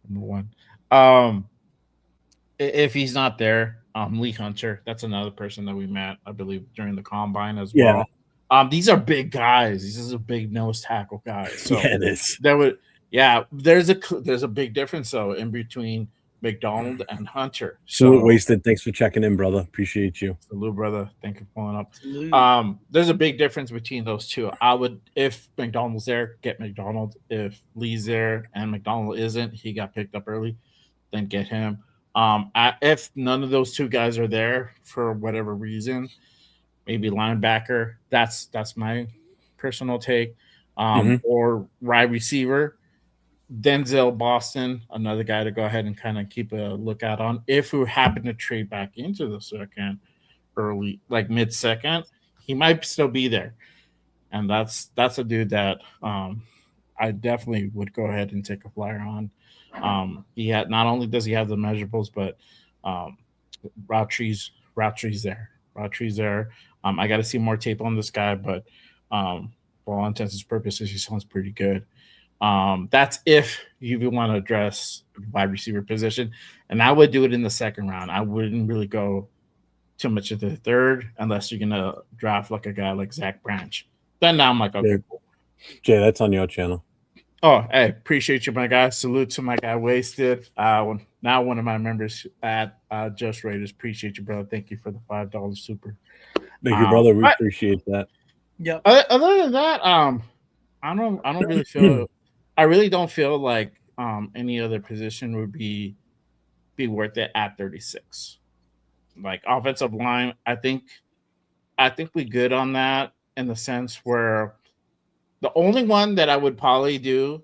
Speaker 3: Number one. If he's not there, Lee Hunter. That's another person that we met, I believe, during the combine as well. These are big guys. These are big nose tackle guys. So
Speaker 2: yeah, it is.
Speaker 3: There's a big difference though in between McDonald and Hunter.
Speaker 2: So wasted. Thanks for checking in, brother. Appreciate you.
Speaker 3: Salute, brother. Thank you for pulling up. There's a big difference between those two. I would, if McDonald's there, get McDonald. If Lee's there and McDonald isn't, he got picked up early, then get him. If none of those two guys are there for whatever reason, maybe linebacker. That's my personal take. Or wide receiver. Denzel Boston, another guy to go ahead and kind of keep a lookout on. If we happen to trade back into the second, early, like mid-second, he might still be there. And that's a dude that I definitely would go ahead and take a flyer on. He had, not only does he have the measurables, but route trees there. I got to see more tape on this guy, but for all intents and purposes, he sounds pretty good. That's if you want to address wide receiver position, and I would do it in the second round. I wouldn't really go too much of the third unless you're gonna draft like a guy like Zach Branch. Then now I'm like, okay, cool.
Speaker 2: Jay, that's on your channel.
Speaker 3: Oh, hey, appreciate you, my guy. Salute to my guy Wasted. Now one of my members at Just Raiders. Appreciate you, brother. Thank you for the $5 super.
Speaker 2: Thank you, brother. We appreciate that.
Speaker 4: Yep.
Speaker 3: Other than that, I don't really feel. I really don't feel like any other position would be worth it at 36. Like offensive line, I think we good on that in the sense where the only one that I would probably do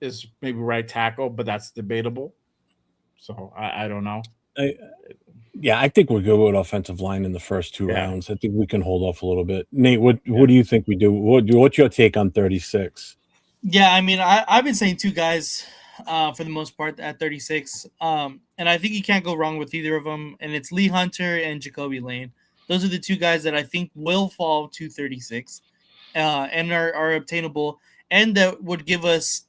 Speaker 3: is maybe right tackle, but that's debatable. So I don't know.
Speaker 2: I think we're good with offensive line in the first two rounds. I think we can hold off a little bit. Nate, what do you think we do? What's your take on 36?
Speaker 4: Yeah, I mean, I've been saying two guys for the most part at 36. And I think you can't go wrong with either of them. And it's Lee Hunter and Jacoby Lane. Those are the two guys that I think will fall to 36 and are obtainable. And that would give us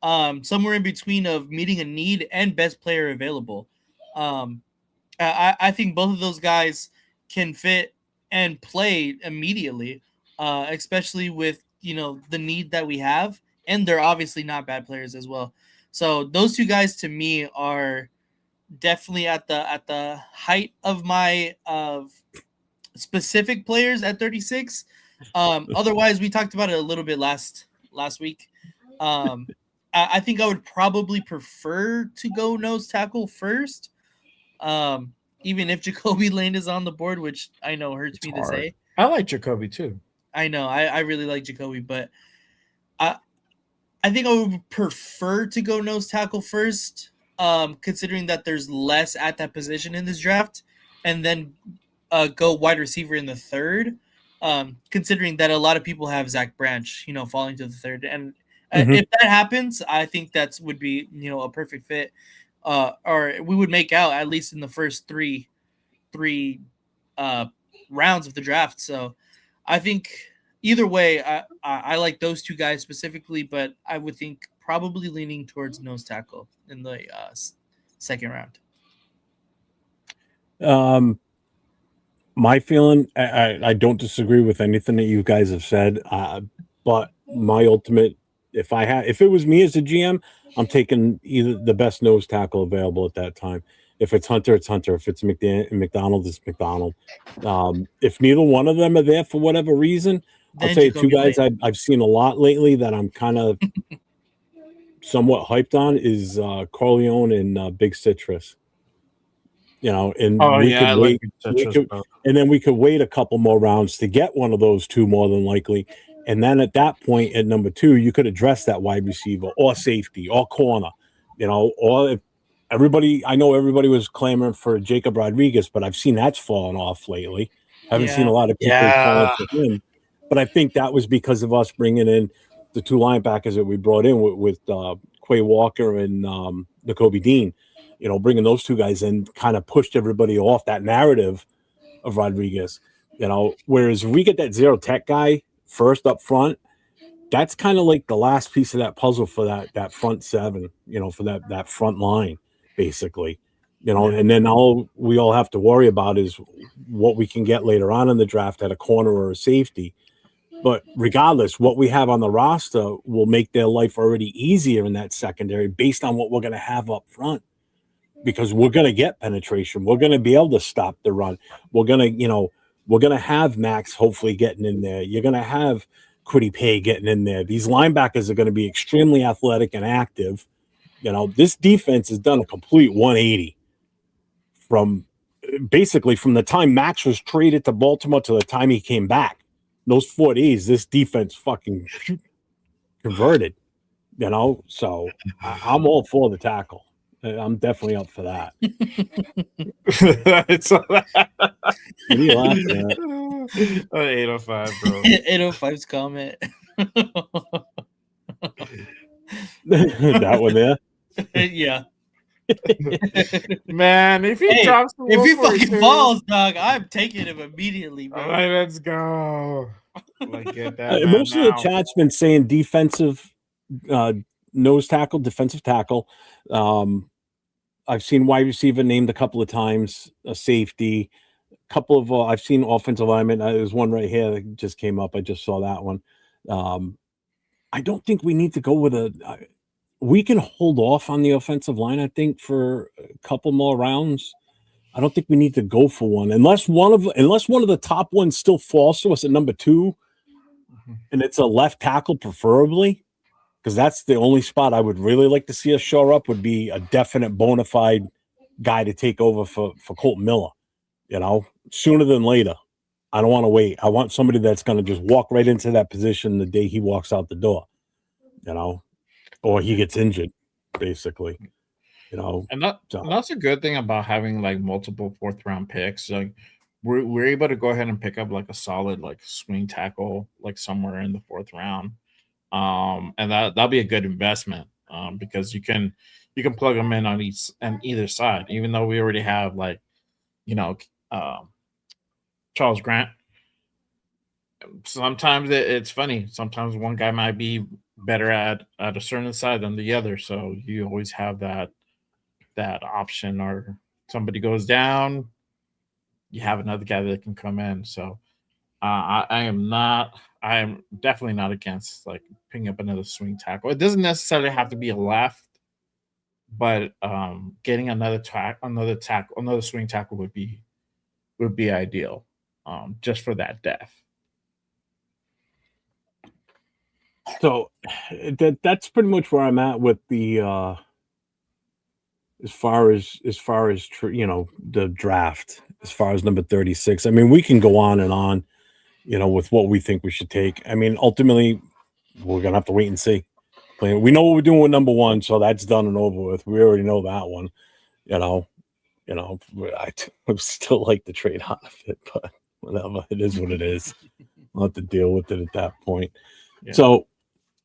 Speaker 4: somewhere in between of meeting a need and best player available. I think both of those guys can fit and play immediately, especially with, the need that we have and they're obviously not bad players as well. So those two guys to me are definitely at the height of my specific players at 36. Otherwise, we talked about it a little bit last week. I think I would probably prefer to go nose tackle first, even if Jacoby Lane is on the board, which I know hurts me to say.
Speaker 3: I like Jacoby too.
Speaker 4: I know I really like Jacoby, but I think I would prefer to go nose tackle first, considering that there's less at that position in this draft, and then go wide receiver in the third, considering that a lot of people have Zach Branch, falling to the third. And if that happens, I think that would be, a perfect fit. Or we would make out at least in the first three rounds of the draft. So I think either way, I like those two guys specifically, but I would think probably leaning towards nose tackle in the second round.
Speaker 2: My feeling, I don't disagree with anything that you guys have said, but my ultimate, if it was me as a GM, I'm taking either the best nose tackle available at that time. If it's Hunter, it's Hunter. If it's McDonald, it's McDonald. If neither one of them are there for whatever reason, I'll tell you two guys I've seen a lot lately that I'm kind of somewhat hyped on is Corleone and Big Citrus. And and then we could wait a couple more rounds to get one of those two more than likely. And then at that point, at number 2, you could address that wide receiver or safety or corner, or if I know everybody was clamoring for Jacob Rodriguez, but I've seen that's fallen off lately. I haven't seen a lot of people calling for him, but I think that was because of us bringing in the 2 linebackers that we brought in with Quay Walker and Nakobe Dean. Bringing those 2 guys in kind of pushed everybody off that narrative of Rodriguez. Whereas if we get that zero tech guy first up front, that's kind of like the last piece of that puzzle for that front 7, for that front line, basically. And then all we all have to worry about is what we can get later on in the draft at a corner or a safety. But regardless, what we have on the roster will make their life already easier in that secondary based on what we're going to have up front. Because we're going to get penetration. We're going to be able to stop the run. We're going to have Max hopefully getting in there. You're going to have Kwity Paye getting in there. These linebackers are going to be extremely athletic and active. This defense has done a complete 180 from the time Max was traded to Baltimore to the time he came back. Those 4 days, this defense fucking converted, so I'm all for the tackle. I'm definitely up for that. What are you laughing at?
Speaker 3: 805, bro.
Speaker 4: 805's comment.
Speaker 2: That one there?
Speaker 4: Yeah.
Speaker 3: Man, if he drops the
Speaker 4: if he fucking falls, dog, I'm taking him immediately, bro.
Speaker 3: All right, let's go. Get that
Speaker 2: most of the chat's been saying defensive nose tackle, defensive tackle. I've seen wide receiver named a couple of times, a safety, a couple of I've seen offensive linemen. There's one right here that just came up. I just saw that one. I don't think we need to go with we can hold off on the offensive line, I think, for a couple more rounds. I don't think we need to go for one unless one of the top ones still falls to us at number 2, and it's a left tackle preferably. Because that's the only spot I would really like to see us shore up would be a definite bona fide guy to take over for Colton Miller, sooner than later. I don't want to wait. I want somebody that's going to just walk right into that position the day he walks out the door, or he gets injured, basically,
Speaker 3: And that's a good thing about having like multiple 4th round picks. Like we're able to go ahead and pick up like a solid like swing tackle like somewhere in the 4th round. And that'll be a good investment because you can plug them in on either side, even though we already have like Charles Grant. Sometimes it's funny. Sometimes one guy might be better at a certain side than the other, so you always have that option. Or somebody goes down, you have another guy that can come in. So I am not. I am definitely not against like picking up another swing tackle. It doesn't necessarily have to be a left, but getting another swing tackle would be ideal, just for that depth.
Speaker 2: So that's pretty much where I'm at with the as far as the draft, as far as number 36. I mean, we can go on, with what we think we should take. I mean, ultimately, we're gonna have to wait and see. We know what we're doing with number 1, so that's done and over with. We already know that one. I still like the trade out of it, but whatever. It is what it is. I'll have to deal with it at that point. Yeah. So,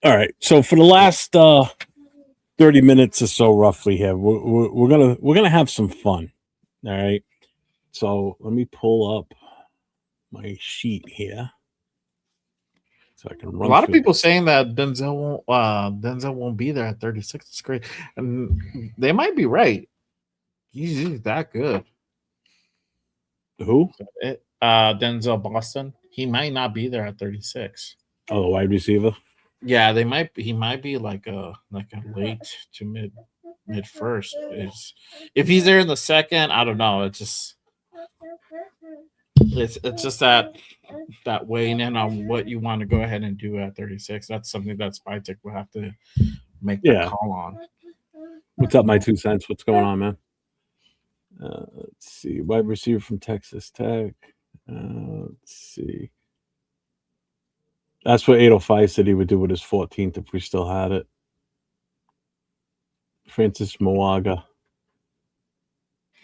Speaker 2: all right. So for the last 30 minutes or so, roughly here, we're gonna have some fun. All right. So let me pull up my sheet here, so I can run.
Speaker 3: A lot of people saying that Denzel won't be there at 36. It's great, and they might be right. He's that good.
Speaker 2: Who?
Speaker 3: Denzel Boston. He might not be there at 36.
Speaker 2: Oh, the wide receiver.
Speaker 3: Yeah, he might be like a late to mid first. If he's there in the second, I don't know. It's just that weighing in on what you want to go ahead and do at 36. That's something that Spytek will have to make that call on.
Speaker 2: What's up, my 2 cents? What's going on, man? Let's see. Wide receiver from Texas Tech. Let's see. That's what 805 said he would do with his 14th if we still had it. Francis Moaga.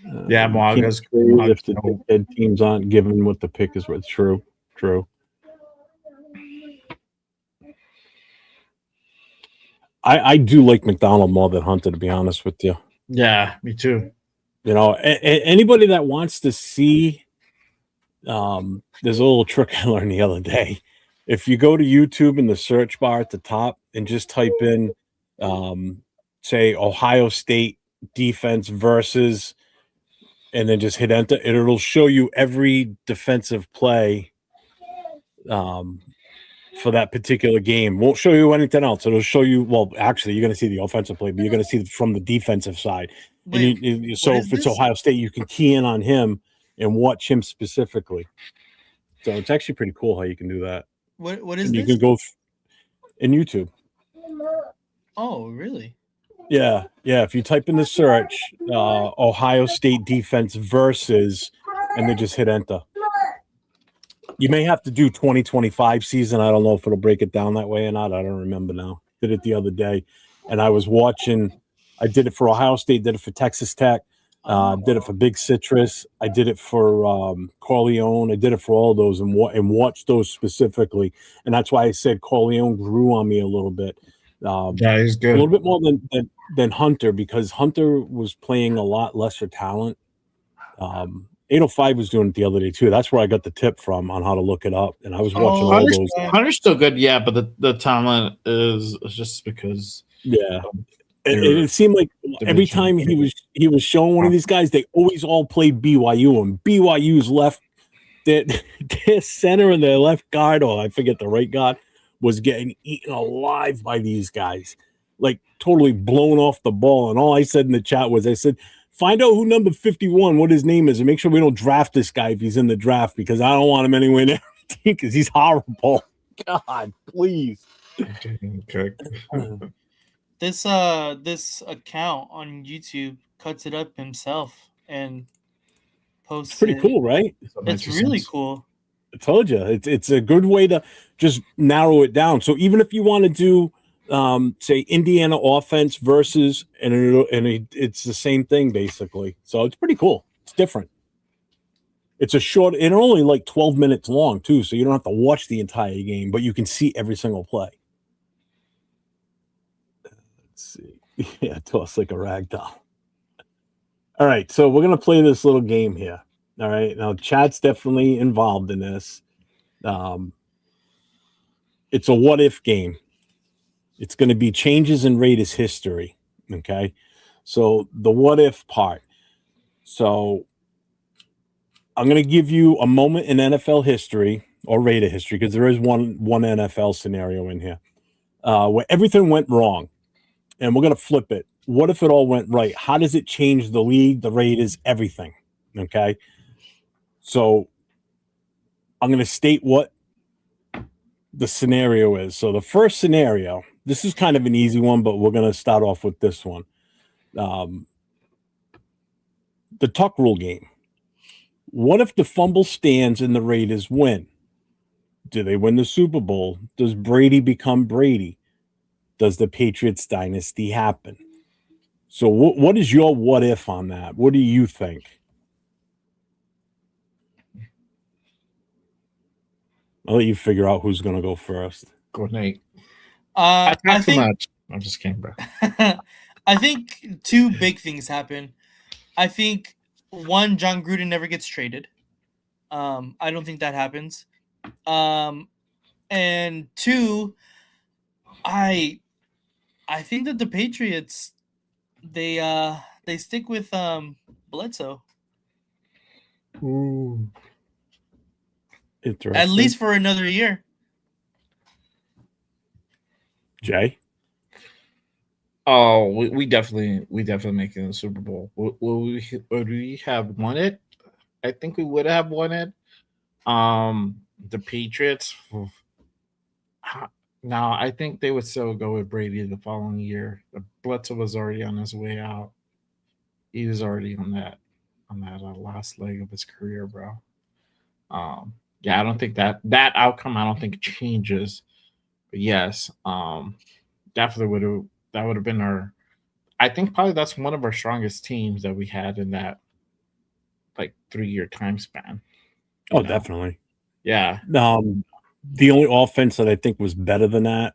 Speaker 3: Moaga's
Speaker 2: if the dead teams aren't given what the pick is worth. True. I do like McDonald more than Hunter, to be honest with you.
Speaker 3: Yeah, me too.
Speaker 2: Anybody that wants to see, there's a little trick I learned the other day. If you go to YouTube in the search bar at the top and just type in, say, Ohio State defense versus, and then just hit enter, it'll show you every defensive play for that particular game. Won't show you anything else. It'll show you, well, actually, you're going to see the offensive play, but you're going to see from the defensive side.
Speaker 4: Wait,
Speaker 2: so if it's Ohio State, you can key in on him and watch him specifically. So it's actually pretty cool how you can do that.
Speaker 4: What is
Speaker 2: and
Speaker 4: this?
Speaker 2: You can go in YouTube.
Speaker 4: Oh, really?
Speaker 2: Yeah. If you type in the search, Ohio State defense versus, and then just hit enter. You may have to do 2025 season. I don't know if it'll break it down that way or not. I don't remember now. Did it the other day, and I was watching. I did it for Ohio State. Did it for Texas Tech. Did it for Big Citrus. I did it for Corleone. I did it for all those and watched those specifically. And that's why I said Corleone grew on me a little bit.
Speaker 3: Yeah, he's good.
Speaker 2: A little bit more than Hunter, because Hunter was playing a lot lesser talent. 805 was doing it the other day too. That's where I got the tip from on how to look it up. And I was watching all those.
Speaker 3: Hunter's still good, yeah, but the talent is just because.
Speaker 2: Yeah. It seemed like every time he was showing one of these guys, they always all played BYU, and BYU's left their center and their left guard, or I forget the right guard, was getting eaten alive by these guys, like totally blown off the ball. And all I said in the chat was, I said, find out who number 51, what his name is, and make sure we don't draft this guy if he's in the draft, because I don't want him anywhere near the team because he's horrible. God, please.
Speaker 3: Okay.
Speaker 4: This account on YouTube cuts it up himself and posts.
Speaker 2: It's pretty cool, right?
Speaker 4: It's really cool.
Speaker 2: I told you, it's a good way to just narrow it down. So even if you want to do, say, Indiana offense versus, and it's the same thing basically. So it's pretty cool. It's different. It's a short, and only like 12 minutes long too, so you don't have to watch the entire game, but you can see every single play. Let's see. Yeah, toss like a rag doll. All right, so we're gonna play this little game here. All right, now Chad's definitely involved in this. It's a what if game. It's going to be changes in Raiders history. Okay, so the what if part. So I'm going to give you a moment in NFL history, or Raider history, because there is one NFL scenario in here where everything went wrong, and we're going to flip it. What if it all went right? How does it change the league, the Raiders, everything? Okay. So I'm going to state what the scenario is. So the first scenario, this is kind of an easy one, but we're going to start off with this one. The tuck rule game. What if the fumble stands and the Raiders win? Do they win the Super Bowl? Does Brady become Brady? Does the Patriots dynasty happen? So what is your what if on that? What do you think? I'll let you figure out who's going to go first.
Speaker 3: Go, Nate.
Speaker 4: I
Speaker 3: Not too
Speaker 4: think
Speaker 3: much. I'm just kidding, bro.
Speaker 4: I think two big things happen. I think one, John Gruden never gets traded. I don't think that happens. And two, I think that the Patriots they stick with Bledsoe.
Speaker 2: Ooh. Interesting.
Speaker 4: At least for another year.
Speaker 2: Jay?
Speaker 3: Oh, we definitely making the Super Bowl. Would we have won it? I think we would have won it. The Patriots. No, I think they would still go with Brady the following year. Bledsoe was already on his way out. He was already on that last leg of his career, bro. Yeah, I don't think that outcome, I don't think changes. But yes, definitely that would have been our. I think probably that's one of our strongest teams that we had in that 3-year time span.
Speaker 2: Oh, definitely.
Speaker 3: Yeah.
Speaker 2: The only offense that I think was better than that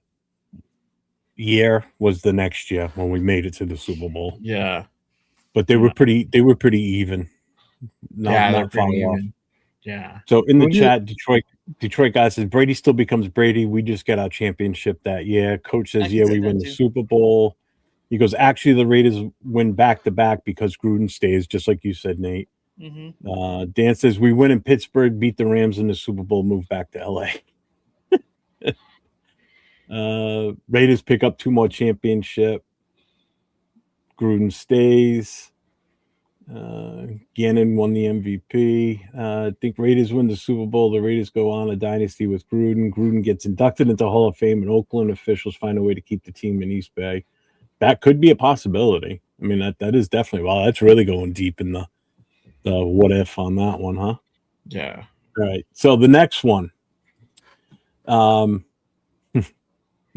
Speaker 2: year was the next year when we made it to the Super Bowl.
Speaker 3: Yeah.
Speaker 2: But they were pretty even. Not far off.
Speaker 3: Yeah.
Speaker 2: So in the chat, Detroit guy says Brady still becomes Brady. We just get our championship that year. Coach says, yeah, we win the Super Bowl. He goes, actually, the Raiders win back-to-back because Gruden stays, just like you said, Nate.
Speaker 4: Mm-hmm.
Speaker 2: Dan says, we win in Pittsburgh, beat the Rams in the Super Bowl, move back to L.A. Raiders pick up 2 more championship. Gruden stays. Gannon won the MVP. I think Raiders win the Super Bowl. The Raiders go on a dynasty with Gruden. Gruden gets inducted into Hall of Fame, and Oakland officials find a way to keep the team in East Bay. That could be a possibility. I mean, that is definitely, wow, that's really going deep in the what if on that one, huh?
Speaker 3: Yeah.
Speaker 2: All right. So the next one.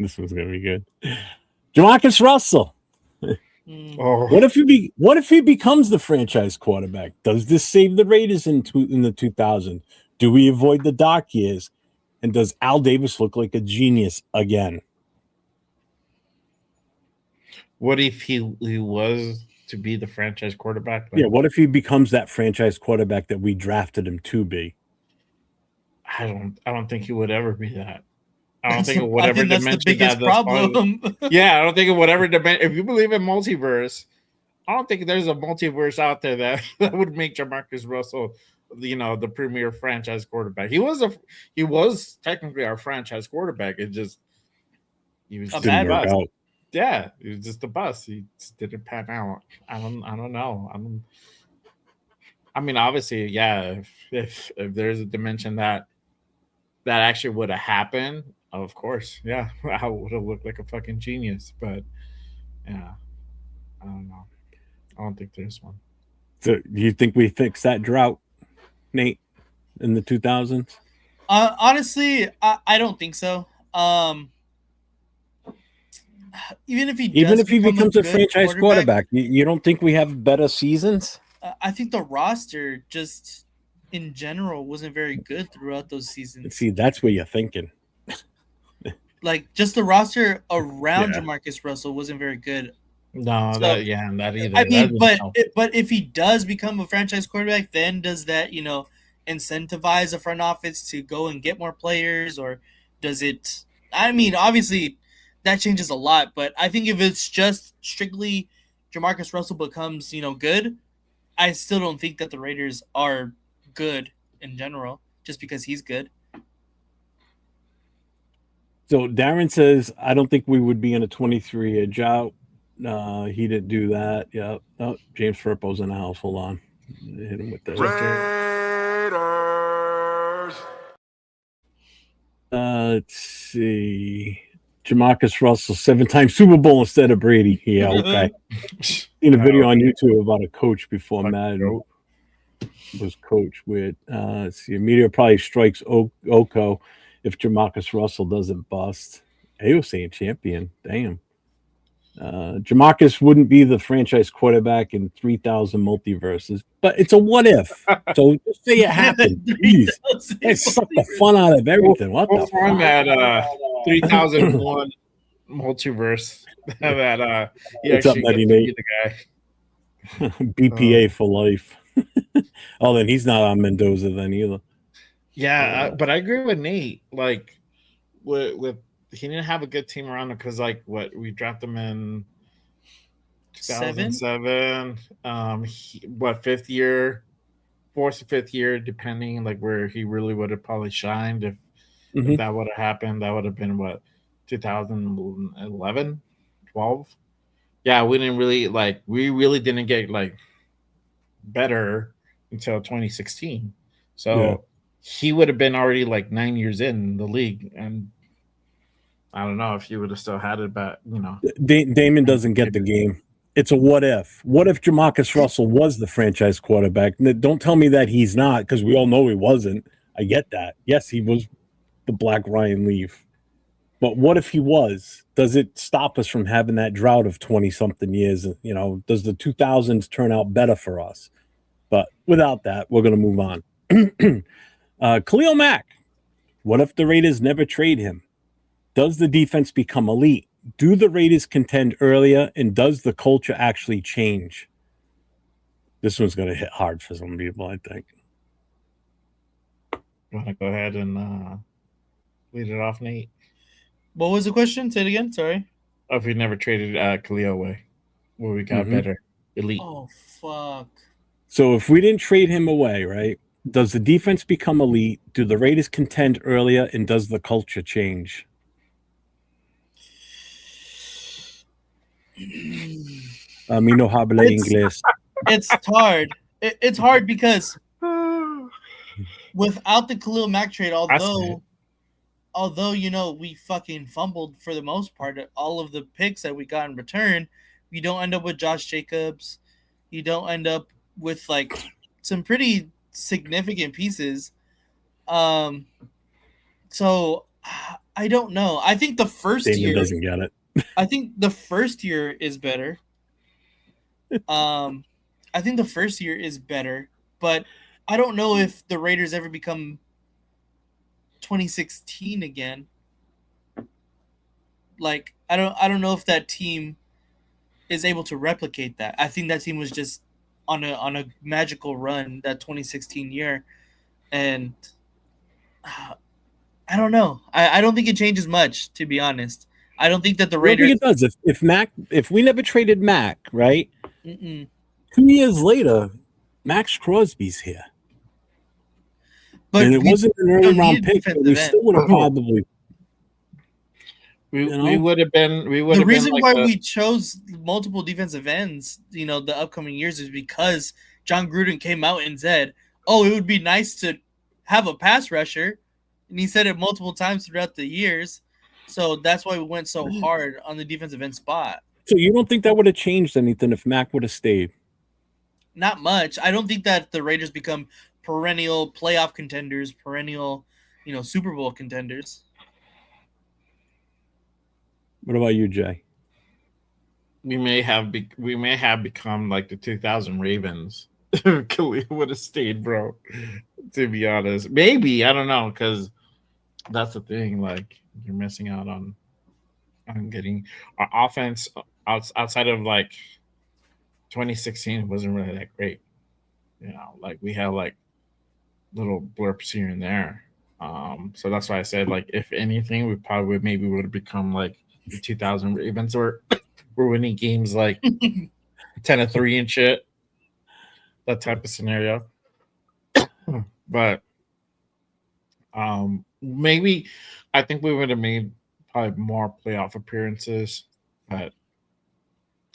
Speaker 2: This one's gonna be good. Jamarcus Russell. What if he becomes the franchise quarterback? Does this save the Raiders in the 2000s? Do we avoid the dark years? And does Al Davis look like a genius again?
Speaker 3: What if he was to be the franchise quarterback?
Speaker 2: Yeah, what if he becomes that franchise quarterback that we drafted him to be?
Speaker 3: I don't think he would ever be that. I don't think whatever
Speaker 4: that's
Speaker 3: dimension
Speaker 4: the biggest problem.
Speaker 3: Yeah, I don't think whatever dimension. If you believe in multiverse, I don't think there's a multiverse out there that would make Jamarcus Russell, the premier franchise quarterback. He was technically our franchise quarterback. He was
Speaker 2: just a bad bust.
Speaker 3: Yeah, he was just a bust. He just didn't pan out. I don't know. I mean, obviously, yeah. If there's a dimension that actually would have happened. Of course, yeah, I would have looked like a fucking genius, but yeah, I don't know. I don't think there's one.
Speaker 2: So, do you think we fixed that drought, Nate, in the 2000s?
Speaker 4: Honestly, I don't think so. Even if he
Speaker 2: becomes a franchise quarterback, you don't think we have better seasons?
Speaker 4: I think the roster just in general wasn't very good throughout those seasons.
Speaker 2: See, that's what you're thinking.
Speaker 4: Just the roster around Jamarcus Russell wasn't very good.
Speaker 3: No,
Speaker 4: So,
Speaker 3: that either.
Speaker 4: I mean, but if he does become a franchise quarterback, then does that incentivize the front office to go and get more players, or does it? I mean, obviously that changes a lot, but I think if it's just strictly Jamarcus Russell becomes good, I still don't think that the Raiders are good in general just because he's good.
Speaker 2: So Darren says, I don't think we would be in a 23-year drought. He didn't do that. Yeah. Oh, James Firpo's in the house. Hold on. Hit him with this.
Speaker 7: Raiders.
Speaker 2: Let's see. Jamarcus Russell, 7-time Super Bowl instead of Brady. Yeah, okay. Seen a video on YouTube about a coach before Madden was coach with. Let's see. Media probably strikes Oko if Jamarcus Russell doesn't bust. He was saying champion. Damn. Jamarcus wouldn't be the franchise quarterback in 3,000 multiverses, but it's a what if. So just say it happened. Jeez. They suck the fun out of everything. What the fuck?
Speaker 3: That 3001 multiverse. That
Speaker 2: What's up, buddy Nate?
Speaker 3: The guy.
Speaker 2: BPA for life. Oh, then he's not on Mendoza then either.
Speaker 3: Yeah, but I agree with Nate. Like, with he didn't have a good team around him because, like, we drafted him in 2007. Fifth year, fourth or fifth year, depending, like, where he really would have probably shined if that would have happened. That would have been 2011, 12. Yeah, we really didn't get like better until 2016. So he would have been already like 9 years in the league, and I don't know if he would have still had it, but
Speaker 2: Damon doesn't get the game. It's a what if. What if Jamarcus Russell was the franchise quarterback? Don't tell me that he's not, because we all know he wasn't. I get that. Yes, he was the Black Ryan Leaf. But what if he was? Does it stop us from having that drought of 20-something years? Does the 2000s turn out better for us? But without that, we're going to move on. Khalil Mack. What if the Raiders never trade him? Does the defense become elite? Do the Raiders contend earlier? And does the culture actually change? This one's going to hit hard for some people, I think.
Speaker 3: You want to go ahead and lead it off, Nate?
Speaker 4: What was the question? Say it again. Sorry.
Speaker 3: If we never traded Khalil away, where we got better, elite.
Speaker 4: Oh, fuck.
Speaker 2: So if we didn't trade him away, right? Does the defense become elite? Do the Raiders contend earlier? And does the culture change? Mi no habla inglés.
Speaker 4: It's hard. It's hard because without the Khalil Mack trade, although we fucking fumbled for the most part, all of the picks that we got in return, you don't end up with Josh Jacobs. You don't end up with like some pretty significant pieces. So I don't know. I think the first year
Speaker 2: doesn't get it.
Speaker 4: I think the first year is better. I think the first year is better, but I don't know if the Raiders ever become 2016 again. Like I don't know if that team is able to replicate that. I think that team was just on a magical run that 2016 year, and I don't know. I don't think it changes much, to be honest. I don't think that the Raiders.
Speaker 2: I think it does. If we never traded Mack, right? 2 years later, Maxx Crosby's here.
Speaker 4: But
Speaker 2: and it wasn't an early round pick, but we still would have probably.
Speaker 3: We would have been.
Speaker 4: The reason why we chose multiple defensive ends, the upcoming years, is because John Gruden came out and said, "Oh, it would be nice to have a pass rusher," and he said it multiple times throughout the years. So that's why we went so hard on the defensive end spot.
Speaker 2: So you don't think that would have changed anything if Mack would have stayed?
Speaker 4: Not much. I don't think that the Raiders become perennial playoff contenders, perennial, Super Bowl contenders.
Speaker 2: What about you, Jay?
Speaker 3: We may have become like the 2000 Ravens. Khalil would have stayed, bro. To be honest, maybe, I don't know, because that's the thing. Like, you're missing out on getting our offense outside of like 2016. It wasn't really that great. Like we had like little blurps here and there. So that's why I said, like, if anything, we probably maybe would have become like the 2000 Ravens, or we're winning games like 10-3 and shit. That type of scenario. But maybe I think we would have made probably more playoff appearances, but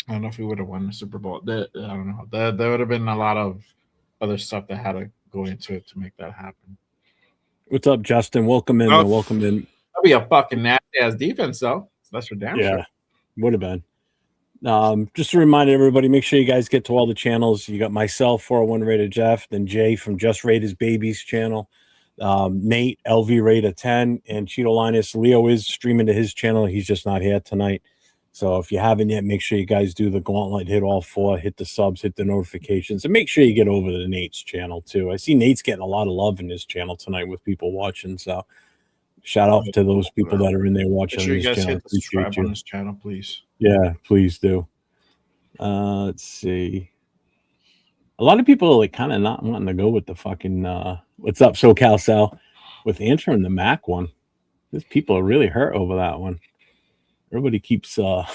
Speaker 3: I don't know if we would have won the Super Bowl. I don't know. There would have been a lot of other stuff that had to go into it to make that happen.
Speaker 2: What's up, Justin? Welcome in. Welcome in.
Speaker 3: That'd be a fucking nasty ass defense, though. That's for damn sure.
Speaker 2: Yeah, would have been. Just to remind everybody, make sure you guys get to all the channels. You got myself, 401 Rated Jeff, then Jay from Just Rated Babies channel, Nate, LV Rated 10, and Cheeto Linus. Leo is streaming to his channel. He's just not here tonight. So if you haven't yet, make sure you guys do the gauntlet, hit all 4, hit the subs, hit the notifications, and make sure you get over to Nate's channel too. I see Nate's getting a lot of love in his channel tonight with people watching. So shout out to those people that are in there watching.
Speaker 3: Make sure you guys
Speaker 2: channel.
Speaker 3: hit subscribe on this channel, please.
Speaker 2: Yeah, please do. Let's see. A lot of people are like kind of not wanting to go with the fucking what's up, SoCal Sal, with answering the Mac one. These people are really hurt over that one. Everybody keeps oh,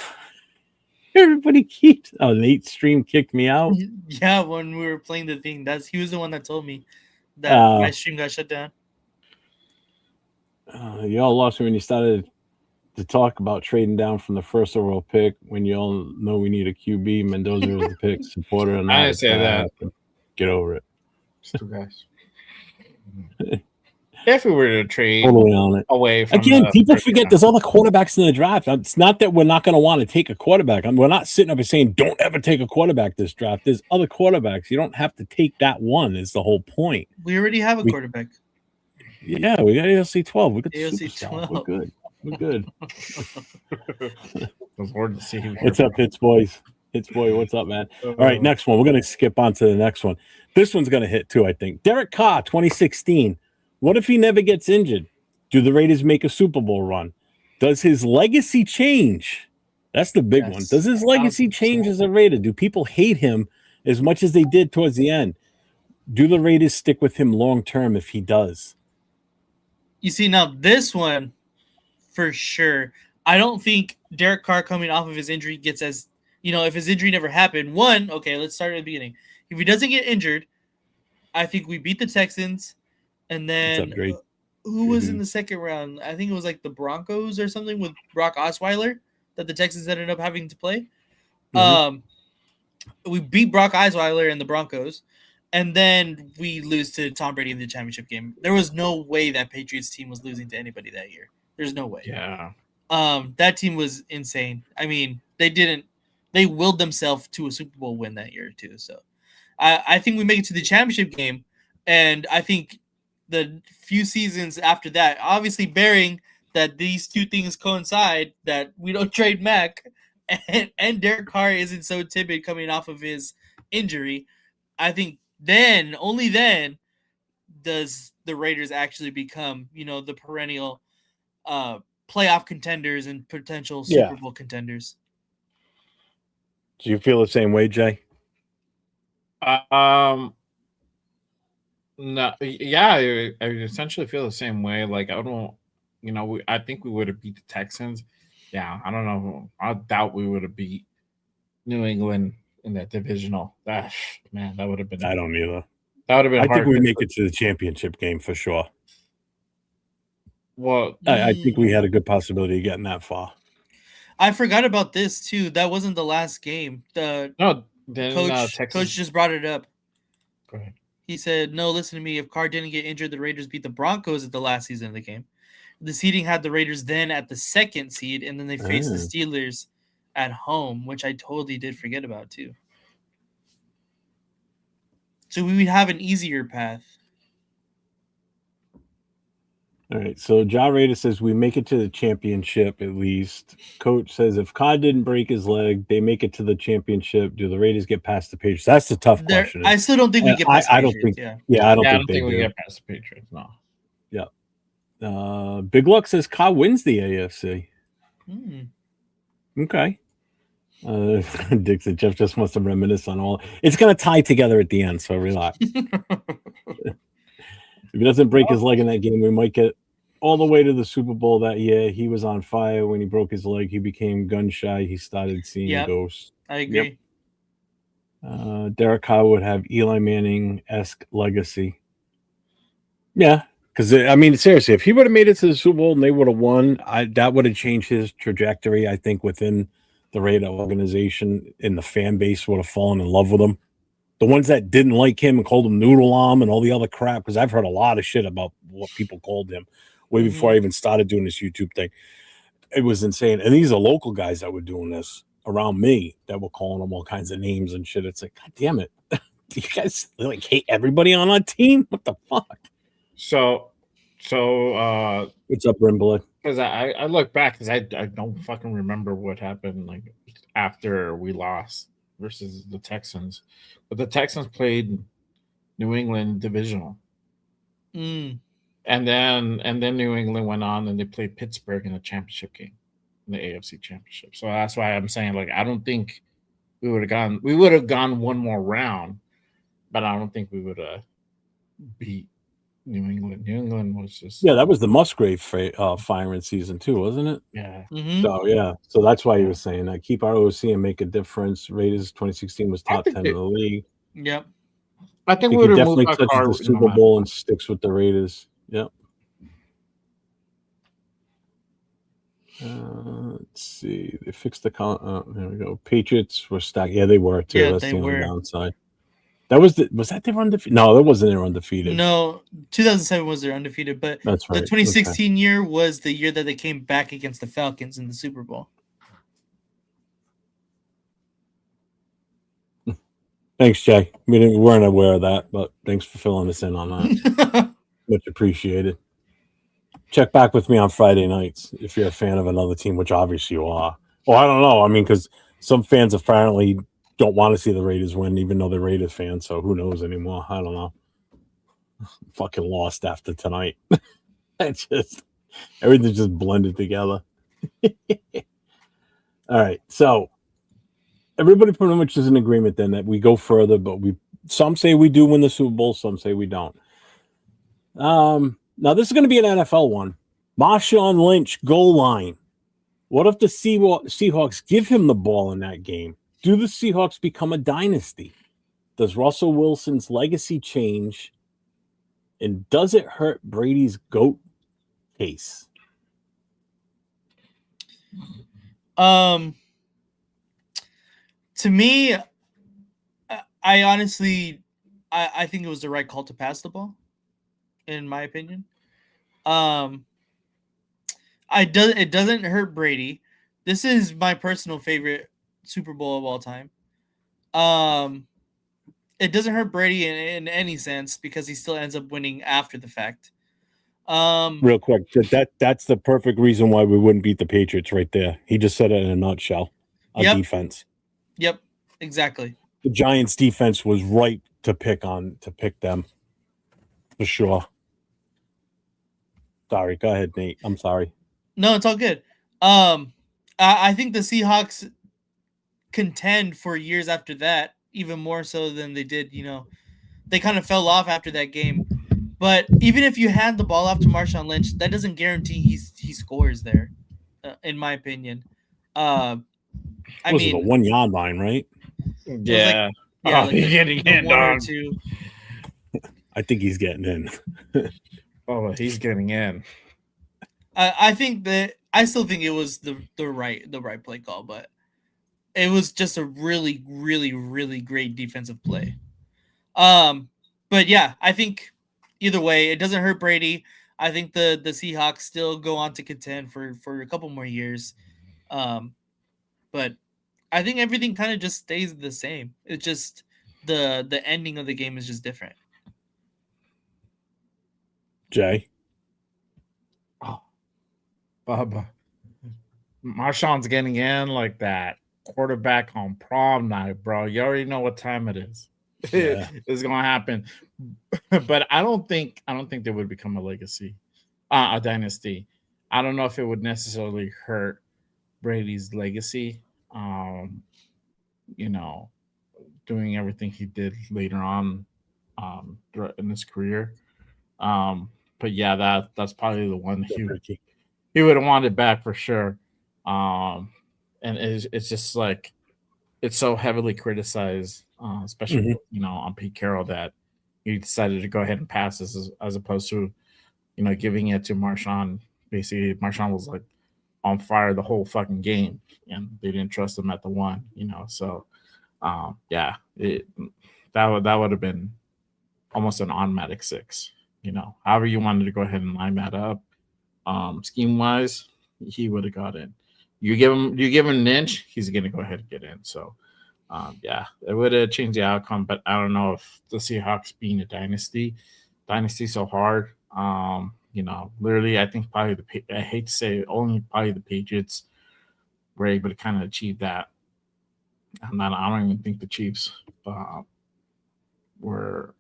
Speaker 2: Nate's stream kicked me out.
Speaker 4: Yeah, when we were playing the thing, he was the one that told me that my stream got shut down.
Speaker 2: Y'all lost me when you started to talk about trading down from the first overall pick when you all know we need a QB. Mendoza was the pick supporter, and
Speaker 3: I didn't say that.
Speaker 2: Get over it.
Speaker 3: Just two guys. If we were to trade
Speaker 2: totally on it.
Speaker 3: away from
Speaker 2: again, people forget there's other quarterbacks in the draft. It's not that we're not going to want to take a quarterback. We're not sitting up and saying don't ever take a quarterback this draft. There's other quarterbacks. You don't have to take that one. Is the whole point.
Speaker 4: We already have a quarterback.
Speaker 2: Yeah, we got AOC 12. We got
Speaker 4: AOC 12.
Speaker 2: We're good. We're good.
Speaker 3: Look forward to seeing.
Speaker 2: What's up, Hits Boys? Hits Boy, what's up, man? All right, next one. We're going to skip on to the next one. This one's going to hit too, I think. Derek Carr, 2016. What if he never gets injured? Do the Raiders make a Super Bowl run? Does his legacy change? That's the big one. Does his legacy change as a Raider? Do people hate him as much as they did towards the end? Do the Raiders stick with him long term if he does?
Speaker 4: You see, now this one, for sure. I don't think Derek Carr coming off of his injury gets as, if his injury never happened. One, okay, let's start at the beginning. If he doesn't get injured, I think we beat the Texans. And then who was in the second round? I think it was like the Broncos or something with Brock Osweiler that the Texans ended up having to play. We beat Brock Osweiler and the Broncos, and then we lose to Tom Brady in the championship game. There was no way that Patriots team was losing to anybody that year. There's no way.
Speaker 3: Yeah.
Speaker 4: That team was insane. I mean, they willed themselves to a Super Bowl win that year too. So I think we make it to the championship game, and I think the few seasons after that, obviously bearing that these two things coincide, that we don't trade Mac and Derek Carr isn't so timid coming off of his injury, I think then, only then, does the Raiders actually become, the perennial playoff contenders and potential Super Bowl contenders.
Speaker 2: Do you feel the same way, Jay?
Speaker 3: No, yeah, I essentially feel the same way. Like, I don't, I think we would have beat the Texans. Yeah, I don't know. I doubt we would have beat New England in that divisional. That would have been.
Speaker 2: I don't either.
Speaker 3: That would have been.
Speaker 2: I think we make it to the championship game for sure.
Speaker 3: Well,
Speaker 2: I think we had a good possibility of getting that far.
Speaker 4: I forgot about this too. That wasn't the last game. Coach just brought it up.
Speaker 3: Go ahead.
Speaker 4: He said, no, listen to me. If Carr didn't get injured, the Raiders beat the Broncos at the last season of the game. The seeding had the Raiders then at the second seed, and then they faced the Steelers at home, which I totally did forget about too. So we would have an easier path.
Speaker 2: All right. So Ja Raider says we make it to the championship at least. Coach says if Carr didn't break his leg, they make it to the championship. Do the Raiders get past the Patriots? That's the tough question.
Speaker 4: I still don't think we get past the Patriots.
Speaker 2: I don't think
Speaker 3: we get past the Patriots. No.
Speaker 2: Yeah. Big Luck says Carr wins the AFC. Okay. Dick said Jeff just wants to reminisce on all. It's going to tie together at the end, so relax. If he doesn't break his leg in that game, we might get all the way to the Super Bowl that year. He was on fire when he broke his leg. He became gun shy. He started seeing ghosts.
Speaker 4: I agree.
Speaker 2: Derek Carr would have Eli Manning-esque legacy. Yeah, Because I mean, seriously, if he would have made it to the Super Bowl and they would have won, that would have changed his trajectory. I think within the Raider organization and the fan base would have fallen in love with him. The ones that didn't like him and called him Noodle Arm and all the other crap, because I've heard a lot of shit about what people called him way before I even started doing this YouTube thing. It was insane. And these are local guys that were doing this around me that were calling him all kinds of names and shit. It's like, God damn it. You guys like hate everybody on our team? What the fuck?
Speaker 3: So
Speaker 2: what's up, Rimbley?
Speaker 3: Because I look back because I don't fucking remember what happened like after we lost versus the Texans, but the Texans played New England divisional, and then New England went on and they played Pittsburgh in the championship game, in the AFC championship. So that's why I'm saying like I don't think we would have gone one more round, but I don't think we would have beat New England. New England was just
Speaker 2: that was the Musgrave firing season too, wasn't it?
Speaker 3: Yeah.
Speaker 2: So that's why he was saying that keep our OC and make a difference. Raiders 2016 was top 10 in the league.
Speaker 4: Yep.
Speaker 3: I think
Speaker 2: he
Speaker 3: we would have
Speaker 2: definitely
Speaker 3: moved
Speaker 2: touches the Super Bowl and sticks with the Raiders. Yep. Let's see. They fixed the there we go. Patriots were stacked. Yeah, they were too.
Speaker 4: Yeah,
Speaker 2: That's
Speaker 4: they
Speaker 2: the only
Speaker 4: were.
Speaker 2: downside. Was that their undefeated? No, that wasn't their undefeated.
Speaker 4: No, 2007 was their undefeated, but
Speaker 2: that's right.
Speaker 4: The 2016 year was the year that they came back against the Falcons in the Super Bowl.
Speaker 2: Thanks, Jay. We weren't aware of that, but thanks for filling us in on that. Much appreciated. Check back with me on Friday nights if you're a fan of another team, which obviously you are. Well, I don't know. I mean, because some fans apparently don't want to see the Raiders win, even though they're Raiders fans. So who knows anymore? I don't know. Fucking lost after tonight. Everything just blended together. All right, so everybody pretty much is in agreement then that we go further, but some say we do win the Super Bowl, some say we don't. Now this is going to be an NFL one. Marshawn Lynch goal line. What if the Seahawks give him the ball in that game? Do the Seahawks become a dynasty? Does Russell Wilson's legacy change? And does it hurt Brady's GOAT case?
Speaker 4: To me, I honestly, I think it was the right call to pass the ball, in my opinion. It doesn't hurt Brady. This is my personal favorite Super Bowl of all time. It doesn't hurt Brady in any sense because he still ends up winning after the fact.
Speaker 2: Real quick, that's the perfect reason why we wouldn't beat the Patriots right there. He just said it in a nutshell. Defense.
Speaker 4: Yep, exactly.
Speaker 2: The Giants' defense was right to pick them for sure. Sorry, go ahead, Nate. I'm sorry.
Speaker 4: No, it's all good. I think the Seahawks contend for years after that, even more so than they did. They kind of fell off after that game. But even if you hand the ball off to Marshawn Lynch, that doesn't guarantee he scores there, in my opinion. I mean,
Speaker 2: the 1 yard line, right?
Speaker 3: Yeah.
Speaker 4: He's
Speaker 3: getting in, dog.
Speaker 2: I think he's getting in.
Speaker 3: He's getting in.
Speaker 4: I still think it was the right play call, but it was just a really, really, really great defensive play. But yeah, I think either way, it doesn't hurt Brady. I think the Seahawks still go on to contend for a couple more years. But I think everything kind of just stays the same. It's just the ending of the game is just different.
Speaker 2: Jay?
Speaker 3: Bubba. Marshawn's getting in like that quarterback on prom night, bro. You already know what time it is.
Speaker 2: Yeah.
Speaker 3: It's gonna happen. But I don't think they would become a legacy, a dynasty. I don't know if it would necessarily hurt Brady's legacy. Doing everything he did later on in his career. But yeah, that's probably the one he would have wanted back for sure. And it's just like it's so heavily criticized, especially on Pete Carroll, that he decided to go ahead and pass as opposed to giving it to Marshawn. Basically, Marshawn was like on fire the whole fucking game, and they didn't trust him at the one. So that would have been almost an automatic 6. However you wanted to go ahead and line that up, scheme wise, he would have got in. You give him an inch, he's gonna go ahead and get in. So it would have changed the outcome, but I don't know if the Seahawks being a dynasty so hard. Literally, I think probably I hate to say it, only probably the Patriots were able to kind of achieve that. And then I don't even think the Chiefs were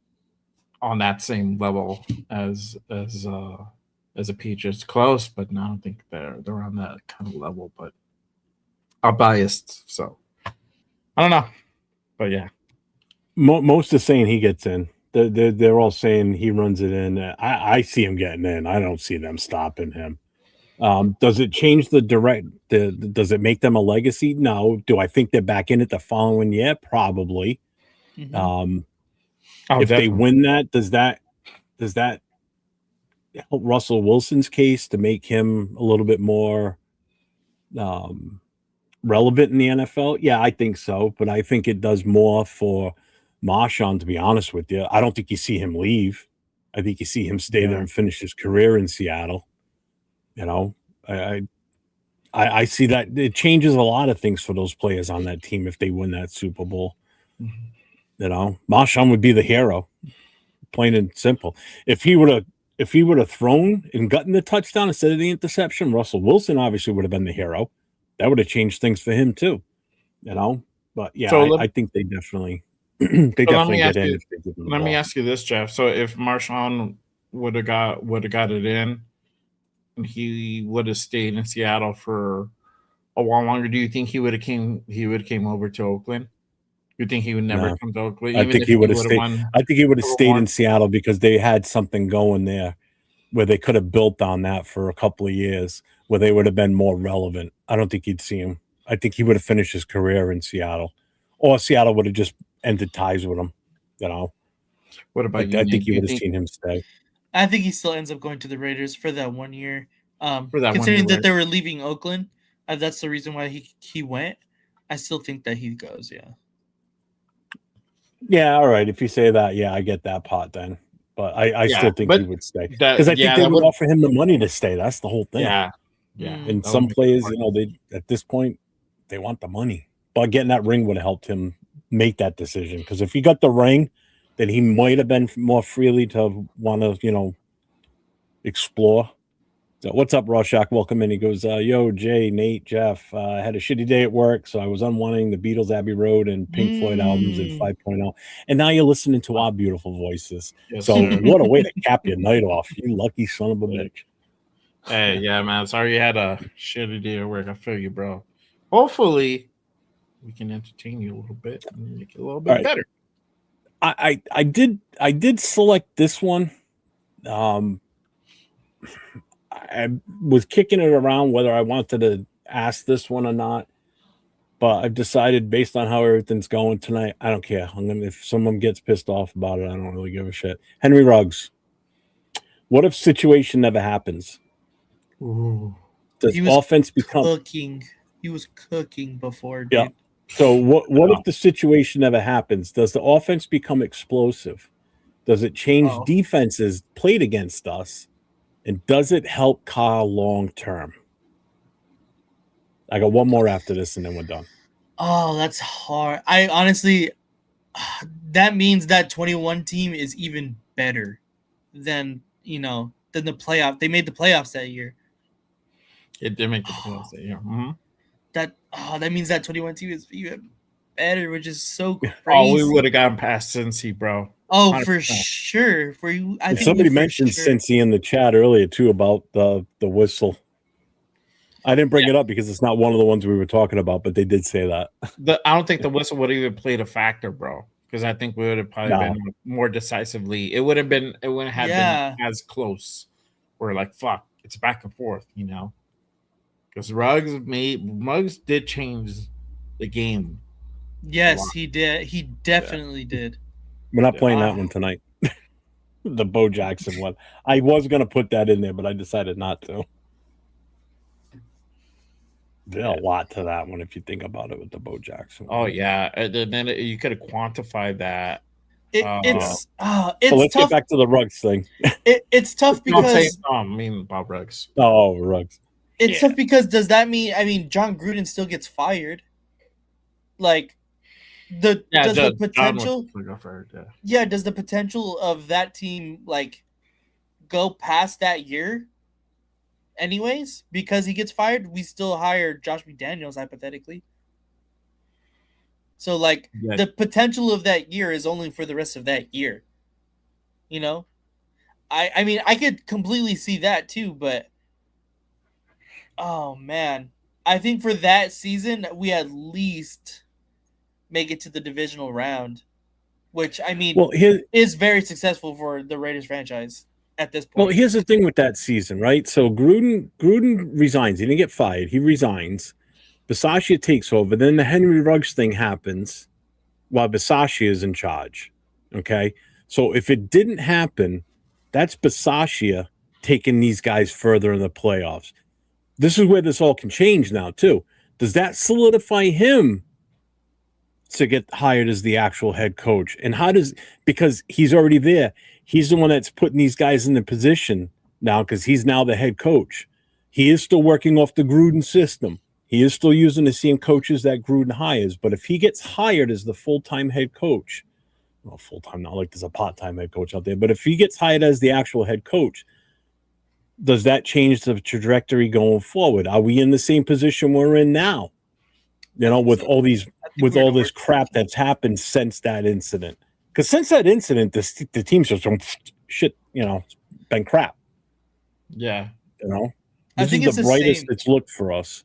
Speaker 3: on that same level as a Patriots. Close, but no, I don't think they're on that kind of level. But I'm biased, so I don't know. But yeah,
Speaker 2: most are saying he gets in. They're all saying he runs it in. I see him getting in. I don't see them stopping him. Does it change does it make them a legacy? No. Do I think they're back in it the following year? Probably.
Speaker 3: Mm-hmm.
Speaker 2: If they win that, does that help Russell Wilson's case to make him a little bit more relevant in the NFL? Yeah, I think so. But I think it does more for Marshawn, to be honest with you. I don't think you see him leave. I think you see him stay there and finish his career in Seattle. I see that it changes a lot of things for those players on that team if they win that Super Bowl. Mm-hmm. Marshawn would be the hero, plain and simple. If he would have thrown and gotten the touchdown instead of the interception, Russell Wilson obviously would have been the hero. That would have changed things for him too. But yeah, so I think they definitely definitely get in.
Speaker 3: Let me ask you this, Jeff. So if Marshawn would have got it in, and he would have stayed in Seattle for a while longer, do you think he would have came over to Oakland? You think he would never come to Oakland?
Speaker 2: I think he would have stayed. I think he would have stayed in Seattle because they had something going there where they could have built on that for a couple of years, where they would have been more relevant. I don't think you'd see him. I think he would have finished his career in Seattle, or Seattle would have just ended ties with him.
Speaker 3: What about you?
Speaker 2: I think you would have seen him stay.
Speaker 4: I think he still ends up going to the Raiders for that 1 year. Considering
Speaker 3: 1 year,
Speaker 4: that they were leaving Oakland, that's the reason why he went. I still think that he goes. Yeah.
Speaker 2: Yeah. All right. If you say that, yeah, I get that part then. But I still think he would stay because I think they would offer him the money to stay. That's the whole thing.
Speaker 3: Yeah.
Speaker 2: And some players, they at this point they want the money. But getting that ring would have helped him make that decision. Because if he got the ring, then he might have been more freely to want to, explore. So what's up, Rorschach? Welcome in. He goes, yo, Jay, Nate, Jeff. I had a shitty day at work, so I was unwinding the Beatles, Abbey Road, and Pink Floyd albums in 5.0. And now you're listening to our beautiful voices. Yes. So what a way to cap your night off. You lucky son of a bitch.
Speaker 3: Hey, yeah, man. Sorry you had a shitty day at work. I feel you, bro. Hopefully, we can entertain you a little bit and make it a little bit better.
Speaker 2: I did select this one. I was kicking it around whether I wanted to ask this one or not, but I've decided based on how everything's going tonight, I don't care. If someone gets pissed off about it, I don't really give a shit. Henry Ruggs. What if situation never happens?
Speaker 4: Ooh.
Speaker 2: Does offense become
Speaker 4: cooking? He was cooking before. Dude.
Speaker 2: Yeah. So what if the situation never happens? Does the offense become explosive? Does it change defenses played against us? And does it help Kyle long term? I got one more after this, and then we're done.
Speaker 4: Oh, that's hard. I honestly, that means that 21 team is even better than the playoff. They made the playoffs that year.
Speaker 3: It did make the playoffs that year. Mm-hmm.
Speaker 4: That means that 21 team is even better, which is so crazy.
Speaker 3: Oh, we would have gotten past Cincy, bro.
Speaker 4: Oh, 100%. For sure. For you, I think
Speaker 2: somebody mentioned Cincy in the chat earlier too about the whistle. I didn't bring it up because it's not one of the ones we were talking about, but they did say that.
Speaker 3: I don't think the whistle would have even played a factor, bro. Because I think we would have probably been more decisively. It wouldn't have been as close. We're like, fuck, it's back and forth, Because Ruggs did change the game.
Speaker 4: Yes, he did. He definitely did.
Speaker 2: We're not playing that one tonight. The Bo Jackson one. I was going to put that in there, but I decided not to. There's a lot to that one if you think about it with the Bo Jackson one.
Speaker 3: Oh yeah, and then you could have quantified that.
Speaker 4: It's
Speaker 2: But let's
Speaker 4: tough.
Speaker 2: get back to the Ruggs thing.
Speaker 4: It's tough because
Speaker 3: I mean Bob Ruggs.
Speaker 2: Oh, Ruggs.
Speaker 4: It's tough because does that mean? I mean, John Gruden still gets fired. Like, does the potential? Does the potential of that team like go past that year? Anyways, because he gets fired, we still hire Josh McDaniels hypothetically. So, like, the potential of that year is only for the rest of that year. You know, I mean, I could completely see that too, but oh man, I think for that season we at least make it to the divisional round, which I mean is very successful for the Raiders franchise at this point.
Speaker 2: Well, here's the thing with that season, right? So Gruden resigns. He didn't get fired. He resigns. Bisaccia takes over. Then the Henry Ruggs thing happens while Bisaccia is in charge. Okay? So if it didn't happen, that's Bisaccia taking these guys further in the playoffs. This is where this all can change now, too. Does that solidify him to get hired as the actual head coach? And how does, because he's already there, he's the one that's putting these guys in the position now because he's now the head coach. He is still working off the Gruden system. He is still using the same coaches that Gruden hires. But if he gets hired as the full-time head coach, well, full-time, not like there's a part-time head coach out there, but if he gets hired as the actual head coach, does that change the trajectory going forward? Are we in the same position we're in now? You know, with all these, with all this crap that's happened since that incident. Because since that incident, the team's just shit, you know, been crap.
Speaker 3: Yeah.
Speaker 2: You know,
Speaker 4: I
Speaker 2: this
Speaker 4: think
Speaker 2: is
Speaker 4: it's
Speaker 2: the
Speaker 4: the
Speaker 2: brightest
Speaker 4: same.
Speaker 2: it's looked for us.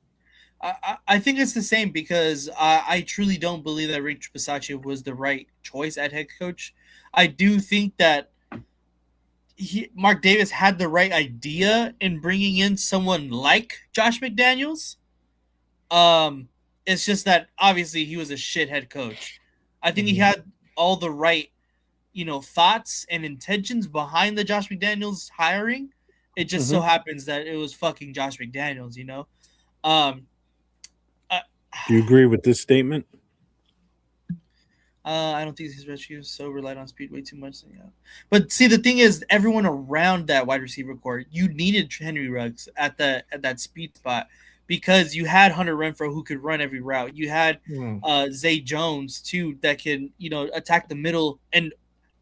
Speaker 4: I think it's the same because I truly don't believe that Rich Bisaccia was the right choice at head coach. I do think that Mark Davis had the right idea in bringing in someone like Josh McDaniels. It's just that obviously he was a shit head coach. I think he had all the right, thoughts and intentions behind the Josh McDaniels hiring. It just so happens that it was fucking Josh McDaniels,
Speaker 2: Do you agree with this statement?
Speaker 4: I don't think his rescue so relied on speed way too much. Yeah. But see, the thing is, everyone around that wide receiver core, you needed Henry Ruggs at that speed spot because you had Hunter Renfrow who could run every route. You had Zay Jones too that can attack the middle. And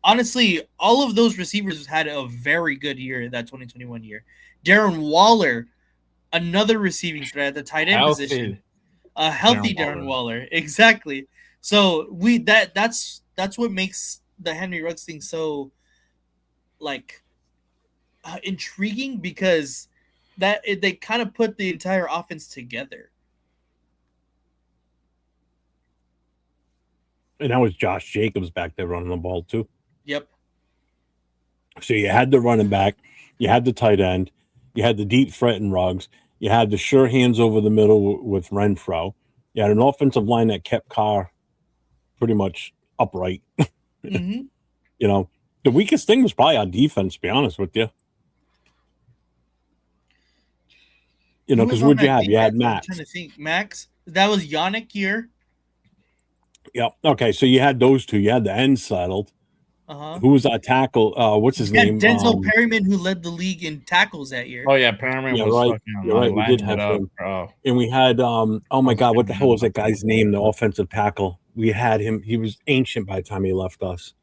Speaker 4: honestly, all of those receivers had a very good year that 2021 year. Darren Waller, another receiving threat at the tight end position. A healthy Darren Waller. Exactly. So that's what makes the Henry Ruggs thing so intriguing because they kind of put the entire offense together.
Speaker 2: And that was Josh Jacobs back there running the ball too.
Speaker 4: Yep.
Speaker 2: So you had the running back, you had the tight end, you had the deep threat in Ruggs, you had the sure hands over the middle with Renfrow. You had an offensive line that kept Carr pretty much upright.
Speaker 4: Mm-hmm.
Speaker 2: The weakest thing was probably our defense, to be honest with you. Because what'd you have? You had Maxx.
Speaker 4: I'm trying to think. Maxx. That was Yannick year.
Speaker 2: Yep. Okay, so you had those two. You had the end settled. Who was our tackle? What's his name?
Speaker 4: Denzel Perryman, who led the league in tackles that year.
Speaker 3: Oh yeah, Perryman was
Speaker 2: right.
Speaker 3: fucking.
Speaker 2: You're right. We did have him. And we had oh my God, what the hell was that guy's name? The offensive tackle. We had him. He was ancient by the time he left us.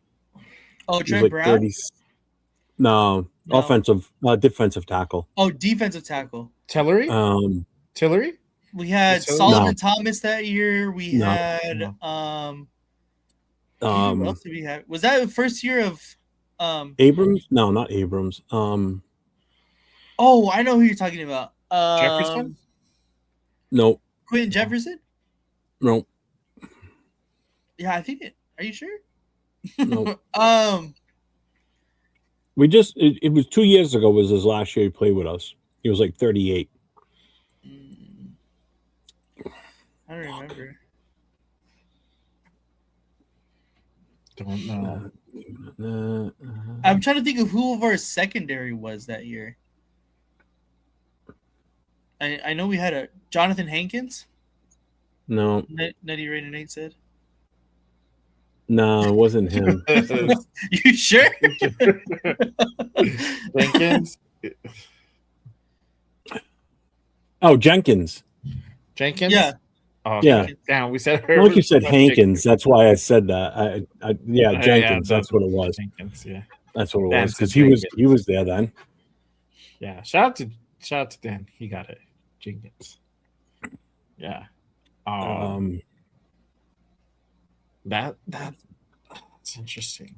Speaker 4: Oh, Trent Brown.
Speaker 2: No, offensive, defensive tackle.
Speaker 4: Oh, defensive tackle.
Speaker 3: Tillery. Tillery.
Speaker 4: We had Solomon Thomas that year. We had who else did we have? Was that the first year of
Speaker 2: Abrams? No, not Abrams.
Speaker 4: Oh, I know who you're talking about.
Speaker 3: Jefferson?
Speaker 2: No.
Speaker 4: Quentin Jefferson?
Speaker 2: No.
Speaker 4: Yeah, I think it. Are you sure?
Speaker 2: No.
Speaker 4: We
Speaker 2: just it was 2 years ago was his last year he played with us. He was like 38.
Speaker 4: I don't remember.
Speaker 3: Don't know.
Speaker 4: I'm trying to think of who of our secondary was that year. I know we had a Jonathan Hankins.
Speaker 2: No.
Speaker 4: Nutty Raider Nate said.
Speaker 2: No, it wasn't him.
Speaker 4: You sure?
Speaker 3: Jenkins.
Speaker 2: Oh, Jenkins.
Speaker 3: Jenkins.
Speaker 4: Yeah.
Speaker 3: Oh,
Speaker 2: yeah.
Speaker 3: Damn, we said.
Speaker 2: Like you said, Hankins. That's why I said that. Jenkins. That's what it was.
Speaker 3: Jenkins. Yeah.
Speaker 2: That's what it
Speaker 3: Dan
Speaker 2: was because
Speaker 3: said
Speaker 2: he was there then.
Speaker 3: Yeah. Shout out to Dan. He got it. Jenkins. Yeah. That's interesting.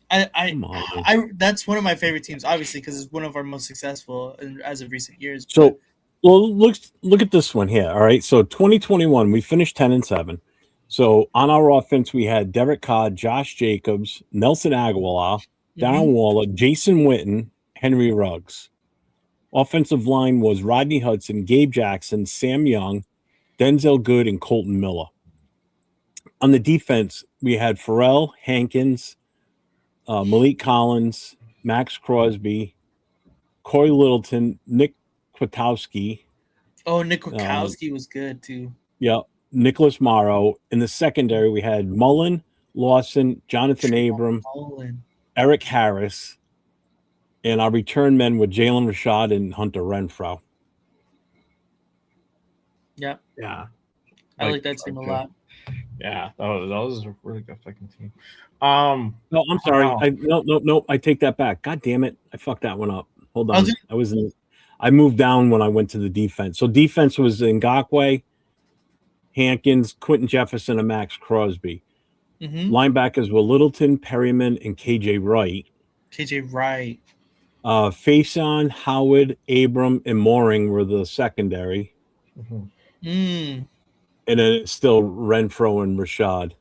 Speaker 4: I that's one of my favorite teams, obviously, because it's one of our most successful as of recent years.
Speaker 2: So, well, look at this one here. All right, so 2021, we finished 10-7. So on our offense, we had Derek Carr, Josh Jacobs, Nelson Aguilar, Darren Waller, Jason Witten, Henry Ruggs. Offensive line was Rodney Hudson, Gabe Jackson, Sam Young, Denzel Good, and Colton Miller. On the defense, we had Pharrell, Hankins, Malik Collins, Maxx Crosby, Corey Littleton, Nick Kwiatkowski.
Speaker 4: Oh, Nick Kwiatkowski was good too.
Speaker 2: Yeah, Nicholas Morrow. In the secondary, we had Mullen, Lawson, Jonathan Abram, Eric Harris, and our return men were Jalen Rashad and Hunter Renfro.
Speaker 4: Yeah.
Speaker 3: Yeah.
Speaker 4: I like that team a lot.
Speaker 3: Yeah, that was a really good fucking team.
Speaker 2: No, I'm sorry. No. I take that back. God damn it. I fucked that one up. Hold on. I moved down when I went to the defense. So defense was Ngakoue, Hankins, Quentin Jefferson, and Maxx Crosby. Linebackers were Littleton, Perryman, and KJ Wright. Faison, Howard, Abram, and Mooring were the secondary. And then it's still Renfro and Rashad.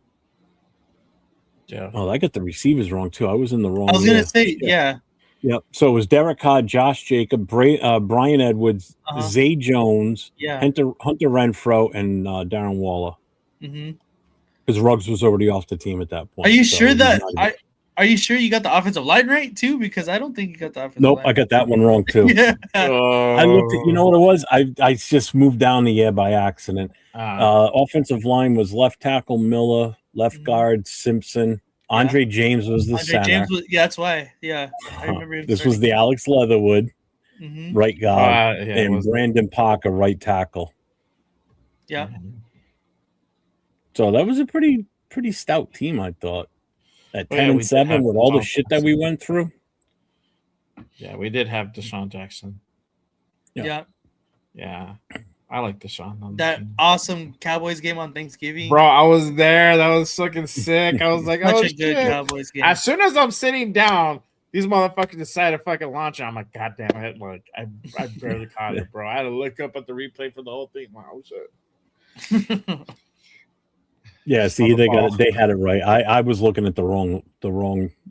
Speaker 3: Yeah.
Speaker 2: Oh, I got the receivers wrong too. I was in the wrong.
Speaker 4: I was gonna say, yeah.
Speaker 2: Yep. So it was Derek Carr, Josh Jacob, Brian Edwards, Zay Jones, Hunter Renfro, and Darren Waller. Because Ruggs was already off the team at that point.
Speaker 4: Are you sure that are you sure you got the offensive line right too? Because I don't think you got the offensive line.
Speaker 2: I got that one wrong too. I looked at, you know what it was? I just moved down the year by accident. Offensive line was left tackle Miller, left guard Simpson. Andre James was the center.
Speaker 4: That's why. Yeah, I remember.
Speaker 2: This was the Alex Leatherwood, right guard, and Brandon Parker, right tackle.
Speaker 4: Yeah.
Speaker 2: So that was a pretty stout team, I thought. At 10-7 with all the shit that we went through.
Speaker 3: Yeah, we did have Deshaun Jackson.
Speaker 4: Yeah.
Speaker 3: I like Deshaun.
Speaker 4: That awesome Cowboys game on Thanksgiving.
Speaker 3: Bro, I was there. That was fucking sick. I was like,
Speaker 4: Such
Speaker 3: oh,
Speaker 4: a good Cowboys game.
Speaker 3: As soon as I'm sitting down, these motherfuckers decided to fucking launch it. I'm like, God damn it. Like, I barely caught it, bro. I had to look up at the replay for the whole thing. Like, oh, shit.
Speaker 2: Yeah, see, they had it right. I was looking at the wrong.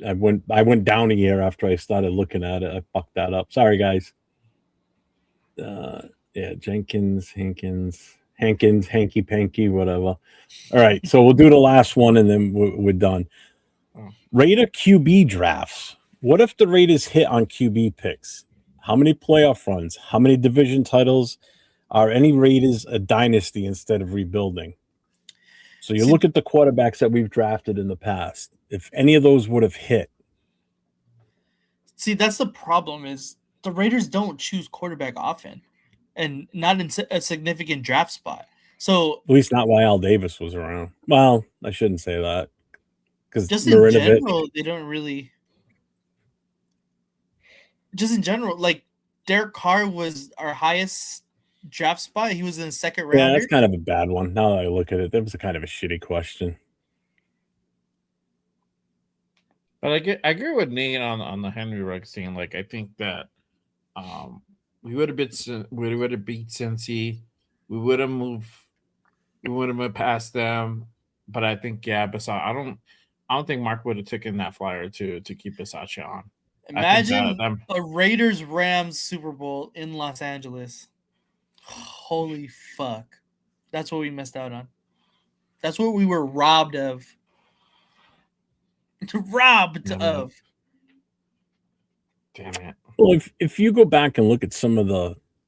Speaker 2: I went down a year after I started looking at it. I fucked that up. Sorry, guys. Jenkins, Hankins, Hanky Panky, whatever. All right, so we'll do the last one and then we're done. Raider QB drafts. What if the Raiders hit on QB picks? How many playoff runs? How many division titles? Are any Raiders a dynasty instead of rebuilding? So you look at the quarterbacks that we've drafted in the past. If any of those would have hit.
Speaker 4: See, that's the problem is the Raiders don't choose quarterback often and not in a significant draft spot. So
Speaker 2: at least not while Al Davis was around. Well, I shouldn't say that. Because
Speaker 4: just in general, they don't really. Just in general, like Derek Carr was our highest draft spot. He was in the second round.
Speaker 2: Yeah, that's kind of a bad one. Now that I look at it, that was a kind of a shitty question.
Speaker 3: But I agree with Nate on the Henry Ruggs thing. Like, I think that we would have beat Cincy. We would have moved past them. But I think I don't think Mark would have taken that flyer to keep Bisaccia on.
Speaker 4: Imagine a Raiders-Rams Super Bowl in Los Angeles. Holy fuck. That's what we missed out on. That's what we were robbed of. Robbed
Speaker 3: Yeah,
Speaker 4: of.
Speaker 3: Damn it.
Speaker 2: Well, if you go back and look at some of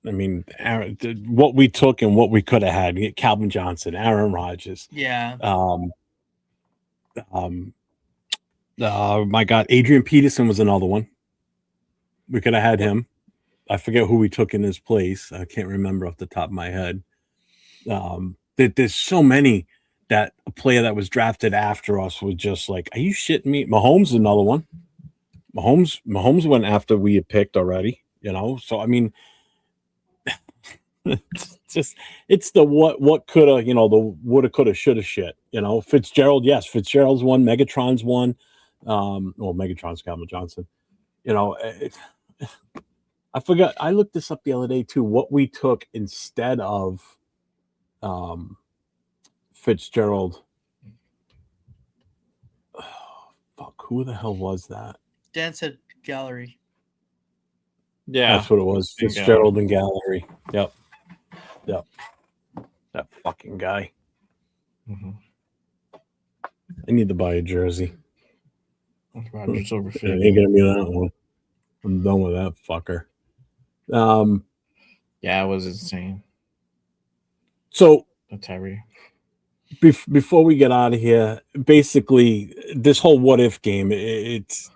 Speaker 2: what we took and what we could have had, you get Calvin Johnson, Aaron Rodgers.
Speaker 4: Yeah.
Speaker 2: My God, Adrian Peterson was another one. We could have had him. I forget who we took in his place. I can't remember off the top of my head. There's so many that a player that was drafted after us was just like, are you shitting me? Mahomes is another one. Mahomes went after we had picked already, So I mean, it's the what could have, the woulda, coulda, shoulda shit. Fitzgerald, yes, Fitzgerald's one, Megatron's one. Megatron's Calvin Johnson. I forgot. I looked this up the other day too. What we took instead of Fitzgerald. Oh, fuck, who the hell was that?
Speaker 4: Dan said Gallery.
Speaker 3: Yeah,
Speaker 2: that's what it was. Fitzgerald and Gallery. Yep. That fucking guy.
Speaker 3: Mm-hmm.
Speaker 2: I need to buy a jersey.
Speaker 3: Rodgers over
Speaker 2: It ain't gonna be that one. I'm done with that fucker.
Speaker 3: Yeah, it was insane.
Speaker 2: So
Speaker 3: Tyree.
Speaker 2: Before we get out of here, basically this whole what if game, it's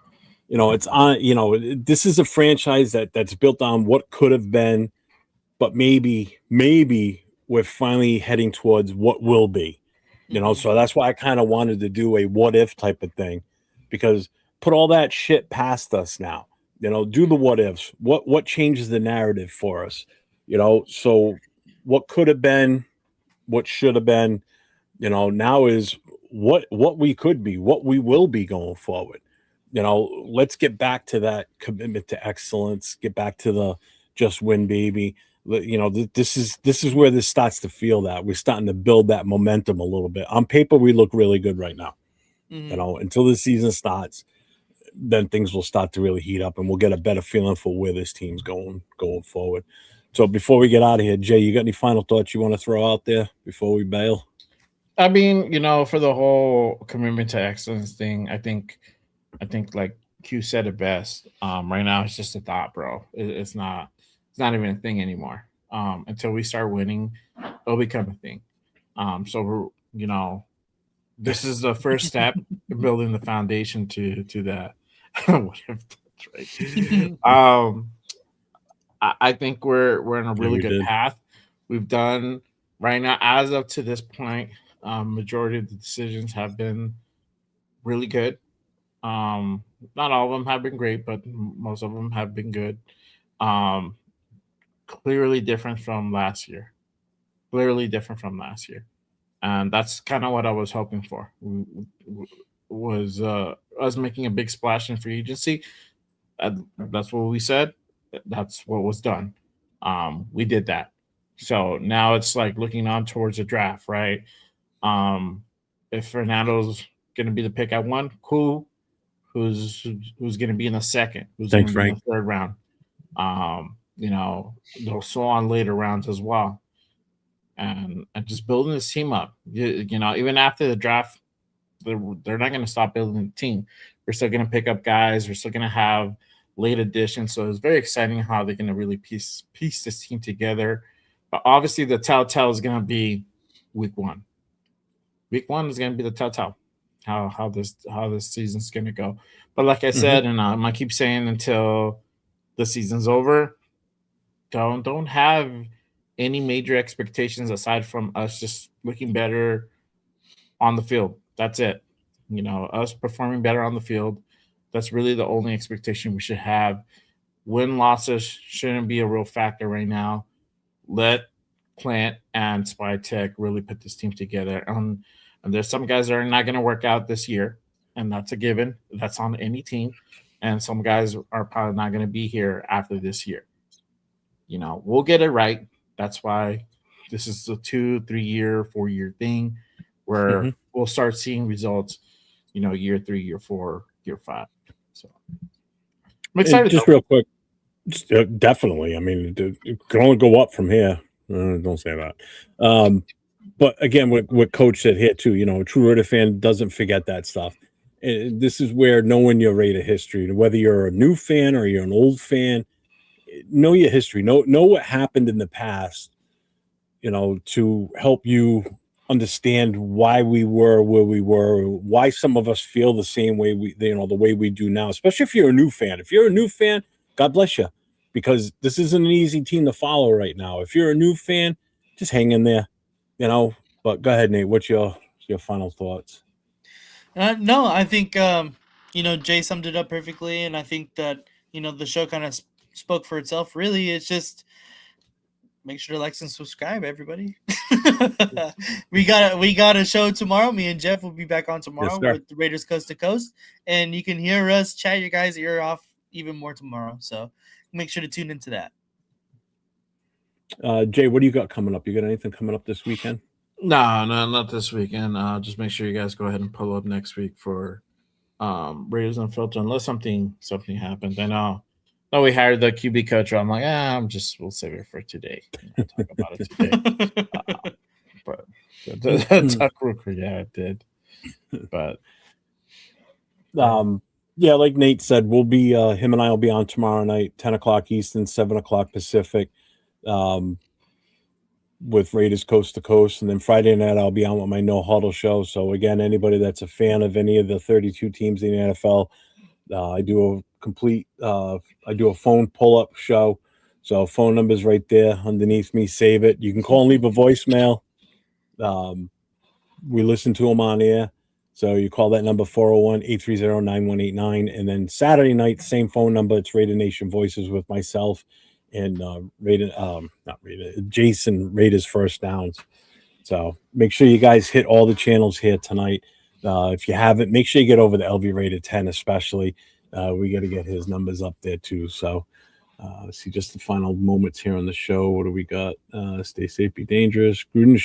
Speaker 2: on, this is a franchise that's built on what could have been, but maybe we're finally heading towards what will be, so that's why I kind of wanted to do a what if type of thing, because put all that shit past us now, do the what ifs, what changes the narrative for us, so what could have been, what should have been, now is what we could be, what we will be going forward. Let's get back to that commitment to excellence, get back to the just win, baby. This is where this starts to feel that we're starting to build that momentum a little bit. On paper, we look really good right now. Mm-hmm. Until the season starts, then things will start to really heat up and we'll get a better feeling for where this team's going forward. So before we get out of here, Jay, you got any final thoughts you want to throw out there before we bail?
Speaker 3: I mean, for the whole commitment to excellence thing, I think like Q said it best. Right now it's just a thought, bro. It's not even a thing anymore. Until we start winning, it'll become a thing. So we're, this is the first step in building the foundation to that. What if that's right? I think we're in a really good path. We've done right now, as up to this point, majority of the decisions have been really good. Not all of them have been great, but most of them have been good. Clearly different from last year. And that's kind of what I was hoping for. Was us making a big splash in free agency. That's what we said. That's what was done. We did that. So now it's like looking on towards the draft, right? If Fernando's going to be the pick at 1, cool. Who's going to be in the second? Who's going to be in the third round? So on later rounds as well. And just building this team up. Even after the draft, they're not going to stop building the team. We're still going to pick up guys. We're still going to have late additions. So it's very exciting how they're going to really piece this team together. But obviously the telltale is going to be week 1. Week 1 is going to be the telltale how this season's going to go. But like I said, and I keep saying until the season's over, don't have any major expectations aside from us just looking better on the field. That's it. Us performing better on the field. That's really the only expectation we should have. Win losses shouldn't be a real factor right now. Let Plant and Spy Tech really put this team together. And there's some guys that are not going to work out this year, and that's a given. That's on any team. And some guys are probably not going to be here after this year. We'll get it right. That's why this is a 2, 3 year, 4 year thing where we'll start seeing results, year 3, year 4, year 5. So I'm excited.
Speaker 2: Just real quick. Definitely. I mean, it can only go up from here. Don't say that. But again, what Coach said here too, a true Raider fan doesn't forget that stuff. And this is where knowing your Raider history, whether you're a new fan or you're an old fan, know your history, know what happened in the past, to help you understand why we were where we were, why some of us feel the same way the way we do now, especially if you're a new fan. If you're a new fan, God bless you, because this isn't an easy team to follow right now. If you're a new fan, just hang in there, But go ahead, Nate. What's your final thoughts?
Speaker 4: No, I think Jay summed it up perfectly, and I think that the show kind of spoke for itself. Really, it's just make sure to like and subscribe, everybody. we got a show tomorrow. Me and Jeff will be back on tomorrow with the Raiders Coast to Coast, and you can hear us chat your guys' ear off even more tomorrow. So make sure to tune into that.
Speaker 2: Jay, what do you got coming up? You got anything coming up this weekend?
Speaker 3: No, not this weekend. Just make sure you guys go ahead and pull up next week for Raiders Unfiltered, unless something happens. I know we hired the QB coach. I'm like, we'll save it for today. Talk about it today. But Tuck Rooker, it did. But
Speaker 2: like Nate said, we'll be him and I will be on tomorrow night, 10 o'clock Eastern, 7 o'clock Pacific. With Raiders Coast to Coast, and then Friday night I'll be on with my No Huddle show. So again, anybody that's a fan of any of the 32 teams in the NFL, I do a phone pull-up show. So phone number's right there underneath me. Save it. You can call and leave a voicemail. We listen to them on air. So you call that number 401-830-9189. And then Saturday night, same phone number. It's Raider Nation Voices with myself and Jason, Raiders First Downs. So make sure you guys hit all the channels here tonight. If you haven't, make sure you get over to LV Raider 10 especially. We got to get his numbers up there too. So see just the final moments here on the show. What do we got? Stay safe, be dangerous. Gruden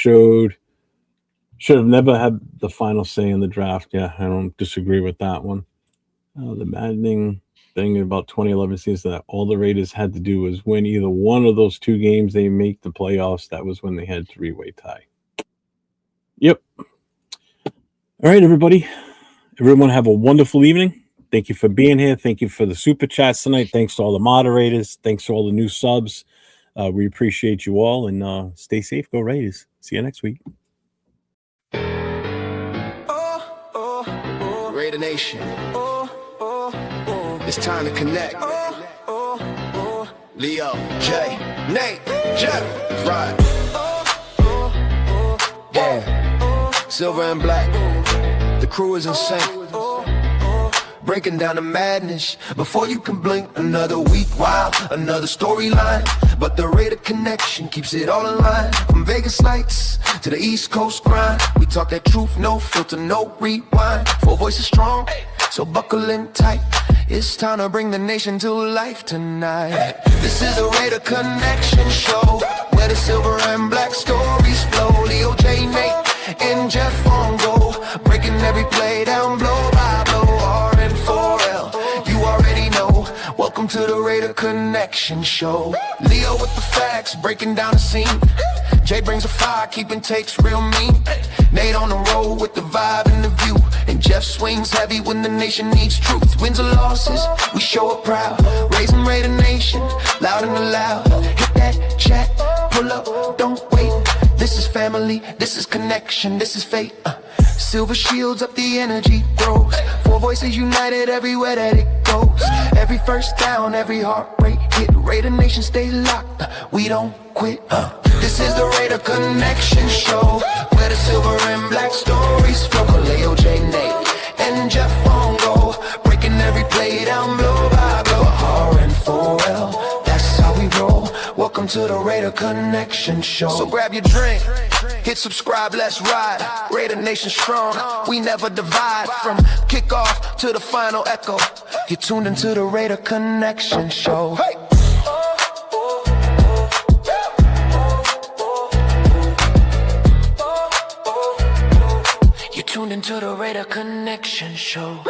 Speaker 2: should have never had the final say in the draft. Yeah, I don't disagree with that one. The maddening thing about 2011 season that all the Raiders had to do was win either one of those two games. They make the playoffs. That was when they had three-way tie. Yep. All right, everybody. Everyone have a wonderful evening. Thank you for being here. Thank you for the super chats tonight. Thanks to all the moderators. Thanks to all the new subs. We appreciate you all, and stay safe. Go Raiders. See you next week.
Speaker 1: Raider Nation. It's time to connect. Leo, Jay, Nate, Jeff, right. Yeah, silver and black. The crew is insane. Breaking down the madness before you can blink. Another week, wow, another storyline. But the Raider connection keeps it all in line. From Vegas nights to the East Coast grind, we talk that truth, no filter, no rewind. Four voices strong, so buckle in tight. It's time to bring the nation to life tonight. This is a Raider Connection show, where the silver and black stories flow. Leo, J, Nate, and Jeff on go, breaking every play down blow by blow. R-N-4-L, you already know. Welcome to the Raider Connection show. Leo with the facts, breaking down the scene. Jay brings a fire, keeping takes real mean. Nate on the road with the vibe and the view. And Jeff swings heavy when the nation needs truth. Wins or losses, we show up proud. Raising Raider Nation, loud and loud. Hit that chat, pull up, don't wait. This is family, this is connection, this is fate. Silver shields up, the energy grows. Four voices united everywhere that it goes. Every first down, every heartbreak hit. Raider Nation stay locked, we don't quit. This is the Raider Connection show, where the silver and black stories flow. Leo, J, Nate, and Jeff on go, breaking every play down blow by blow. R-N-4-L, that's how we roll. Welcome to the Raider Connection show. So grab your drink, hit subscribe, let's ride. Raider Nation strong, we never divide. From kickoff to the final echo, you're tuned into the Raider Connection show. Hey! Tuned into the Raider Connection show.